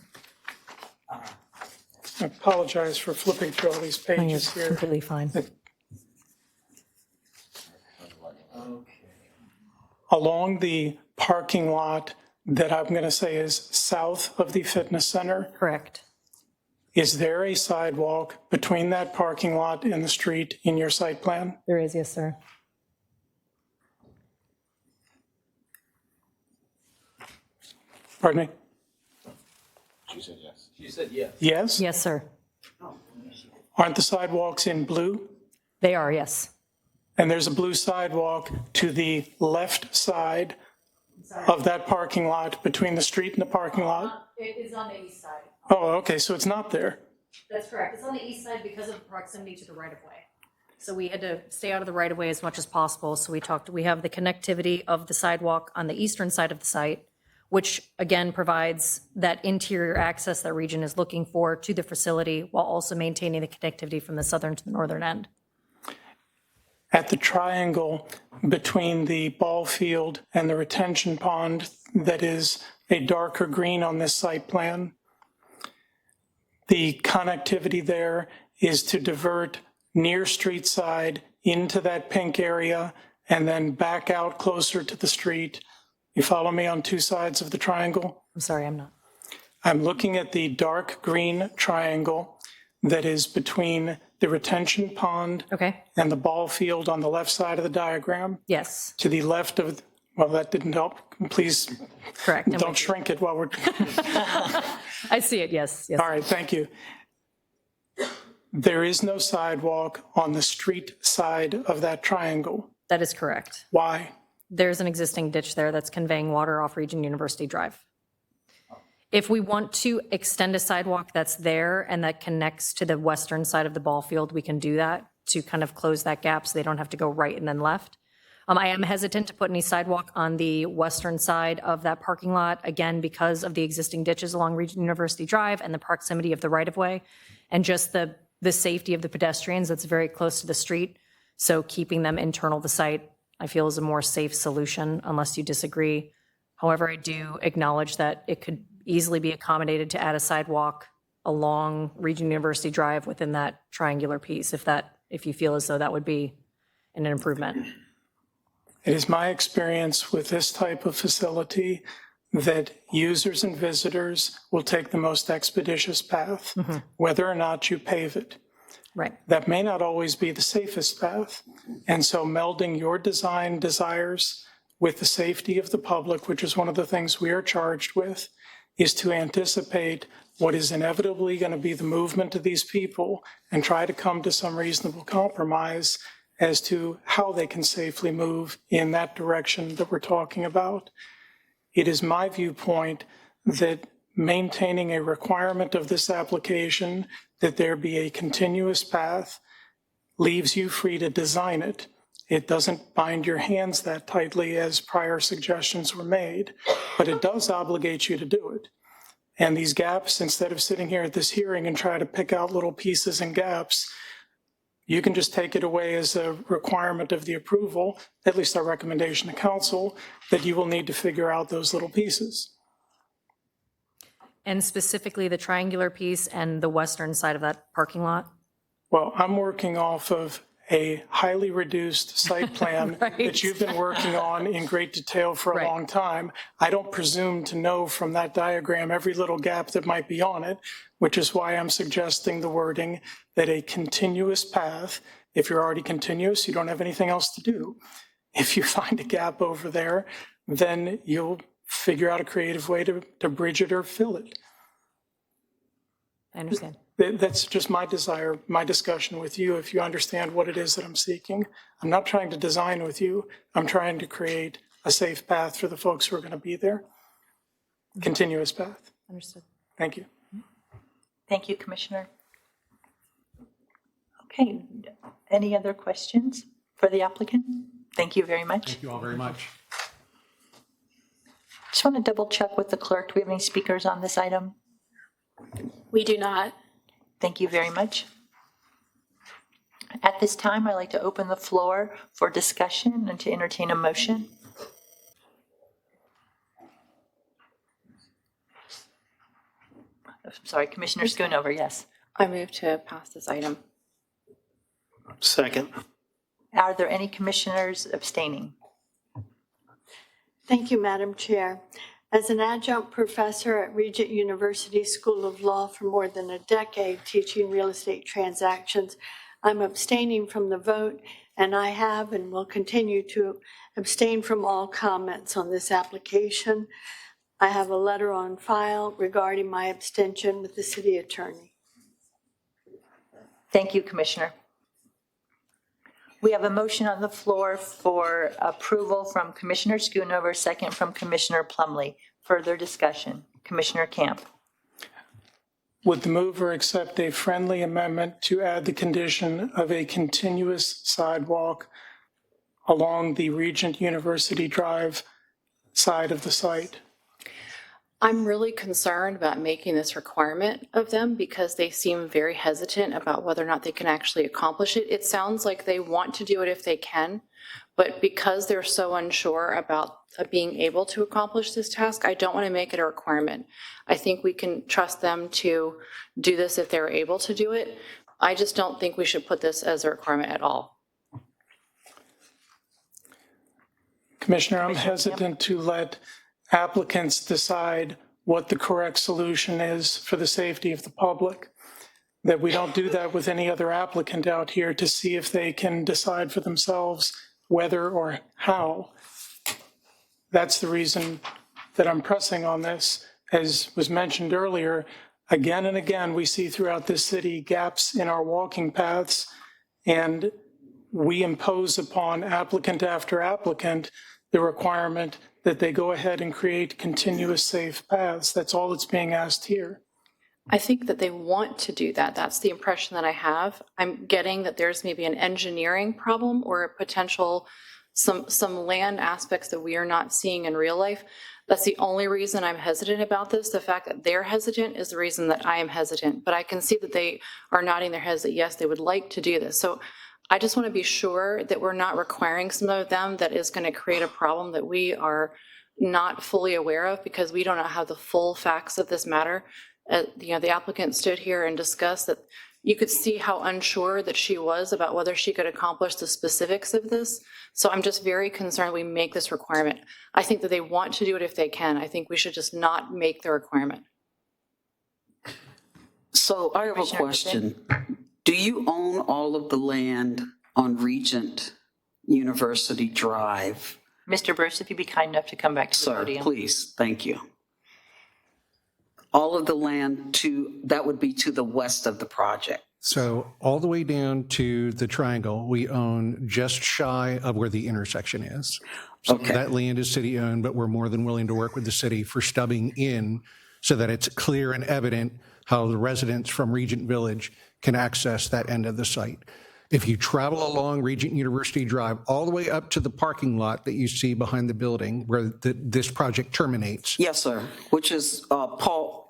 I apologize for flipping through all these pages here. Completely fine. Along the parking lot that I'm going to say is south of the fitness center, Correct. is there a sidewalk between that parking lot and the street in your site plan? There is, yes, sir. Pardon me? She said yes. She said yes. Yes? Yes, sir. Aren't the sidewalks in blue? They are, yes. And there's a blue sidewalk to the left side of that parking lot, between the street and the parking lot? It is on the east side. Oh, okay, so it's not there. That's correct. It's on the east side because of proximity to the right-of-way. So we had to stay out of the right-of-way as much as possible. So we have the connectivity of the sidewalk on the eastern side of the site, which again provides that interior access that Region is looking for to the facility while also maintaining the connectivity from the southern to the northern end. At the triangle between the ball field and the retention pond that is a darker green on this site plan, the connectivity there is to divert near street side into that pink area and then back out closer to the street. You follow me on two sides of the triangle? I'm sorry, I'm not. I'm looking at the dark green triangle that is between the retention pond Okay. and the ball field on the left side of the diagram. Yes. To the left of, well, that didn't help. Please Correct. I'm don't with you. shrink it while we're, I see it, yes, yes. all right, thank you. There is no sidewalk on the street side of that triangle. That is correct. Why? There's an existing ditch there that's conveying water off Region University Drive. If we want to extend a sidewalk that's there and that connects to the western side of the ball field, we can do that to kind of close that gap so they don't have to go right and then left. I am hesitant to put any sidewalk on the western side of that parking lot, again, because of the existing ditches along Region University Drive and the proximity of the right-of-way and just the safety of the pedestrians that's very close to the street. So keeping them internal to the site, I feel, is a more safe solution, unless you disagree. However, I do acknowledge that it could easily be accommodated to add a sidewalk along Region University Drive within that triangular piece, if you feel as though that would be an improvement. It is my experience with this type of facility that users and visitors will take the most expeditious path, whether or not you pave it. Right. That may not always be the safest path. And so melding your design desires with the safety of the public, which is one of the things we are charged with, is to anticipate what is inevitably going to be the movement of these people and try to come to some reasonable compromise as to how they can safely move in that direction that we're talking about. It is my viewpoint that maintaining a requirement of this application that there be a continuous path leaves you free to design it. It doesn't bind your hands that tightly as prior suggestions were made, but it does obligate you to do it. And these gaps, instead of sitting here at this hearing and try to pick out little pieces and gaps, you can just take it away as a requirement of the approval, at least our recommendation to council, that you will need to figure out those little pieces. And specifically the triangular piece and the western side of that parking lot? Well, I'm working off of a highly reduced site plan that you've been working on in great detail for a long time. I don't presume to know from that diagram every little gap that might be on it, which is why I'm suggesting the wording that a continuous path, if you're already continuous, you don't have anything else to do. If you find a gap over there, then you'll figure out a creative way to bridge it or fill it. I understand. That's just my desire, my discussion with you, if you understand what it is that I'm seeking. I'm not trying to design with you. I'm trying to create a safe path for the folks who are going to be there. Continuous path. Understood. Thank you. Thank you, Commissioner. Okay, any other questions for the applicant? Thank you very much. Thank you all very much. Just want to double check with the clerk. Do we have any speakers on this item? We do not. Thank you very much. At this time, I'd like to open the floor for discussion and to entertain a motion. Sorry, Commissioner Schoonover, yes. I move to pass this item. Second. Are there any commissioners abstaining? Thank you, Madam Chair. As an adjunct professor at Regent University School of Law for more than a decade teaching real estate transactions, I'm abstaining from the vote, and I have and will continue to abstain from all comments on this application. I have a letter on file regarding my abstention with the city attorney. Thank you, Commissioner. We have a motion on the floor for approval from Commissioner Schoonover, second from Commissioner Plumlee. Further discussion. Commissioner Camp. Would the mover accept a friendly amendment to add the condition of a continuous sidewalk along the Regent University Drive side of the site? I'm really concerned about making this requirement of them because they seem very hesitant about whether or not they can actually accomplish it. It sounds like they want to do it if they can, but because they're so unsure about being able to accomplish this task, I don't want to make it a requirement. I think we can trust them to do this if they're able to do it. I just don't think we should put this as a requirement at all. Commissioner, I'm hesitant to let applicants decide what the correct solution is for the safety of the public, that we don't do that with any other applicant out here to see if they can decide for themselves whether or how. That's the reason that I'm pressing on this. As was mentioned earlier, again and again, we see throughout this city gaps in our walking paths, and we impose upon applicant after applicant the requirement that they go ahead and create continuous safe paths. That's all that's being asked here. I think that they want to do that. That's the impression that I have. I'm getting that there's maybe an engineering problem or a potential, some land aspects that we are not seeing in real life. That's the only reason I'm hesitant about this. The fact that they're hesitant is the reason that I am hesitant. But I can see that they are nodding their heads that yes, they would like to do this. So I just want to be sure that we're not requiring some of them that is going to create a problem that we are not fully aware of because we don't know how the full facts of this matter. The applicant stood here and discussed that you could see how unsure that she was about whether she could accomplish the specifics of this. So I'm just very concerned we make this requirement. I think that they want to do it if they can. I think we should just not make the requirement. So I have a question. Do you own all of the land on Regent University Drive? Mr. Bruce, if you'd be kind enough to come back to the Sir, podium. please, thank you. All of the land that would be to the west of the project. So all the way down to the triangle, we own just shy of where the intersection is. So that land is city-owned, but we're more than willing to work with the city for stubbing in so that it's clear and evident how the residents from Regent Village can access that end of the site. If you travel along Regent University Drive all the way up to the parking lot that you see behind the building where this project terminates. Yes, sir, which is Paul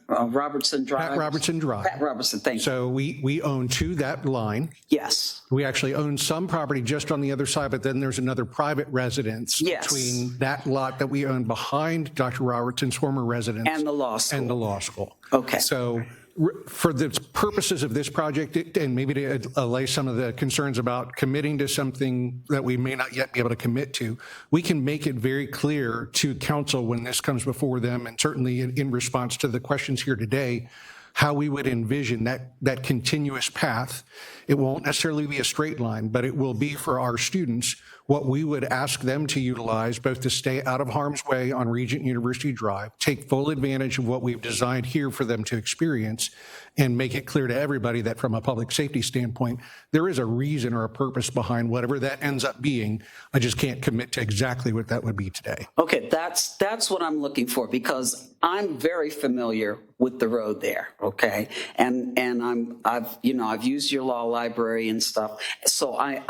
Robertson Drive. Pat Robertson Drive. Pat Robertson, thank you. So we own to that line. Yes. We actually own some property just on the other side, but then there's another private residence between that lot that we own behind Dr. Robertson's former residence. And the law school. And the law school. Okay. So For the purposes of this project, and maybe to allay some of the concerns about committing to something that we may not yet be able to commit to, we can make it very clear to council when this comes before them, and certainly in response to the questions here today, how we would envision that continuous path. It won't necessarily be a straight line, but it will be for our students what we would ask them to utilize, both to stay out of harm's way on Regent University Drive, take full advantage of what we've designed here for them to experience, and make it clear to everybody that from a public safety standpoint, there is a reason or a purpose behind whatever that ends up being. I just can't commit to exactly what that would be today. Okay, that's what I'm looking for, because I'm very familiar with the road there, okay? And I've used your law library and stuff, so I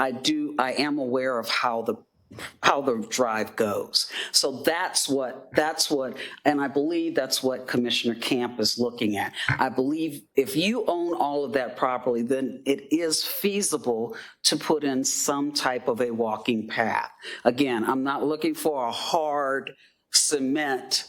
am aware of how the drive goes. So that's what, and I believe that's what Commissioner Camp is looking at. I believe if you own all of that properly, then it is feasible to put in some type of a walking path. Again, I'm not looking for a hard cement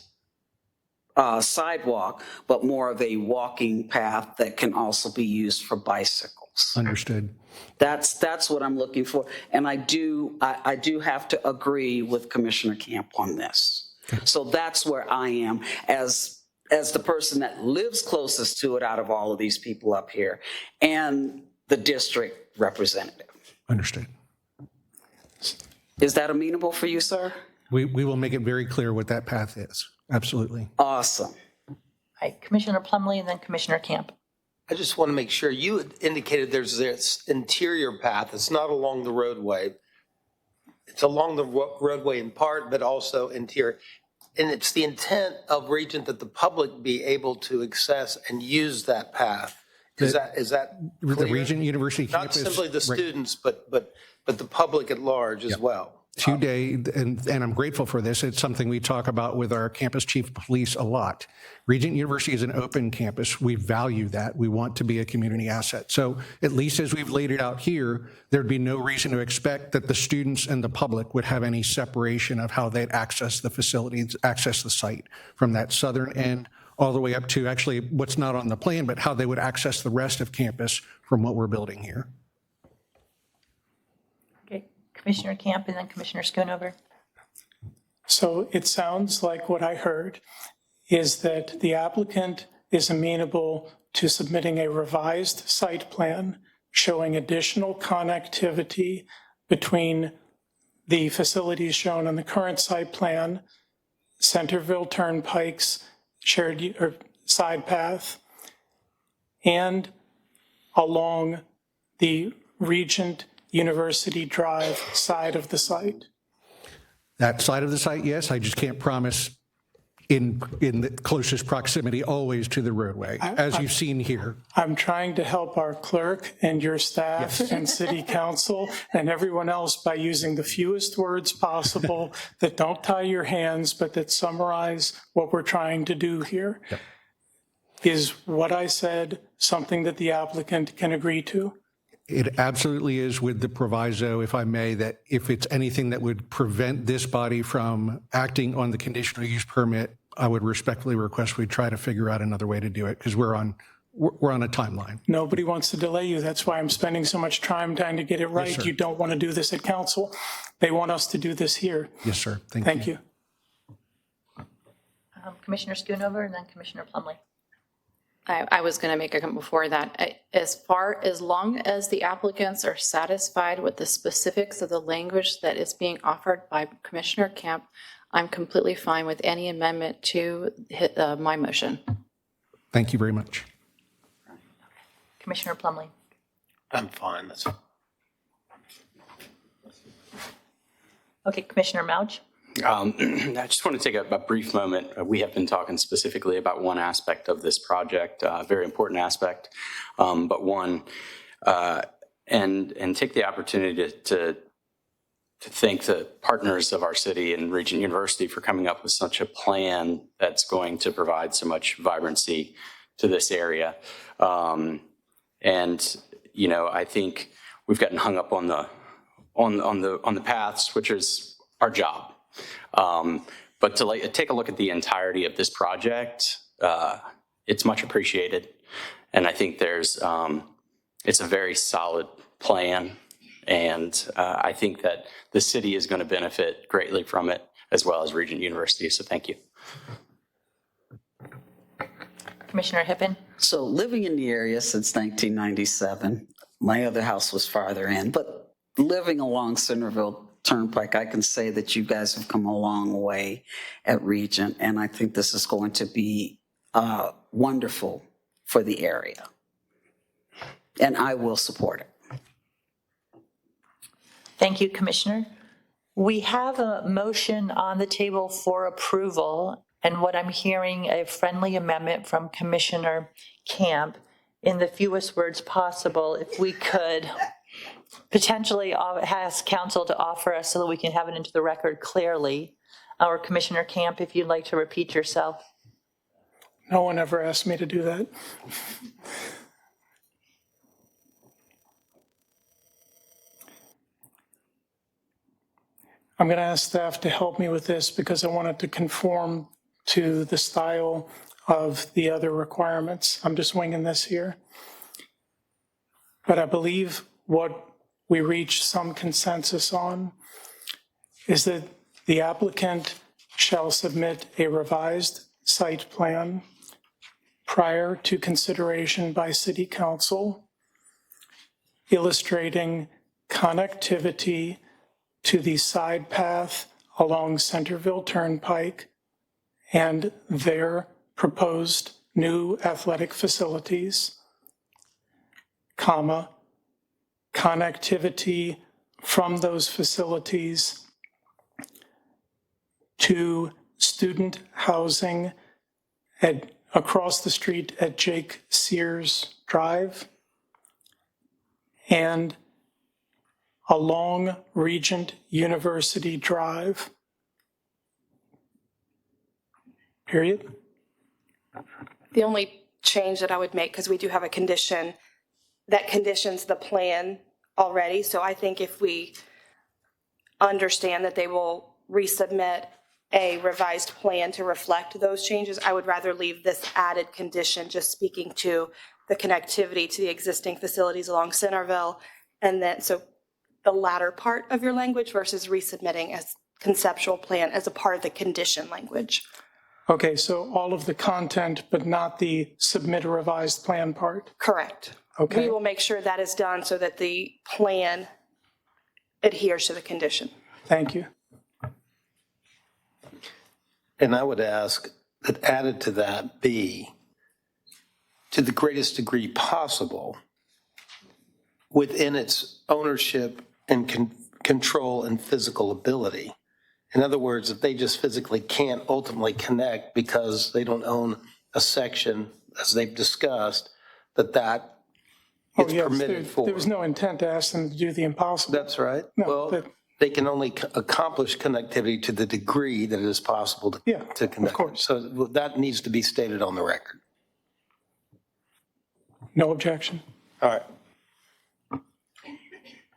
sidewalk, but more of a walking path that can also be used for bicycles. Understood. That's what I'm looking for, and I do have to agree with Commissioner Camp on this. So that's where I am as the person that lives closest to it out of all of these people up here, and the district representative. Understood. Is that amenable for you, sir? We will make it very clear what that path is. Absolutely. Awesome. All right, Commissioner Plumley and then Commissioner Camp. I just want to make sure, you had indicated there's this interior path. It's not along the roadway. It's along the roadway in part, but also interior. And it's the intent of Regent that the public be able to access and use that path. Is that clear? The Regent University campus. Not simply the right. students, but the public at large as well. Today, and I'm grateful for this, it's something we talk about with our campus chief of police a lot. Regent University is an open campus. We value that. We want to be a community asset. So at least as we've laid it out here, there'd be no reason to expect that the students and the public would have any separation of how they'd access the facilities, access the site from that southern end all the way up to actually what's not on the plan, but how they would access the rest of campus from what we're building here. Commissioner Camp and then Commissioner Schoonover. So it sounds like what I heard is that the applicant is amenable to submitting a revised site plan showing additional connectivity between the facilities shown on the current site plan, Centerville Turnpike's shared or side path, and along the Regent University Drive side of the site. That side of the site, yes. I just can't promise in the closest proximity always to the roadway, as you've seen here. I'm trying to help our clerk and your staff and city council and everyone else by using the fewest words possible that don't tie your hands, but that summarize what we're trying to do here. Yep. Is what I said something that the applicant can agree to? It absolutely is, with the proviso, if I may, that if it's anything that would prevent this body from acting on the conditional use permit, I would respectfully request we try to figure out another way to do it, because we're on a timeline. Nobody wants to delay you. That's why I'm spending so much time trying to get it right. Yes, you don't want to do this at council. They want us to do this here. Yes, sir. Thank you. Commissioner Schoonover and then Commissioner Plumley. I was going to make a comment before that. As long as the applicants are satisfied with the specifics of the language that is being offered by Commissioner Camp, I'm completely fine with any amendment to my motion. Thank you very much. Commissioner Plumley. I'm fine. That's fine. Okay, Commissioner Mouch. I just want to take a brief moment. We have been talking specifically about one aspect of this project, a very important aspect, but one, and take the opportunity to thank the partners of our city and Regent University for coming up with such a plan that's going to provide so much vibrancy to this area. And you know, I think we've gotten hung up on the paths, which is our job. But to take a look at the entirety of this project, it's much appreciated. And I think there's, it's a very solid plan. And I think that the city is going to benefit greatly from it, as well as Regent University. So thank you. Commissioner Hippen? So living in the area since 1997, my other house was farther in, but living along Centerville Turnpike, I can say that you guys have come a long way at Regent, and I think this is going to be wonderful for the area. And I will support it. Thank you, Commissioner. We have a motion on the table for approval, and what I'm hearing, a friendly amendment from Commissioner Camp in the fewest words possible. If we could potentially ask council to offer us so that we can have it into the record clearly. Or Commissioner Camp, if you'd like to repeat yourself. No one ever asked me to do that. I'm going to ask staff to help me with this because I want it to conform to the style of the other requirements. I'm just winging this here. But I believe what we reached some consensus on is that the applicant shall submit a revised site plan prior to consideration by City Council, illustrating connectivity to the side path along Centerville Turnpike and their proposed new athletic facilities, comma, connectivity from those facilities to student housing across the street at Jake Sears Drive and along Regent University Drive. Period. The only change that I would make, because we do have a condition that conditions the plan already. So I think if we understand that they will resubmit a revised plan to reflect those changes, I would rather leave this added condition just speaking to the connectivity to the existing facilities along Centerville. And then, so the latter part of your language versus resubmitting as conceptual plan as a part of the condition language. Okay, so all of the content, but not the submit a revised plan part? Correct. Okay. We will make sure that is done so that the plan adheres to the condition. Thank you. And I would ask that added to that be, to the greatest degree possible, within its ownership and control and physical ability. In other words, if they just physically can't ultimately connect because they don't own a section, as they've discussed, that it's permitted for. There was no intent to ask them to do the impossible. That's right. No, well, they can only accomplish connectivity to the degree that it is possible to connect. Of course. So that needs to be stated on the record. No objection. All right.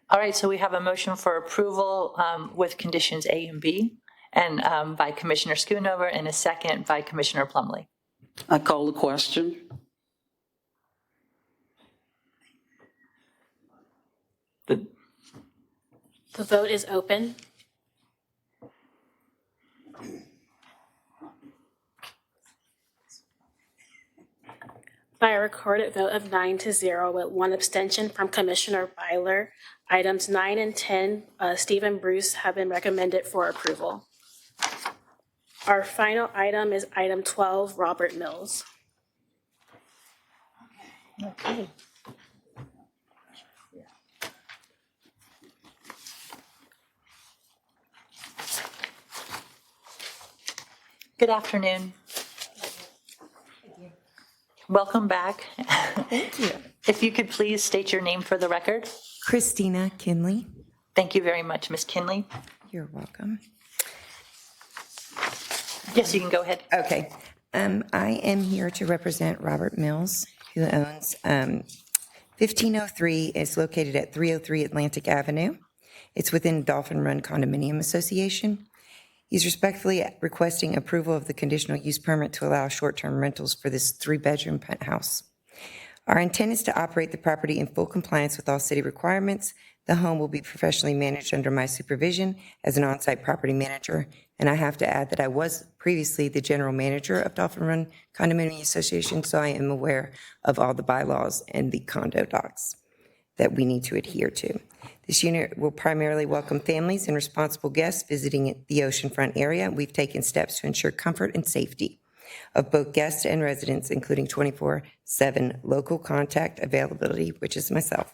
All right, so we have a motion for approval with conditions A and B, and by Commissioner Schoonover, and a second by Commissioner Plumlee. I call the question. The vote is open. By a recorded vote of 9-0 with one abstention from Commissioner Byler, items 9 and 10, Stephen Bruce, have been recommended for approval. Our final item is item 12, Robert Mills. Okay. Good afternoon. Welcome back. Thank you. If you could please state your name for the record. Christina Kinley. Thank you very much, Ms. Kinley. You're welcome. Yes, you can go ahead. Okay. I am here to represent Robert Mills, who owns 1503. It's located at 303 Atlantic Avenue. It's within Dolphin Run Condominium Association. He's respectfully requesting approval of the conditional use permit to allow short-term rentals for this 3-bedroom penthouse. Our intent is to operate the property in full compliance with all city requirements. The home will be professionally managed under my supervision as an on-site property manager. And I have to add that I was previously the general manager of Dolphin Run Condominium Association, so I am aware of all the bylaws and the condo docs that we need to adhere to. This unit will primarily welcome families and responsible guests visiting the oceanfront area. We've taken steps to ensure comfort and safety of both guests and residents, including 24/7 local contact availability, which is myself,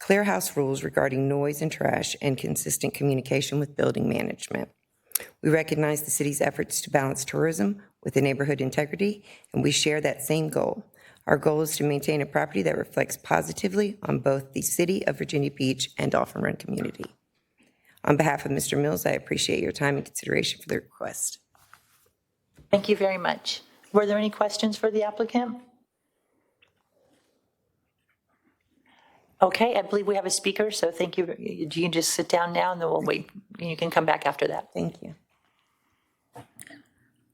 clear house rules regarding noise and trash, and consistent communication with building management. We recognize the city's efforts to balance tourism with the neighborhood integrity, and we share that same goal. Our goal is to maintain a property that reflects positively on both the city of Virginia Beach and Dolphin Run community. On behalf of Mr. Mills, I appreciate your time and consideration for the request. Thank you very much. Were there any questions for the applicant? Okay, I believe we have a speaker, so thank you. You can just sit down now and then we'll wait. You can come back after that. Thank you.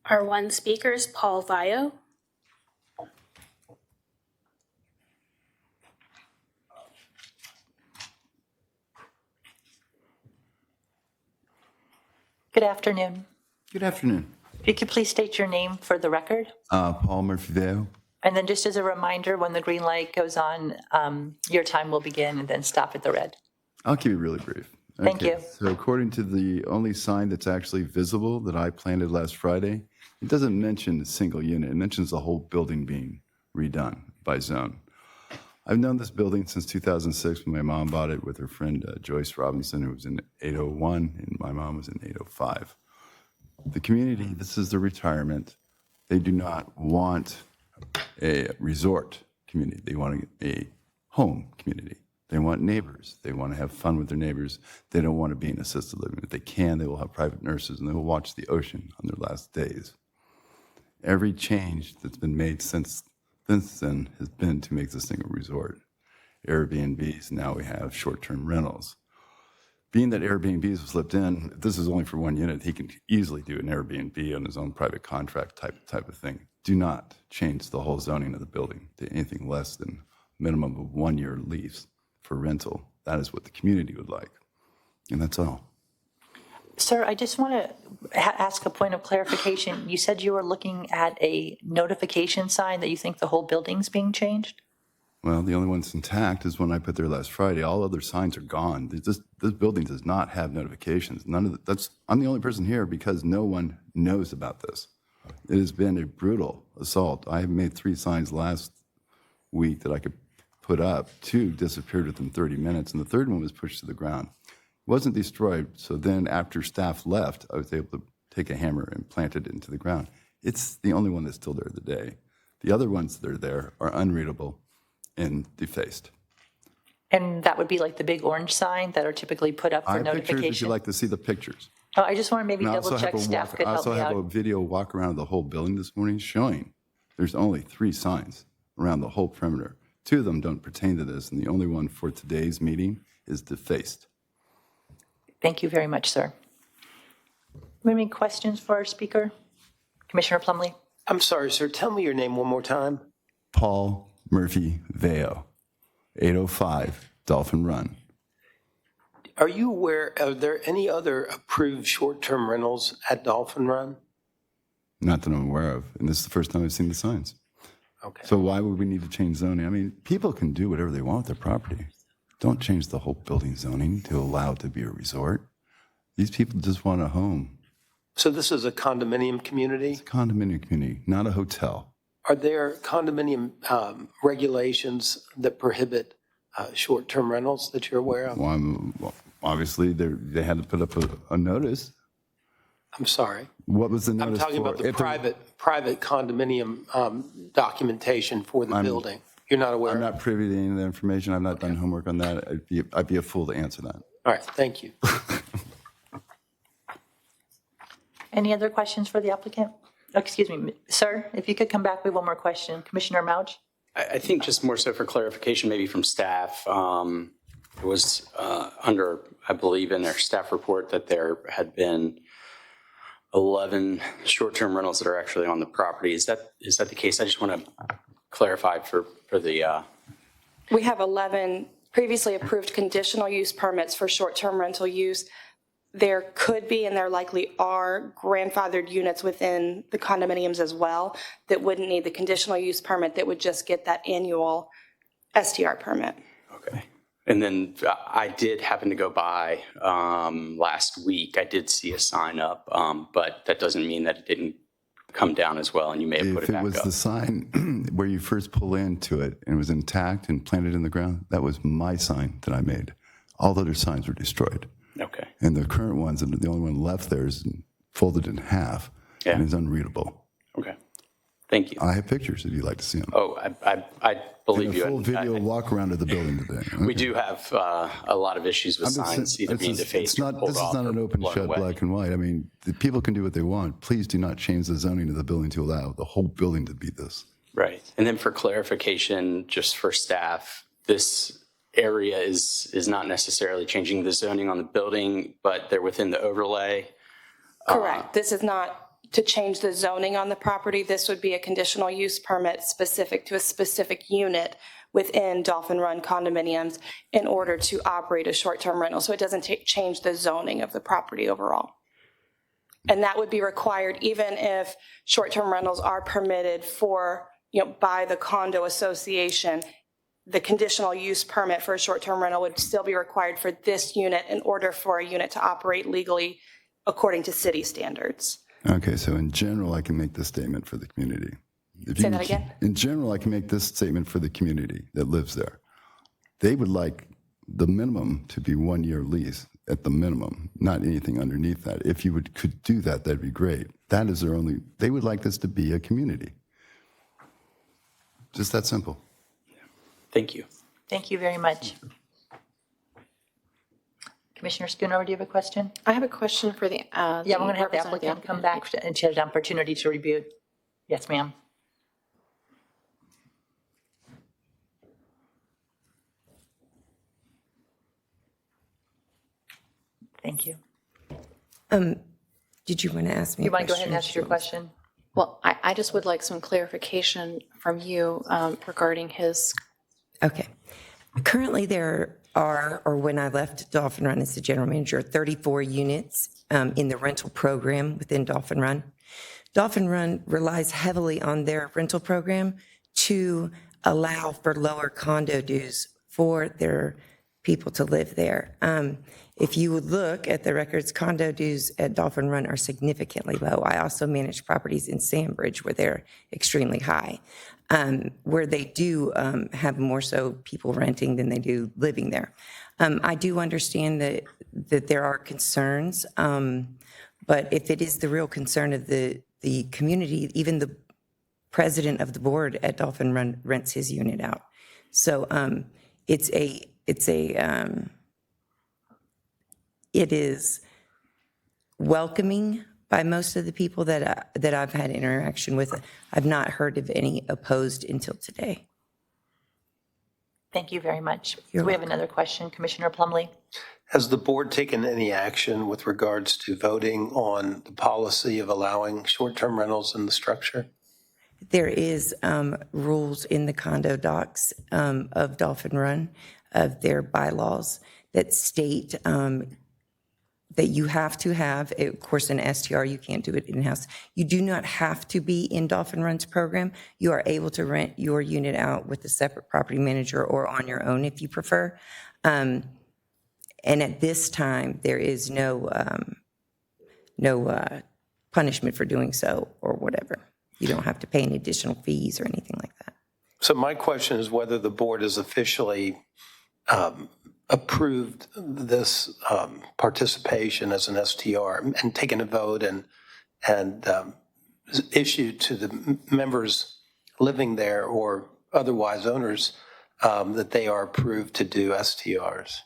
Our one speaker is Paul Vio. Good afternoon. Good afternoon. If you could please state your name for the record. Paul Murphy-Veo. And then just as a reminder, when the green light goes on, your time will begin and then stop at the red. I'll keep it really brief. Thank you. So according to the only sign that's actually visible that I planted last Friday, it doesn't mention a single unit. It mentions the whole building being redone by zone. I've known this building since 2006 when my mom bought it with her friend Joyce Robinson, who was in 801, and my mom was in 805. The community, this is the retirement. They do not want a resort community. They want a home community. They want neighbors. They want to have fun with their neighbors. They don't want to be in assisted living. If they can, they will have private nurses and they will watch the ocean on their last days. Every change that's been made since then has been to make this thing a resort. Airbnbs, now we have short-term rentals. Being that Airbnbs was slipped in, if this is only for one unit, he can easily do an Airbnb on his own private contract type of thing. Do not change the whole zoning of the building to anything less than a minimum of 1 year lease for rental. That is what the community would like. And that's all. Sir, I just want to ask a point of clarification. You said you were looking at a notification sign that you think the whole building's being changed? Well, the only one that's intact is one I put there last Friday. All other signs are gone. This building does not have notifications. I'm the only person here because no one knows about this. It has been a brutal assault. I made 3 signs last week that I could put up. 2 disappeared within 30 minutes, and the third one was pushed to the ground. It wasn't destroyed, so then after staff left, I was able to take a hammer and plant it into the ground. It's the only one that's still there today. The other ones that are there are unreadable and defaced. And that would be like the big orange sign that are typically put up for I have pictures if notification? you'd like to see the pictures. Oh, I just want to maybe And I double check staff could I help also me have a out. video walk around the whole building this morning showing there's only 3 signs around the whole perimeter. 2 of them don't pertain to this, and the only one for today's meeting is defaced. Thank you very much, sir. Any questions for our speaker? Commissioner Plumlee? I'm sorry, sir. Tell me your name one more time. Paul Murphy-Veo, 805 Dolphin Run. Are you aware, are there any other approved short-term rentals at Dolphin Run? Not that I'm aware of, and this is the first time I've seen the signs. Okay. So why would we need to change zoning? I mean, people can do whatever they want with their property. Don't change the whole building zoning to allow it to be a resort. These people just want a home. So this is a condominium community? It's a condominium community, not a hotel. Are there condominium regulations that prohibit short-term rentals that you're aware of? Well, obviously, they had to put up a notice. I'm sorry. What was the notice I'm talking for? about the private condominium documentation for the building. You're not aware I'm of? not privy to any of the information. I've not done homework on that. I'd be a fool to answer that. All right, thank you. Any other questions for the applicant? Oh, excuse me, sir, if you could come back with one more question. Commissioner Mouch? I think just more so for clarification, maybe from staff, it was under, I believe in their staff report that there had been 11 short-term rentals that are actually on the property. Is that the case? I just want to clarify for the, We have 11 previously approved conditional use permits for short-term rental use. There could be, and there likely are, grandfathered units within the condominiums as well that wouldn't need the conditional use permit, that would just get that annual STR permit. okay. And then I did happen to go by last week. I did see a sign up, but that doesn't mean that it didn't come down as well, and you may have put If it it back was up. the sign where you first pull into it and it was intact and planted in the ground, that was my sign that I made. All the other signs were destroyed. Okay. And the current ones, the only one left there is folded in half and is unreadable. Okay. Thank you. I have pictures if you'd like to see them. Oh, I believe you. A full And video walk around of the building today. we do have a lot of issues with signs either being defaced or pulled This off is not or an open blown shut away. black and white. I mean, the people can do what they want. Please do not change the zoning of the building to allow the whole building to be this. Right. And then for clarification, just for staff, this area is not necessarily changing the zoning on the building, but they're within the overlay. Correct. This is not to change the zoning on the property. This would be a conditional use permit specific to a specific unit within Dolphin Run condominiums in order to operate a short-term rental. So it doesn't change the zoning of the property overall. And that would be required even if short-term rentals are permitted for, by the condo association. The conditional use permit for a short-term rental would still be required for this unit in order for a unit to operate legally according to city standards. Okay, so in general, I can make this statement for the community. Say that again? In general, I can make this statement for the community that lives there. They would like the minimum to be 1 year lease at the minimum, not anything underneath that. If you could do that, that'd be great. That is their only, they would like this to be a community. Just that simple. Thank you. Thank you very much. Commissioner Schoonover, do you have a question? I have a question for the. Yeah, we're going to have the applicant come back and she has an opportunity to review it. Yes, ma'am. Thank you. Did you want to ask me? You want to go ahead and ask your question? Well, I just would like some clarification from you regarding his. Okay. Currently, there are, or when I left Dolphin Run as the general manager, 34 units in the rental program within Dolphin Run. Dolphin Run relies heavily on their rental program to allow for lower condo dues for their people to live there. If you would look at the records, condo dues at Dolphin Run are significantly low. I also manage properties in Sandbridge where they're extremely high, where they do have more so people renting than they do living there. I do understand that there are concerns, but if it is the real concern of the community, even the president of the board at Dolphin Run rents his unit out. So it is welcoming by most of the people that I've had interaction with. I've not heard of any opposed until today. Thank you very much. You're We have another question, Commissioner Plumley. Has the board taken any action with regards to voting on the policy of allowing short-term rentals in the structure? There is rules in the condo docs of Dolphin Run, of their bylaws, that state that you have to have, of course, an STR, you can't do it in-house. You do not have to be in Dolphin Run's program. You are able to rent your unit out with a separate property manager or on your own if you prefer. And at this time, there is no punishment for doing so or whatever. You don't have to pay any additional fees or anything like that. So my question is whether the board has officially approved this participation as an STR and taken a vote and issued to the members living there or otherwise owners that they are approved to do STRs.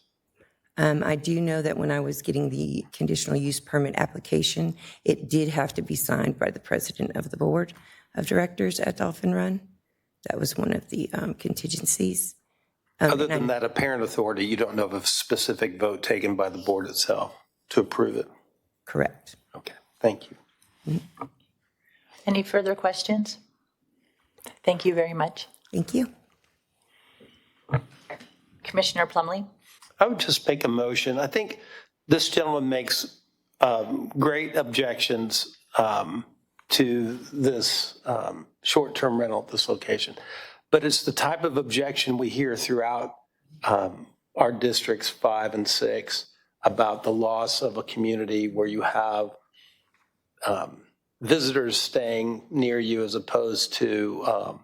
I do know that when I was getting the conditional use permit application, it did have to be signed by the president of the board of directors at Dolphin Run. That was one of the contingencies. Other than that apparent authority, you don't know of a specific vote taken by the board itself to approve it? Correct. Okay, thank you. Any further questions? Thank you very much. Thank you. Commissioner Plumlee? I would just make a motion. I think this gentleman makes great objections to this short-term rental at this location. But it's the type of objection we hear throughout our districts 5 and 6 about the loss of a community where you have visitors staying near you as opposed to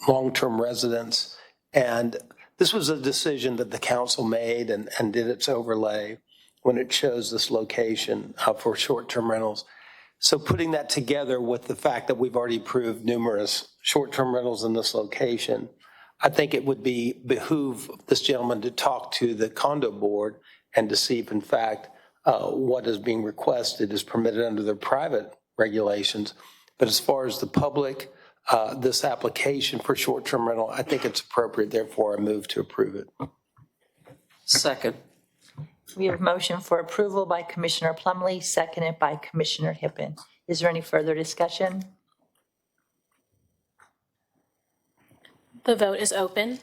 long-term residents. And this was a decision that the council made and did its overlay when it chose this location for short-term rentals. So putting that together with the fact that we've already approved numerous short-term rentals in this location, I think it would behoove this gentleman to talk to the condo board and to see if in fact what is being requested is permitted under their private regulations. But as far as the public, this application for short-term rental, I think it's appropriate, therefore I move to approve it. Second. We have a motion for approval by Commissioner Plumlee, seconded by Commissioner Hippen. Is there any further discussion? The vote is open.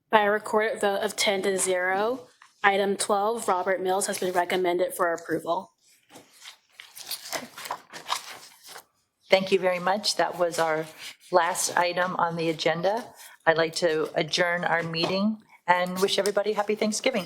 By a recorded vote of 10-0, item 12, Robert Mills, has been recommended for approval. Thank you very much. That was our last item on the agenda. I'd like to adjourn our meeting and wish everybody happy Thanksgiving.